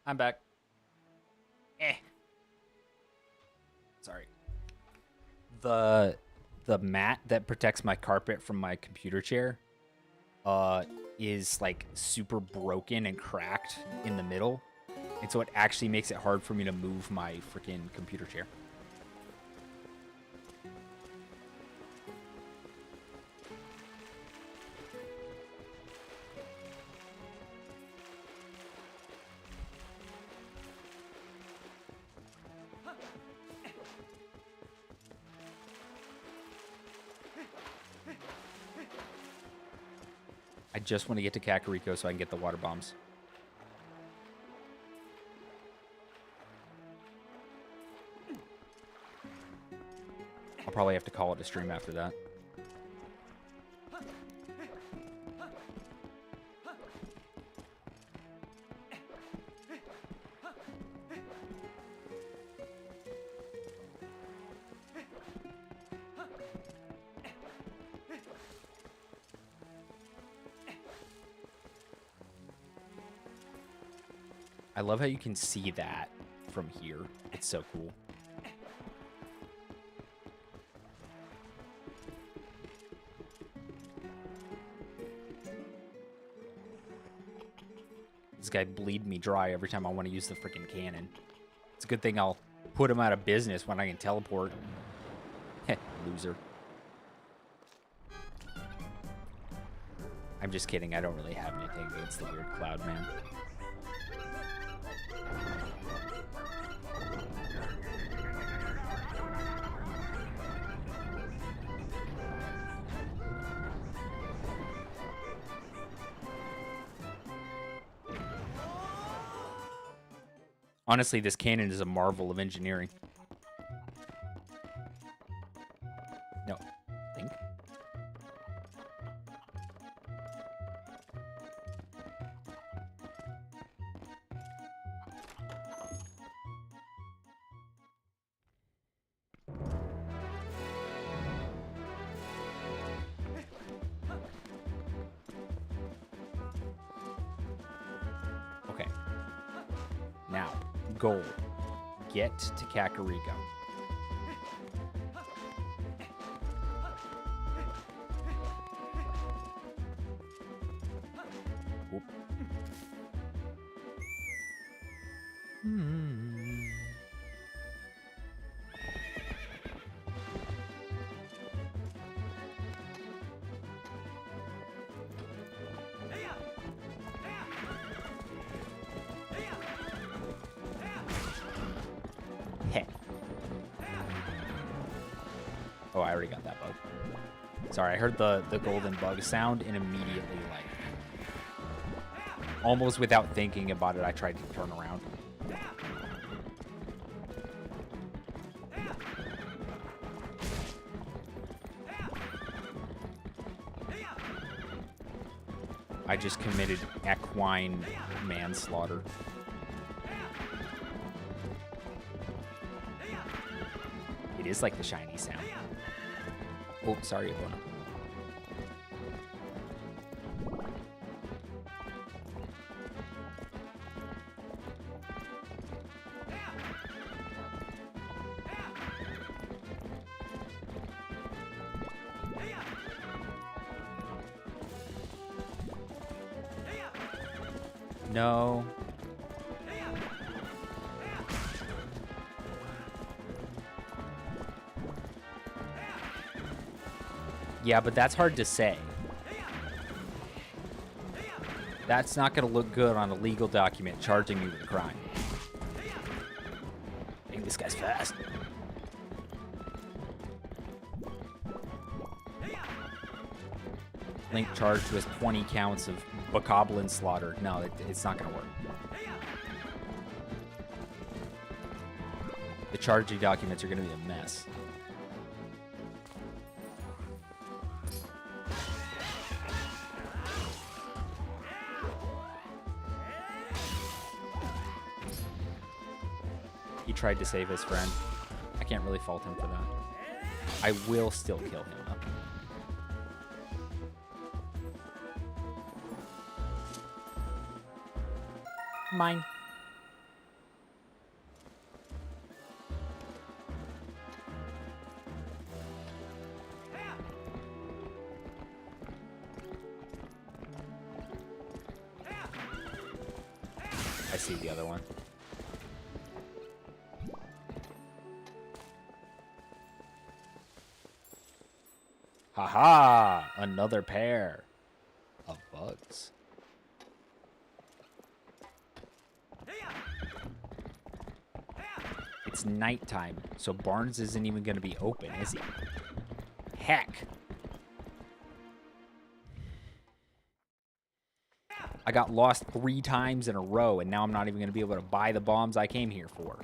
S1: I'm back. Sorry. The mat that protects my carpet from my computer chair is like super broken and cracked in the middle. And so it actually makes it hard for me to move my freaking computer chair. I just want to get to Kakariko so I can get the water bombs. I'll probably have to call it a stream after that. I love how you can see that from here. It's so cool. This guy bleed me dry every time I want to use the freaking cannon. It's a good thing I'll put him out of business when I can teleport. Heh, loser. I'm just kidding. I don't really have anything against the weird cloud man. Honestly, this cannon is a marvel of engineering. No. Think. Okay. Now. Goal. Get to Kakariko. Oop. Oh, I already got that bug. Sorry, I heard the golden bug sound and immediately, like, almost without thinking about it, I tried to turn around. I just committed equine manslaughter. It is like the shiny sound. Oh, sorry, Ivona. No. Yeah, but that's hard to say. That's not going to look good on a legal document charging me with a crime. Dang, this guy's fast. Link charged with 20 counts of bokoblin slaughter. No, it's not going to work. The charging documents are going to be a mess. He tried to save his friend. I can't really fault him for that. I will still kill him, though. Mine. I see the other one. Haha! Another pair of bugs. It's nighttime, so Barnes isn't even going to be open, is he? Heck. I got lost 3 times in a row, and now I'm not even going to be able to buy the bombs I came here for.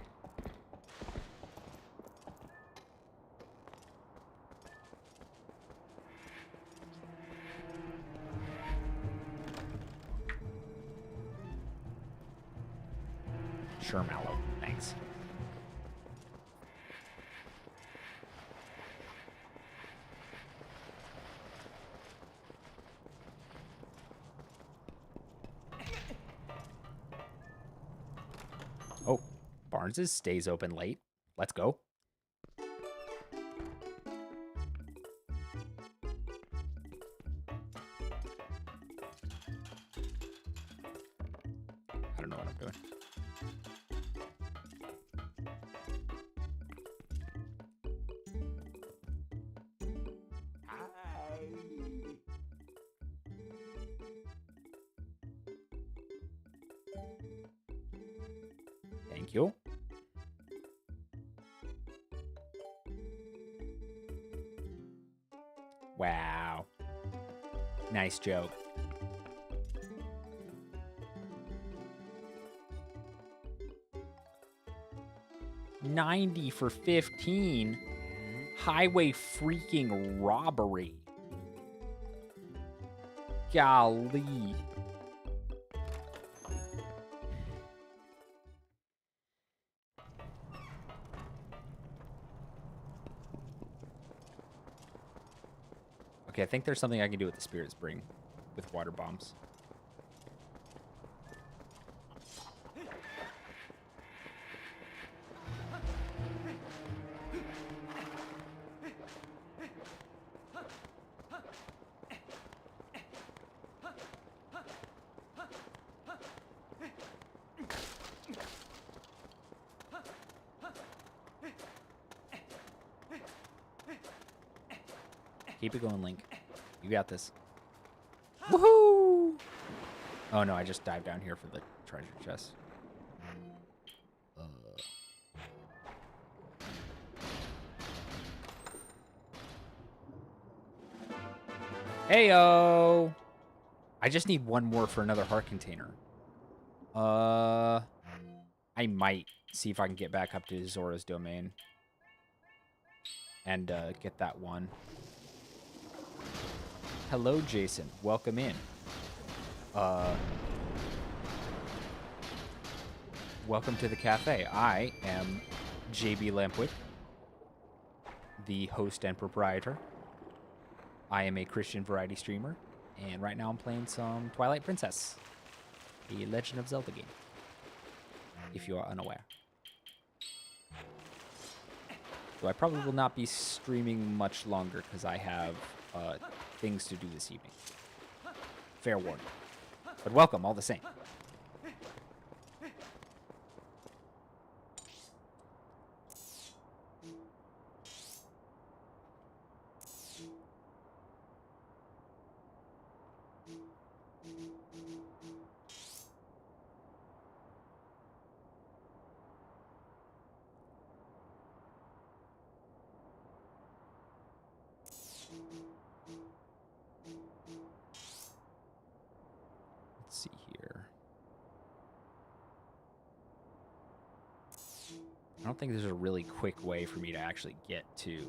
S1: Sure, Mallow. Thanks. Oh, Barnes's stays open late. Let's go. I don't know what I'm doing. Thank you. Wow. Nice joke. $90 for 15. Highway freaking robbery. Golly. Okay, I think there's something I can do with the Spirit Spring with water bombs. Keep it going, Link. You got this. Woohoo! Oh no, I just dived down here for the treasure chest. Heyo! I just need one more for another heart container. I might see if I can get back up to Zora's domain and get that one. Hello, Jason. Welcome in. Welcome to the cafe. I am JB Lampwick, the host and proprietor. I am a Christian variety streamer, and right now I'm playing some Twilight Princess, a Legend of Zelda game, if you are unaware. So I probably will not be streaming much longer because I have things to do this evening. Fair warning. But welcome all the same. Let's see here. I don't think there's a really quick way for me to actually get to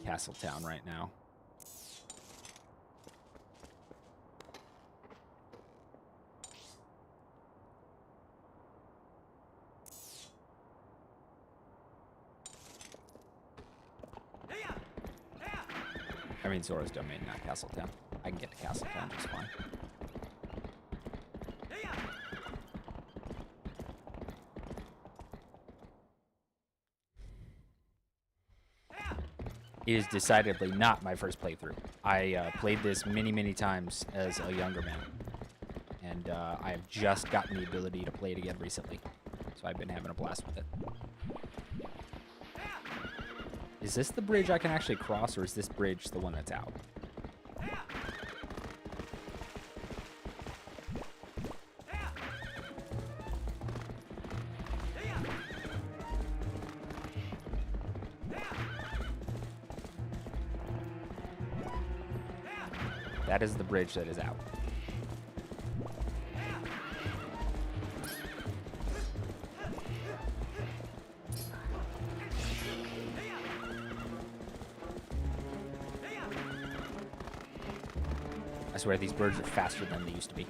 S1: Castletown right now. I mean, Zora's domain, not Castletown. I can get to Castletown just fine. It is decidedly not my first playthrough. I played this many, many times as a younger man. And I have just gotten the ability to play it again recently. So I've been having a blast with it. Is this the bridge I can actually cross, or is this bridge the one that's out? That is the bridge that is out. swear these birds are faster than they used to be.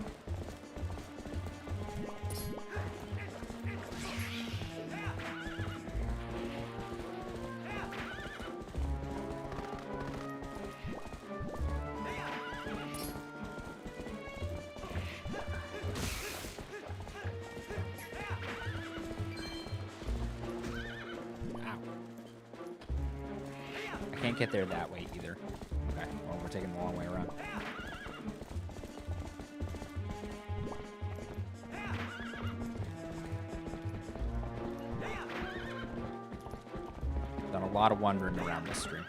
S1: Can't get there that way either. Okay, well, we're taking the long way around. Done a lot of wandering around this stream.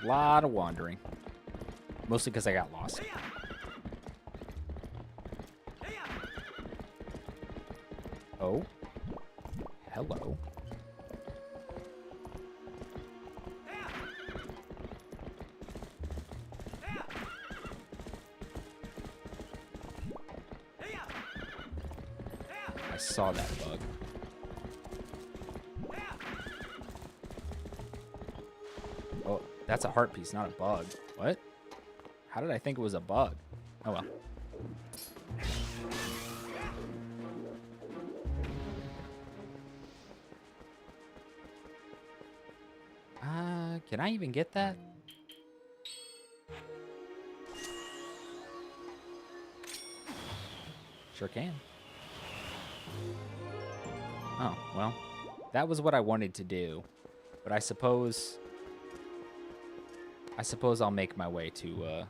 S1: A lot of wandering. Mostly because I got lost. Oh. Hello. I saw that bug. Oh, that's a heart piece, not a bug. What? How did I think it was a bug? Oh well. Can I even get that? Sure can. Oh, well. That was what I wanted to do. But I suppose I'll make my way to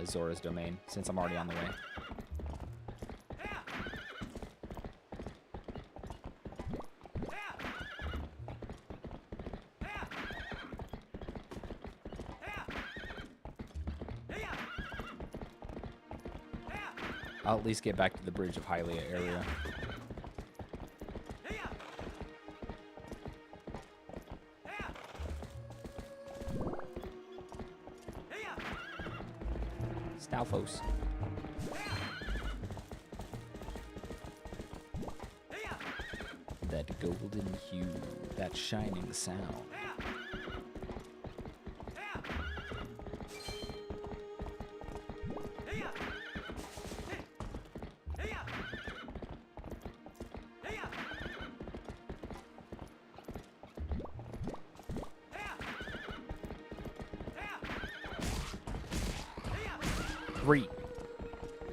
S1: Zora's domain since I'm already on the way. I'll at least get back to the Bridge of Hylia area. Stalfos. That golden hue, that shining sound.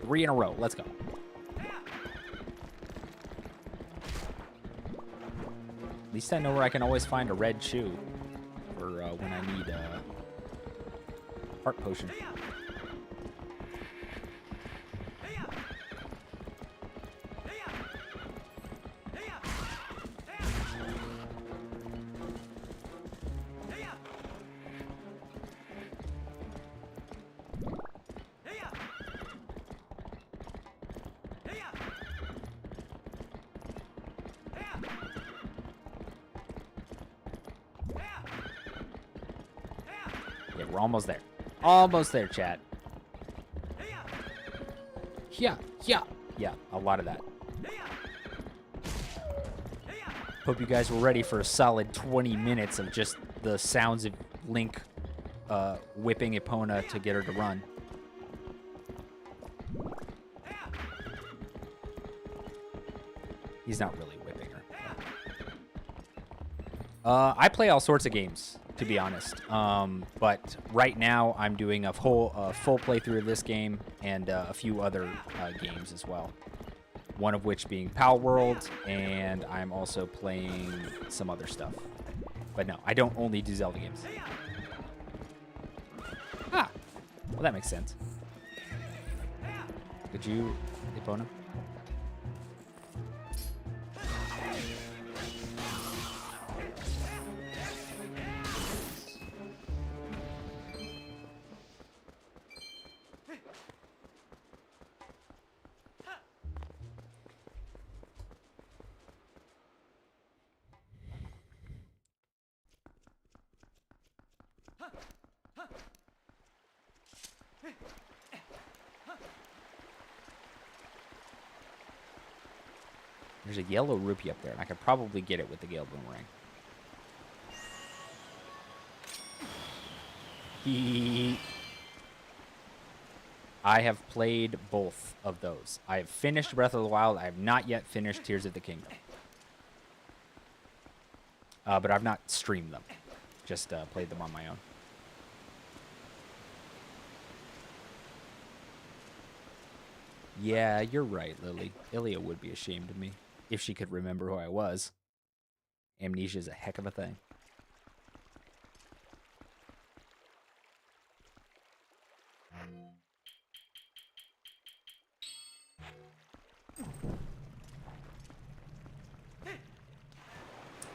S1: Three in a row. Let's go. At least I know where I can always find a red shoe for when I need a heart potion. We're almost there. Almost there, chat. Yeah. Yeah, a lot of that. Hope you guys were ready for a solid 20 minutes of just the sounds of Link whipping Epona to get her to run. He's not really whipping her. I play all sorts of games, to be honest. But right now I'm doing a full playthrough of this game and a few other games as well. One of which being Pal World, and I'm also playing some other stuff. But no, I don't only do Zelda games. Ah, well that makes sense. Could you, Epona? There's a yellow rupee up there, and I could probably get it with the Gale Boomerang. I have played both of those. I have finished Breath of the Wild. I have not yet finished Tears of the Kingdom. But I've not streamed them. Just played them on my own. Yeah, you're right, Lily. Ilya would be ashamed of me if she could remember who I was. Amnesia is a heck of a thing.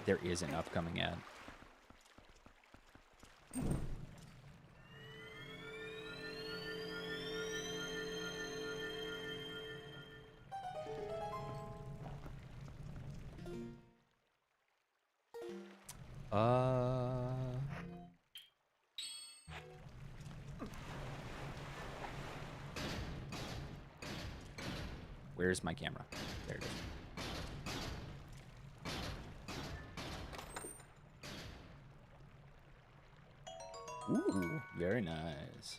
S1: There is an upcoming ad. Where's my camera? There it is. Ooh, very nice.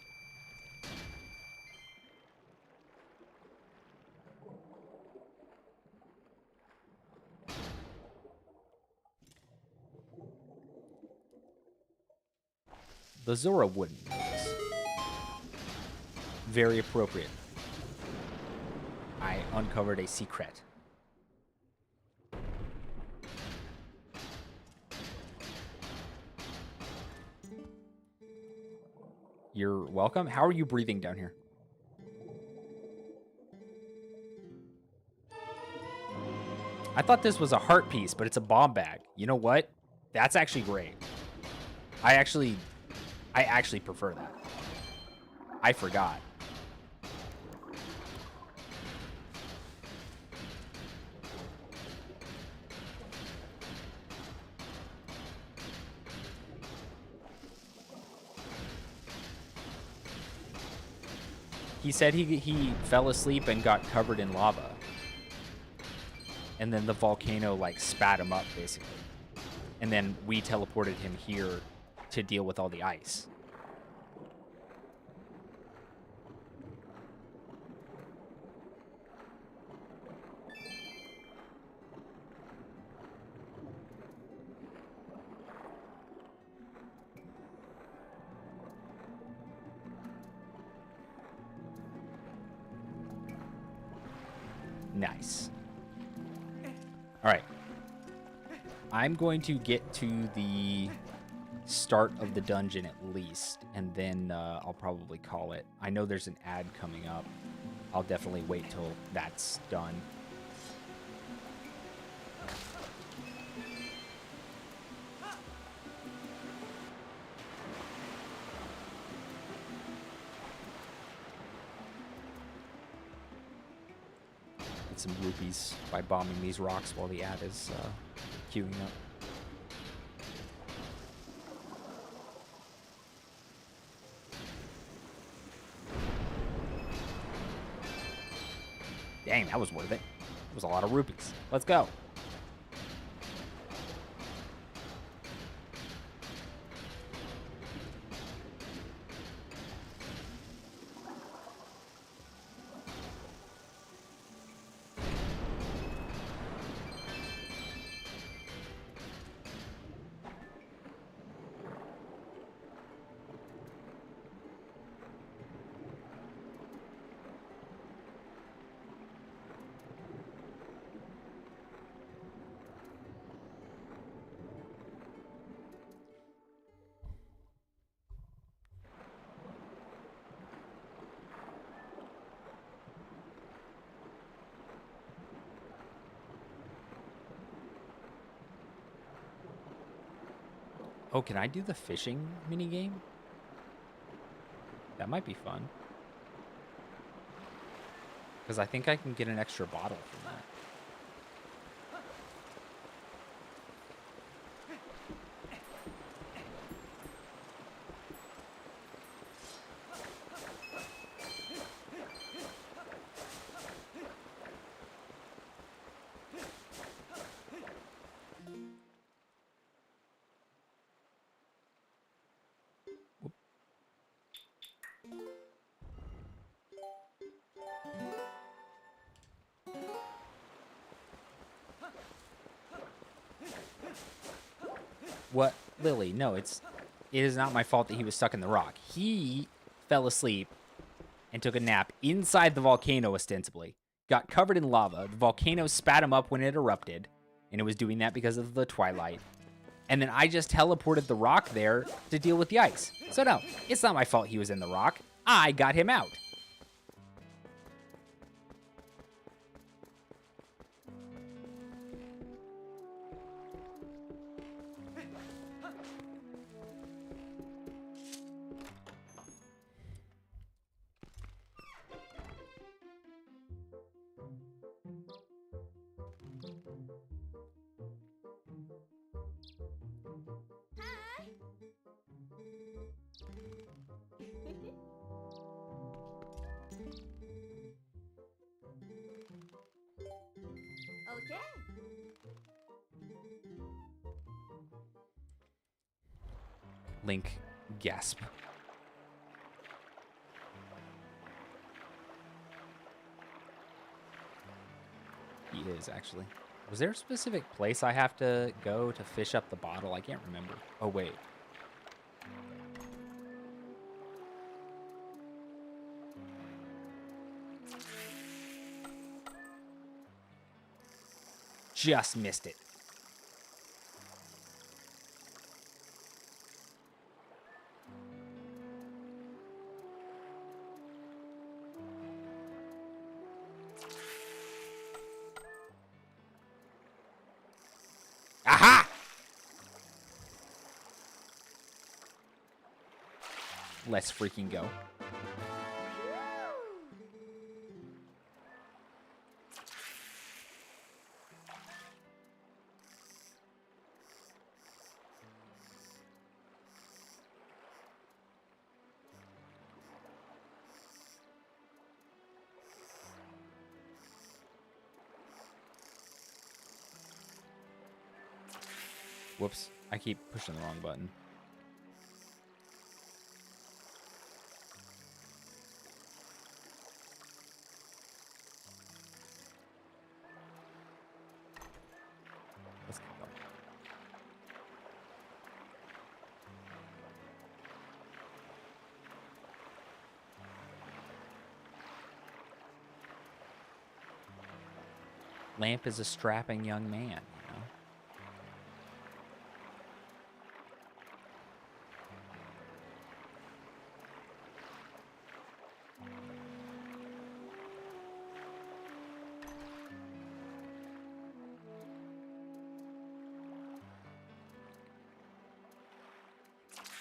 S1: The Zora wouldn't notice. Very appropriate. I uncovered a secret. You're welcome. How are you breathing down here? I thought this was a heart piece, but it's a bomb bag. You know what? That's actually great. I actually prefer that. I forgot. He said he fell asleep and got covered in lava. And then the volcano, like, spat him up, basically. And then we teleported him here to deal with all the ice. Nice. All right. I'm going to get to the start of the dungeon at least, and then I'll probably call it. I know there's an ad coming up. I'll definitely wait till that's done. Get some rupees by bombing these rocks while the ad is queuing up. Dang, that was worth it. It was a lot of rupees. Let's go. Oh, can I do the fishing minigame? That might be fun. Because I think I can get an extra bottle from that. What? Lily, no, it is not my fault that he was stuck in the rock. He fell asleep and took a nap inside the volcano, ostensibly. Got covered in lava. The volcano spat him up when it erupted, and it was doing that because of the Twilight. And then I just teleported the rock there to deal with the ice. So no, it's not my fault he was in the rock. I got him out.
S4: Okay.
S1: Link, gasp. He is, actually. Was there a specific place I have to go to fish up the bottle? I can't remember. Oh, wait. Just missed it. Aha! Let's freaking go. Whoops, I keep pushing the wrong button. Let's keep going. Lamp is a strapping young man, you know?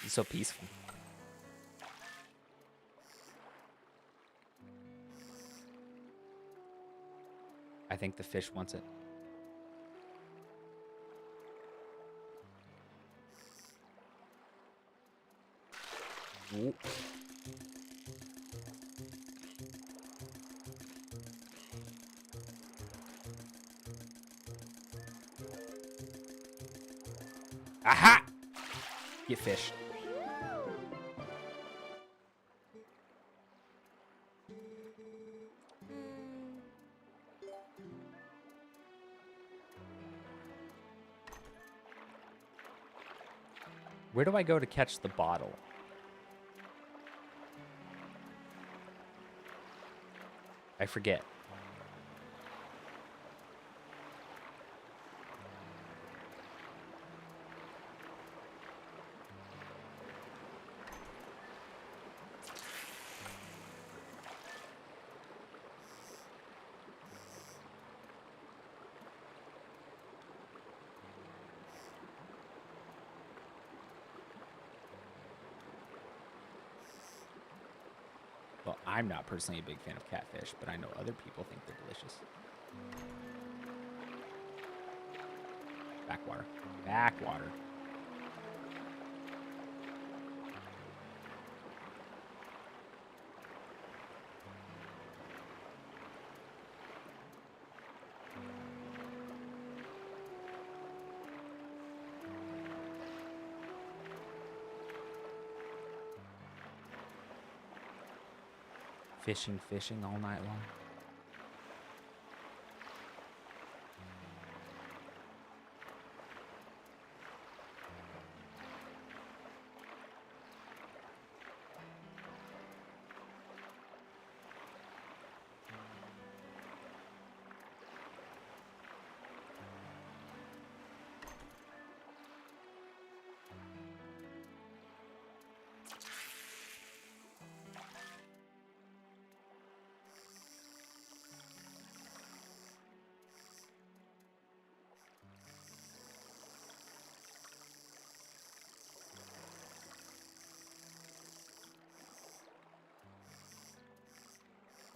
S1: He's so peaceful. I think the fish wants it. Ooh. Aha! Get fish. Where do I go to catch the bottle? I forget. Well, I'm not personally a big fan of catfish, but I know other people think they're delicious. Backwater. Backwater. Fishing, fishing all night long.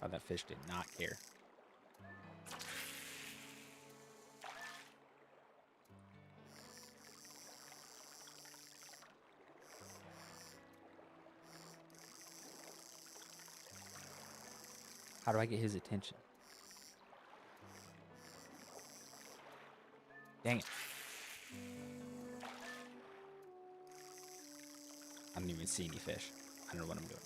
S1: Oh, that fish did not care. How do I get his attention? Dang it. I don't even see any fish. I don't know what I'm doing.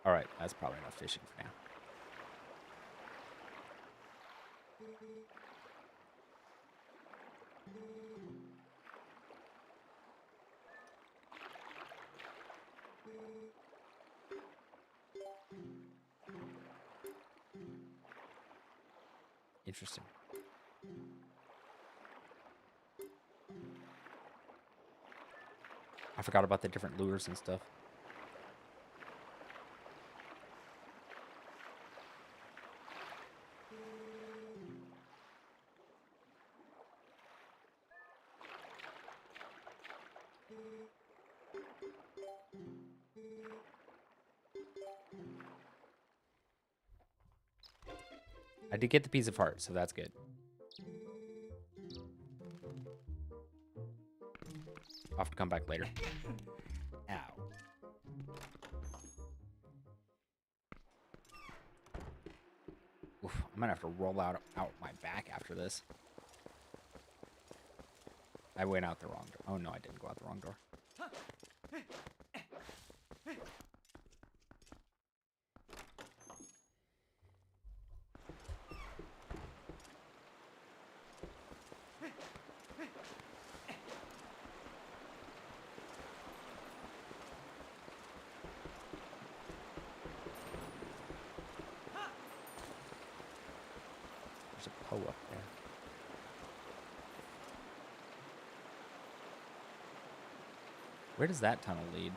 S1: All right, that's probably enough fishing for now. Interesting. I forgot about the different lures and stuff. I did get the piece of heart, so that's good. I'll have to come back later. Ow. Oof, I'm gonna have to roll out my back after this. I went out the wrong door. Oh no, I didn't go out the wrong door. There's a Poe up there. Where does that tunnel lead?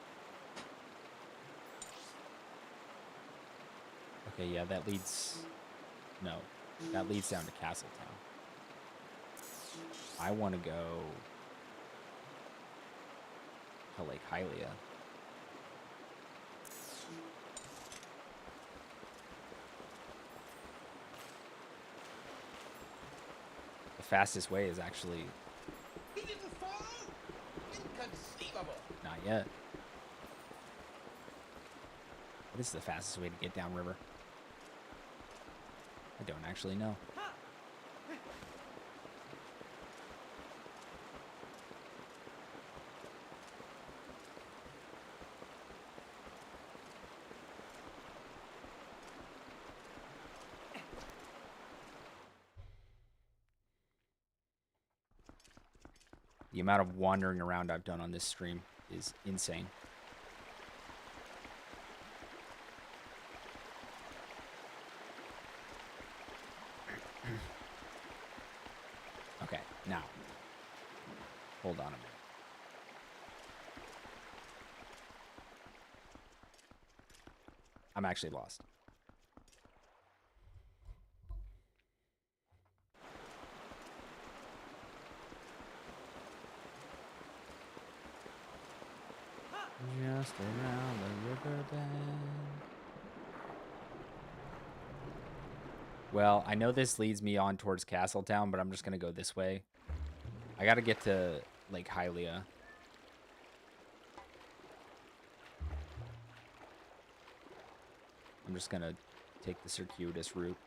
S1: Okay, yeah, that leads... No, that leads down to Castletown. I want to go to Lake Hylia. The fastest way is actually...
S4: He didn't fall? Inconceivable.
S1: Not yet. What is the fastest way to get downriver? I don't actually know. The amount of wandering around I've done on this stream is insane. Okay, now. Hold on a minute. I'm actually lost. Just around the river bend. Well, I know this leads me on towards Castletown, but I'm just going to go this way. I got to get to Lake Hylia. I'm just going to take the circuitous route.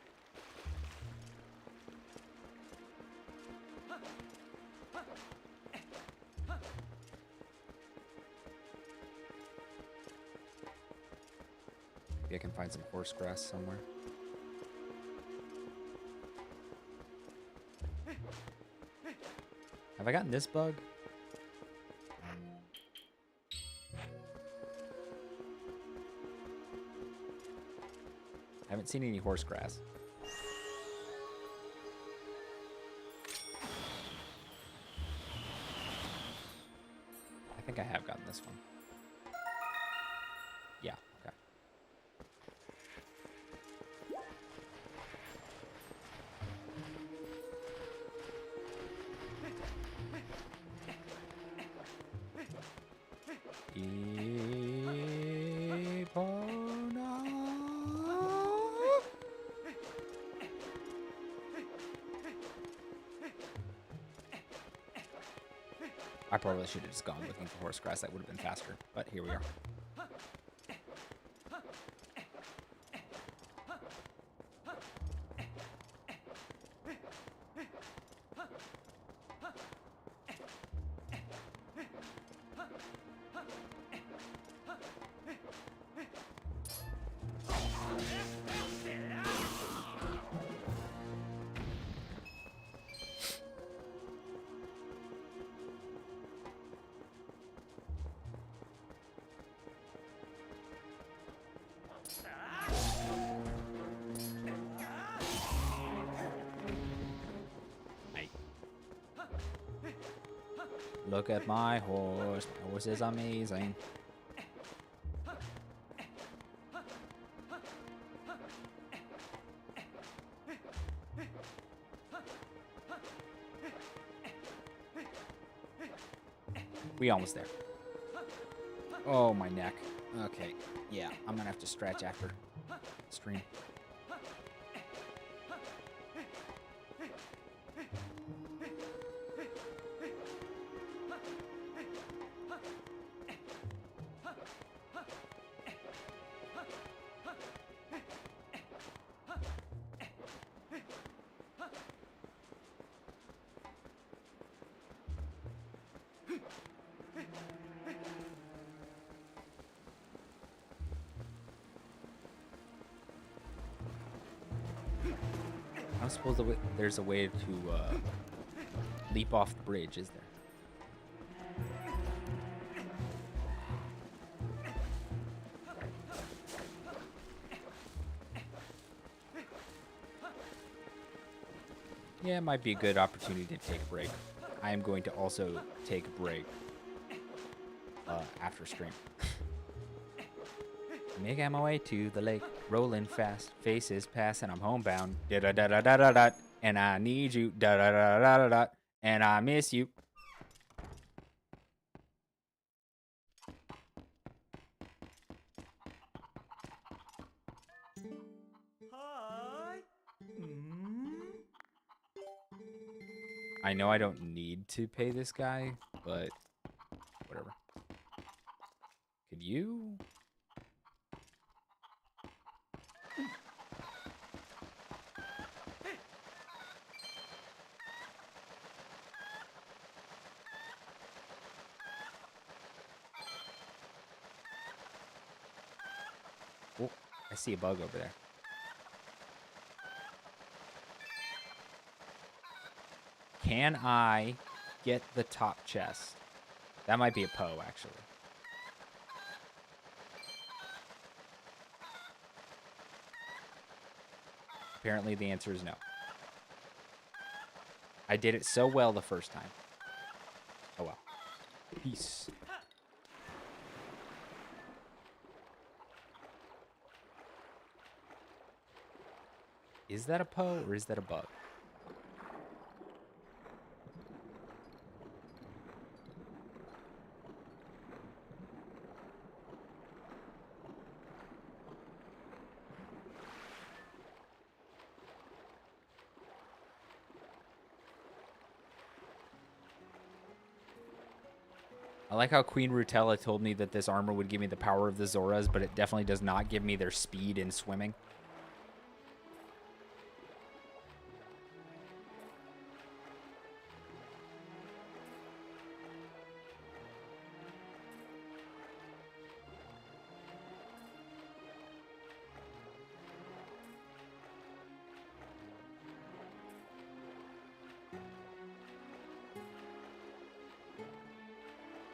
S1: Maybe I can find some horse grass somewhere. Have I gotten this bug? I haven't seen any horse grass. I think I have gotten this one. probably should have just gone looking for horse grass. That would have been faster. But here we are. Look at my horse. My horse is amazing. We almost there. Oh, my neck. Okay. Yeah, I'm gonna have to stretch after stream. I don't suppose there's a way to leap off the bridge, is there? Yeah, it might be a good opportunity to take a break. I am going to also take a break after stream. Making my way to the lake, rolling fast, faces pass, and I'm homebound. Da da da da da da da. And I need you. Da da da da da da. And I miss you.
S5: Hi.
S1: I know I don't need to pay this guy, but whatever. Could you? Oh, I see a bug over there. Can I get the top chest? That might be a Poe, actually. Apparently the answer is no. I did it so well the first time. Oh well. Peace. Is that a Poe or is that a bug? I like how Queen Rutella told me that this armor would give me the power of the Zoras, but it definitely does not give me their speed in swimming.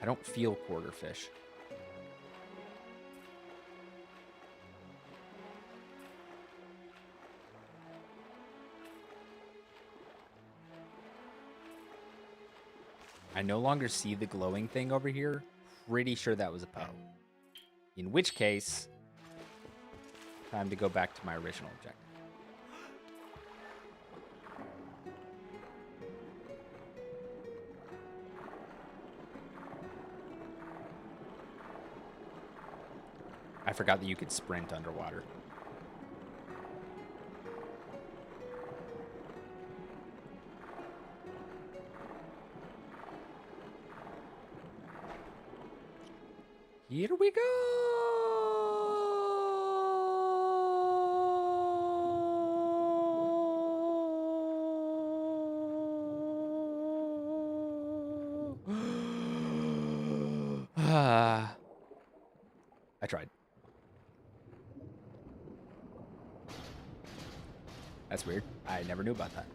S1: I don't feel quarterfish. I no longer see the glowing thing over here. Pretty sure that was a Poe. In which case, time to go back to my original objective. I forgot that you could sprint underwater. Here we go. I tried. That's weird. I never knew about that.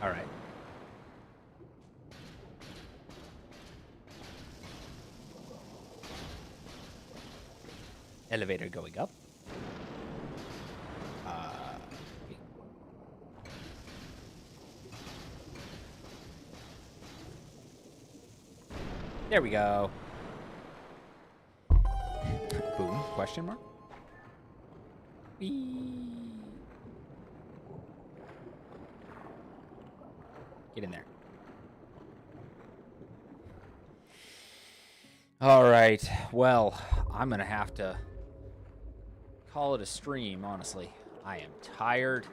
S1: All right. Elevator going up. There we go. Boom? Question mark? Whee. Get in there. All right. Well, I'm going to have to call it a stream, honestly. I am tired.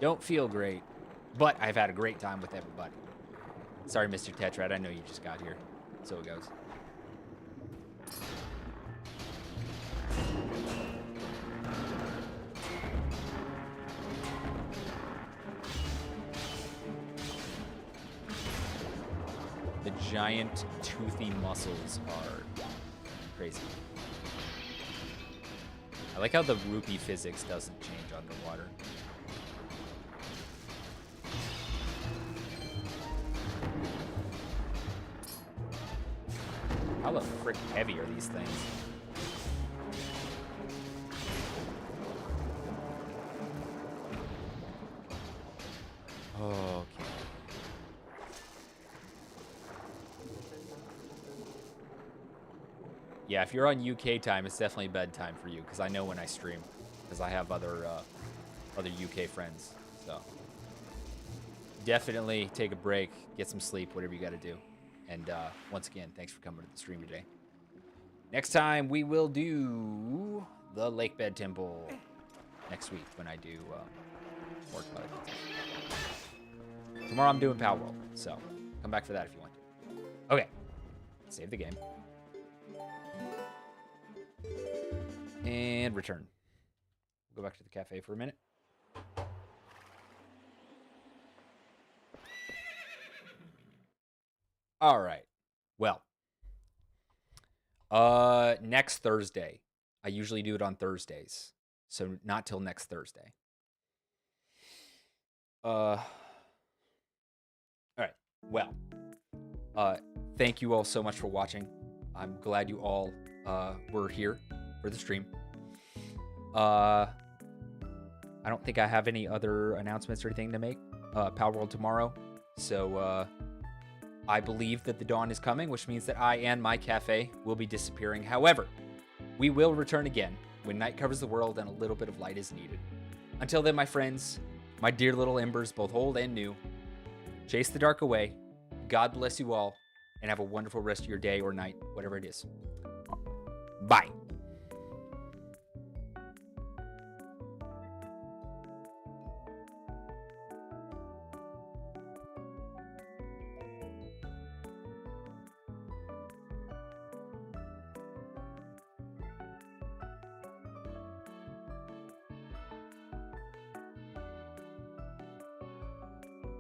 S1: Don't feel great. But I've had a great time with everybody. Sorry, Mr. Tetrad. I know you just got here. So it goes. The giant toothy muscles are crazy. I like how the rupee physics doesn't change underwater. How the frick heavy are these things? Okay. Yeah, if you're on UK time, it's definitely bedtime for you, because I know when I stream, because I have other UK friends. So definitely take a break, get some sleep, whatever you got to do. And once again, thanks for coming to the stream today. Next time, we will do the Lake Bed Temple next week when I do more Twilight. Tomorrow I'm doing Power World, so come back for that if you want to. Okay, save the game. And return. We'll go back to the cafe for a minute. All right. Well, next Thursday. I usually do it on Thursdays, so not till next Thursday. All right. Well, thank you all so much for watching. I'm glad you all were here for the stream. I don't think I have any other announcements or anything to make. Power World tomorrow, so I believe that the dawn is coming, which means that I and my cafe will be disappearing. However, we will return again when night covers the world and a little bit of light is needed. Until then, my friends, my dear little embers, both old and new, chase the dark away. God bless you all, and have a wonderful rest of your day or night, whatever it is. Bye.